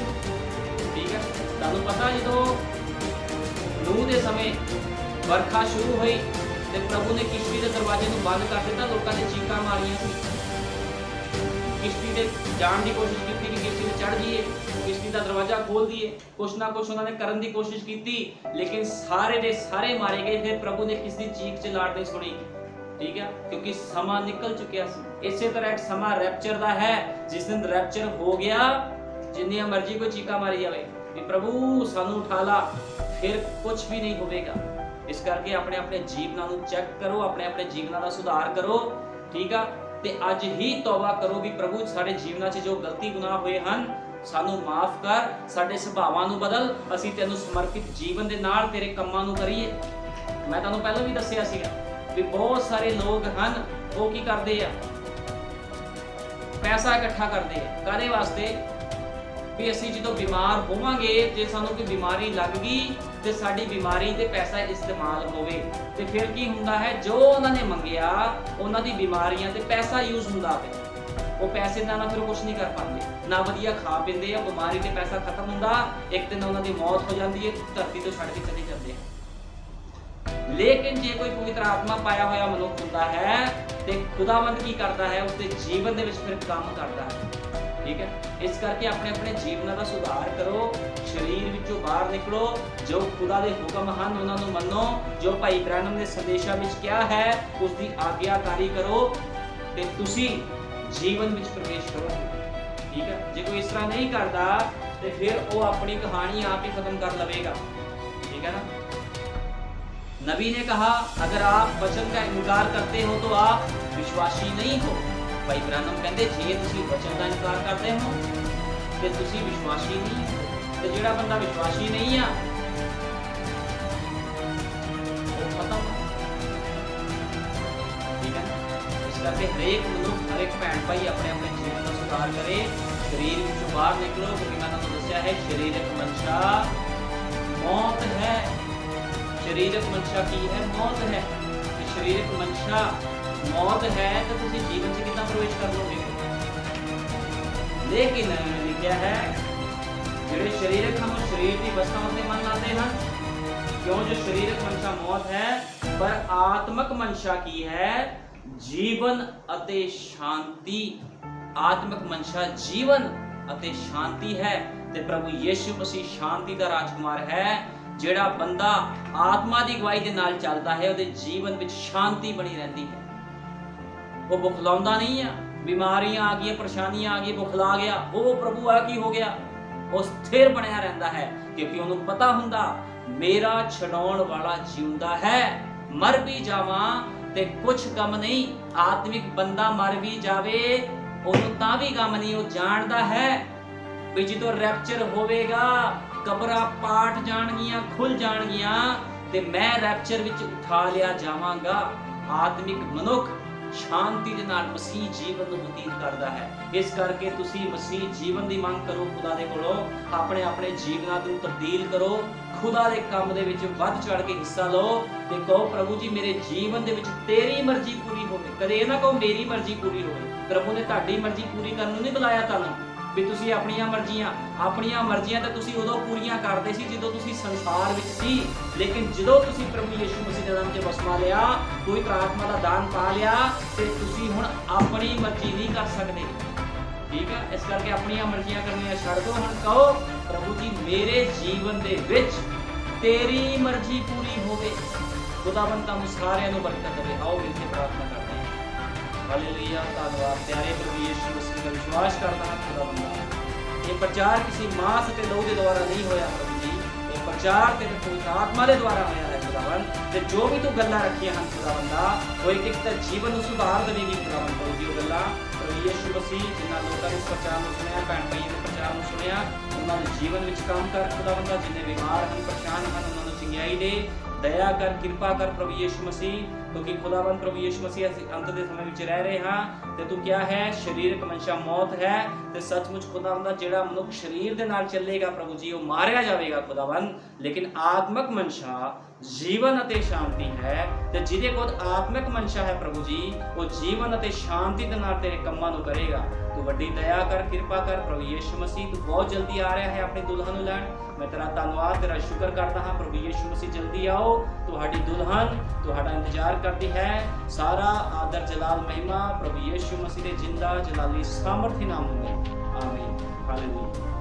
ਠੀਕ ਹੈ। ਤੁਹਾਨੂੰ ਪਤਾ ਜਦੋਂ ਨੂਹ ਦੇ ਸਮੇਂ ਵਰਖਾ ਸ਼ੁਰੂ ਹੋਈ ਤੇ ਪ੍ਰਭੂ ਨੇ ਕਿਸ਼ਤੀ ਦੇ ਦਰਵਾਜ਼ੇ ਨੂੰ ਬੰਦ ਕਰ ਦਿੱਤਾ, ਲੋਕਾਂ ਨੇ ਚੀਕਾਂ ਮਾਰੀਆਂ ਸੀ किश्ती दे जाण दी कोशिश कीती कि किश्ती ते चढ़ जाइए, किश्ती दा दरवाजा खोल दिए, कुछ ना कुछ उन्होंने करन दी कोशिश कीती, लेकिन सारे दे सारे मारे गए। फिर प्रभु ने किसी चीख चिल्लाहट नहीं सुनी, ठीक है, क्योंकि समा निकल चुकिया सी। इसे तरह एक समा रैप्चर दा है, जिस दिन रैप्चर हो गया जिन्नियां मर्जी कोई चीका मारी जावे कि प्रभु सानू उठा ला, फिर कुछ भी नहीं होवेगा। इस करके अपने अपने जीवनां नूं चेक करो, अपने अपने जीवनां दा सुधार करो, ठीक है, ते अज ही तौबा करो भी प्रभु साडे जीवनां 'च जो गलती गुनाह होए हन सानू माफ कर, साडे सुभावां नूं बदल, असीं तैनूं समर्पित जीवन दे नाल तेरे कंमां नूं करिए। मैं तुहानूं पहलां भी दस्सिआ सीगा भी बहुत सारे लोग हन वो की करदे आ, पैसा इकट्ठा करदे आ काहदे वास्ते भी असीं जदों बीमार होवांगे, जे सानू कोई बीमारी लग गई ते साडी बीमारी ते पैसा इस्तेमाल होवे ते फिर की हुंदा है, जो उन्हां ने मंगिया उन्हां दी बीमारियां ते पैसा यूज हुंदा है। वो पैसे नाल फिर कुछ नहीं कर पाते, ना वधिया खा पींदे आ, बीमारी ते पैसा खत्म हुंदा, एक दिन उन्हां दी मौत हो जाती है, धरती तो छड्ड के चले जाते हैं। लेकिन जे कोई पवित्र आत्मा पाया होया मनुख हुंदा है ते खुदावंद की करता है, उसके जीवन दे विच फिर काम करता है, ठीक है। इस करके अपने अपने जीवनां दा सुधार करो, शरीर विचों बाहर निकलो, जो खुदा दे हुक्म हन उन्हां नूं मन्नो, जो भाई ब्रैनम दे संदेशां विच क्या है उसकी आग्याकारी करो ते तुसीं जीवन विच प्रवेश करो, ठीक है। जे कोई इस तरह नहीं करता तो फिर वो अपनी कहानी आप ही खत्म कर लवेगा, ठीक है ना। नबी ने कहा अगर आप वचन का इनकार करते हो तो आप विश्वासी नहीं हो। भाई ब्रैनम कहते जे तुसीं वचन का इनकार करते हो तो तुसीं विश्वासी नहीं हो, ते जिहड़ा बंदा विश्वासी नहीं आ वो खत्म, ठीक है। इस करके हरेक मनुख हरेक भैन भाई अपने अपने जीवन का सुधार करे, शरीर विचों बाहर निकलो, क्योंकि मैं तुहानूं दस्सिआ है शरीरक मंशा मौत है। शरीरक मंशा की है? मौत है। शरीरक मंशा मौत है तो तुसीं जीवन से कितना प्रवेश कर लोगे। लेकिन लिखा है जिहड़े शरीरक हम शरीर की वस्तुओं से मन लाते हैं, क्यों जो शरीरक मंशा मौत है, पर आत्मक मंशा की है जीवन अते शांति। आत्मक मंशा जीवन अते शांति है, ते प्रभु यीशु मसीह शांति का राजकुमार है। ਜਿਹੜਾ ਬੰਦਾ ਆਤਮਾ ਦੀ ਗਵਾਹੀ ਦੇ ਨਾਲ ਚੱਲਦਾ ਹੈ ਉਹਦੇ ਜੀਵਨ ਵਿੱਚ ਸ਼ਾਂਤੀ ਬਣੀ ਰਹਿੰਦੀ ਹੈ, ਉਹ ਬੁਖਲਾਉਂਦਾ ਨਹੀਂ ਆ। ਬਿਮਾਰੀਆਂ ਆ ਗਈਆਂ, ਪਰੇਸ਼ਾਨੀਆਂ ਆ ਗਈਆਂ, ਬੁਖਲਾ ਗਿਆ, ਉਹ ਪ੍ਰਭੂ ਆ ਕੀ ਹੋ ਗਿਆ, ਉਹ ਸਥਿਰ ਬਣਿਆ ਰਹਿੰਦਾ ਹੈ, ਕਿਉਂਕਿ ਉਹਨੂੰ ਪਤਾ ਹੁੰਦਾ ਮੇਰਾ ਛਡਾਉਣ ਵਾਲਾ ਜਿਉਂਦਾ ਹੈ। ਮਰ ਵੀ ਜਾਵਾਂ ਤੇ ਕੁਛ ਗਮ ਨਹੀਂ। ਆਤਮਿਕ ਬੰਦਾ ਮਰ ਵੀ ਜਾਵੇ ਉਹਨੂੰ ਤਾਂ ਵੀ ਗਮ ਨਹੀਂ, ਉਹ ਜਾਣਦਾ ਹੈ ਵੀ ਜਦੋਂ ਰੈਪਚਰ ਹੋਵੇਗਾ ਕਬਰਾਂ ਪਾਟ ਜਾਣਗੀਆਂ, ਖੁੱਲ ਜਾਣਗੀਆਂ ਤੇ ਮੈਂ ਰੈਪਚਰ ਵਿੱਚ ਉਠਾ ਲਿਆ ਜਾਵਾਂਗਾ। ਆਤਮਿਕ ਮਨੁੱਖ ਸ਼ਾਂਤੀ ਦੇ ਨਾਲ ਮਸੀਹ ਜੀਵਨ ਨੂੰ ਬਤੀਤ ਕਰਦਾ ਹੈ। ਇਸ ਕਰਕੇ ਤੁਸੀਂ ਮਸੀਹ ਜੀਵਨ ਦੀ ਮੰਗ ਕਰੋ ਖੁਦਾ ਦੇ ਕੋਲੋਂ, ਆਪਣੇ ਆਪਣੇ ਜੀਵਨਾਂ ਨੂੰ ਤਬਦੀਲ ਕਰੋ, ਖੁਦਾ ਦੇ ਕੰਮ ਦੇ ਵਿੱਚ ਵੱਧ ਚੜ ਕੇ ਹਿੱਸਾ ਲਓ ਤੇ ਕਹੋ ਪ੍ਰਭੂ ਜੀ ਮੇਰੇ ਜੀਵਨ ਦੇ ਵਿੱਚ ਤੇਰੀ ਮਰਜ਼ੀ ਪੂਰੀ ਹੋਵੇ। ਕਦੇ ਇਹ ਨਾ ਕਹੋ ਮੇਰੀ ਮਰਜ਼ੀ ਪੂਰੀ ਹੋਵੇ। ਪ੍ਰਭੂ ਨੇ ਤੁਹਾਡੀ ਮਰਜ਼ੀ ਪੂਰੀ ਕਰਨ ਨੂੰ ਨਹੀਂ ਬੁਲਾਇਆ ਤੁਹਾਨੂੰ ਵੀ ਤੁਸੀਂ ਆਪਣੀਆਂ ਮਰਜ਼ੀਆਂ ਤਾਂ ਤੁਸੀਂ ਉਦੋਂ ਪੂਰੀਆਂ ਕਰਦੇ ਸੀ ਜਦੋਂ ਤੁਸੀਂ ਸੰਸਾਰ ਵਿੱਚ ਸੀ, ਲੇਕਿਨ ਜਦੋਂ ਤੁਸੀਂ ਪ੍ਰਭੂ ਯਿਸੂ ਮਸੀਹ ਦੇ ਨਾਮ 'ਤੇ ਵਸਮਾ ਲਿਆ, ਪਵਿੱਤਰ ਆਤਮਾ ਦਾ ਦਾਨ ਪਾ ਲਿਆ ਤੇ ਤੁਸੀਂ ਹੁਣ ਆਪਣੀ ਮਰਜ਼ੀ ਨਹੀਂ ਕਰ ਸਕਦੇ, ਠੀਕ ਹੈ। ਇਸ ਕਰਕੇ ਆਪਣੀਆਂ ਮਰਜ਼ੀਆਂ ਕਰਨੀਆਂ ਛੱਡ ਦਿਓ। ਹੁਣ ਕਹੋ ਪ੍ਰਭੂ ਜੀ ਮੇਰੇ ਜੀਵਨ ਦੇ ਵਿੱਚ ਤੇਰੀ ਮਰਜ਼ੀ ਪੂਰੀ ਹੋਵੇ। ਖੁਦਾਵੰਦ ਤੁਹਾਨੂੰ ਸਾਰਿਆਂ ਨੂੰ ਬਰਕਤ ਦੇਵੇ। ਆਓ ਮਿਲ ਕੇ ਪ੍ਰਾਰਥਨਾ ਕਰਦੇ ਹਾਂ। हालेलुया, धन्यवाद प्यारे प्रभु यीशु मसीह का विश्वास करता है खुदावंद। ये प्रचार किसी मांस ते लहू के द्वारा नहीं होया प्रभु जी, ये प्रचार तेरे पवित्र आत्मा के द्वारा होया है खुदावंद। ते जो भी तू गल्लां रखियां हन खुदावंदा वो एक एक जीवन नूं सुधार देवेगी खुदावंद। प्रभु जी वो गल्लां प्रभु यीशु मसीह जिन्हां लोकां ने इस प्रचार नूं सुनिया, भैन भाईआं दे प्रचार नूं सुनिया, उन्हां दे जीवन विच काम कर खुदावंदा। जिन्ने बीमार हन परेशान हन उन्हां नूं चंगियाई दे, दया कर, कृपा कर प्रभु यीशु मसीह, क्योंकि खुदावंद प्रभु यीशु मसीह ਅਸੀਂ ਅੰਤ ਦੇ ਸਮੇਂ ਵਿੱਚ ਰਹਿ ਰਹੇ ਹਾਂ ਤੇ ਤੂੰ ਕਿਹਾ ਹੈ ਸਰੀਰਕ ਮਨਸ਼ਾ ਮੌਤ ਹੈ ਤੇ ਸੱਚਮੁੱਚ ਖੁਦਾਵੰਦ ਜਿਹੜਾ ਮਨੁੱਖ ਸਰੀਰ ਦੇ ਨਾਲ ਚੱਲੇਗਾ ਪ੍ਰਭੂ ਜੀ ਉਹ ਮਾਰਿਆ ਜਾਵੇਗਾ ਖੁਦਾਵੰਦ, ਲੇਕਿਨ ਆਤਮਕ ਮਨਸ਼ਾ ਜੀਵਨ ਅਤੇ ਸ਼ਾਂਤੀ ਹੈ ਤੇ ਜਿਹਦੇ ਕੋਲ ਆਤਮਕ ਮਨਸ਼ਾ ਹੈ ਪ੍ਰਭੂ ਜੀ ਉਹ ਜੀਵਨ ਅਤੇ ਸ਼ਾਂਤੀ ਦੇ ਨਾਲ ਤੇਰੇ ਕੰਮਾਂ ਨੂੰ ਕਰੇਗਾ। ਤੂੰ ਵੱਡੀ ਦਇਆ ਕਰ, ਕਿਰਪਾ ਕਰ ਪ੍ਰਭੂ ਯੀਸ਼ु ਮਸੀਹ। ਤੂੰ ਬਹੁਤ ਜਲਦੀ ਆ ਰਿਹਾ ਹੈ ਆਪਣੀ ਦੁਲਹਨ ਨੂੰ ਲੈਣ। मैं तेरा धन्नवाद तेरा शुक्र करता हाँ प्रभु यीशु मसीह जल्दी आओ, तुहाड़ी दुल्हन तुहाड़ा इंतजार करती है। सारा आदर जलाल महिमा प्रभु यीशु मसीह के जिंदा जलाली सामर्थी नाम में, आमीन। हालेलुया।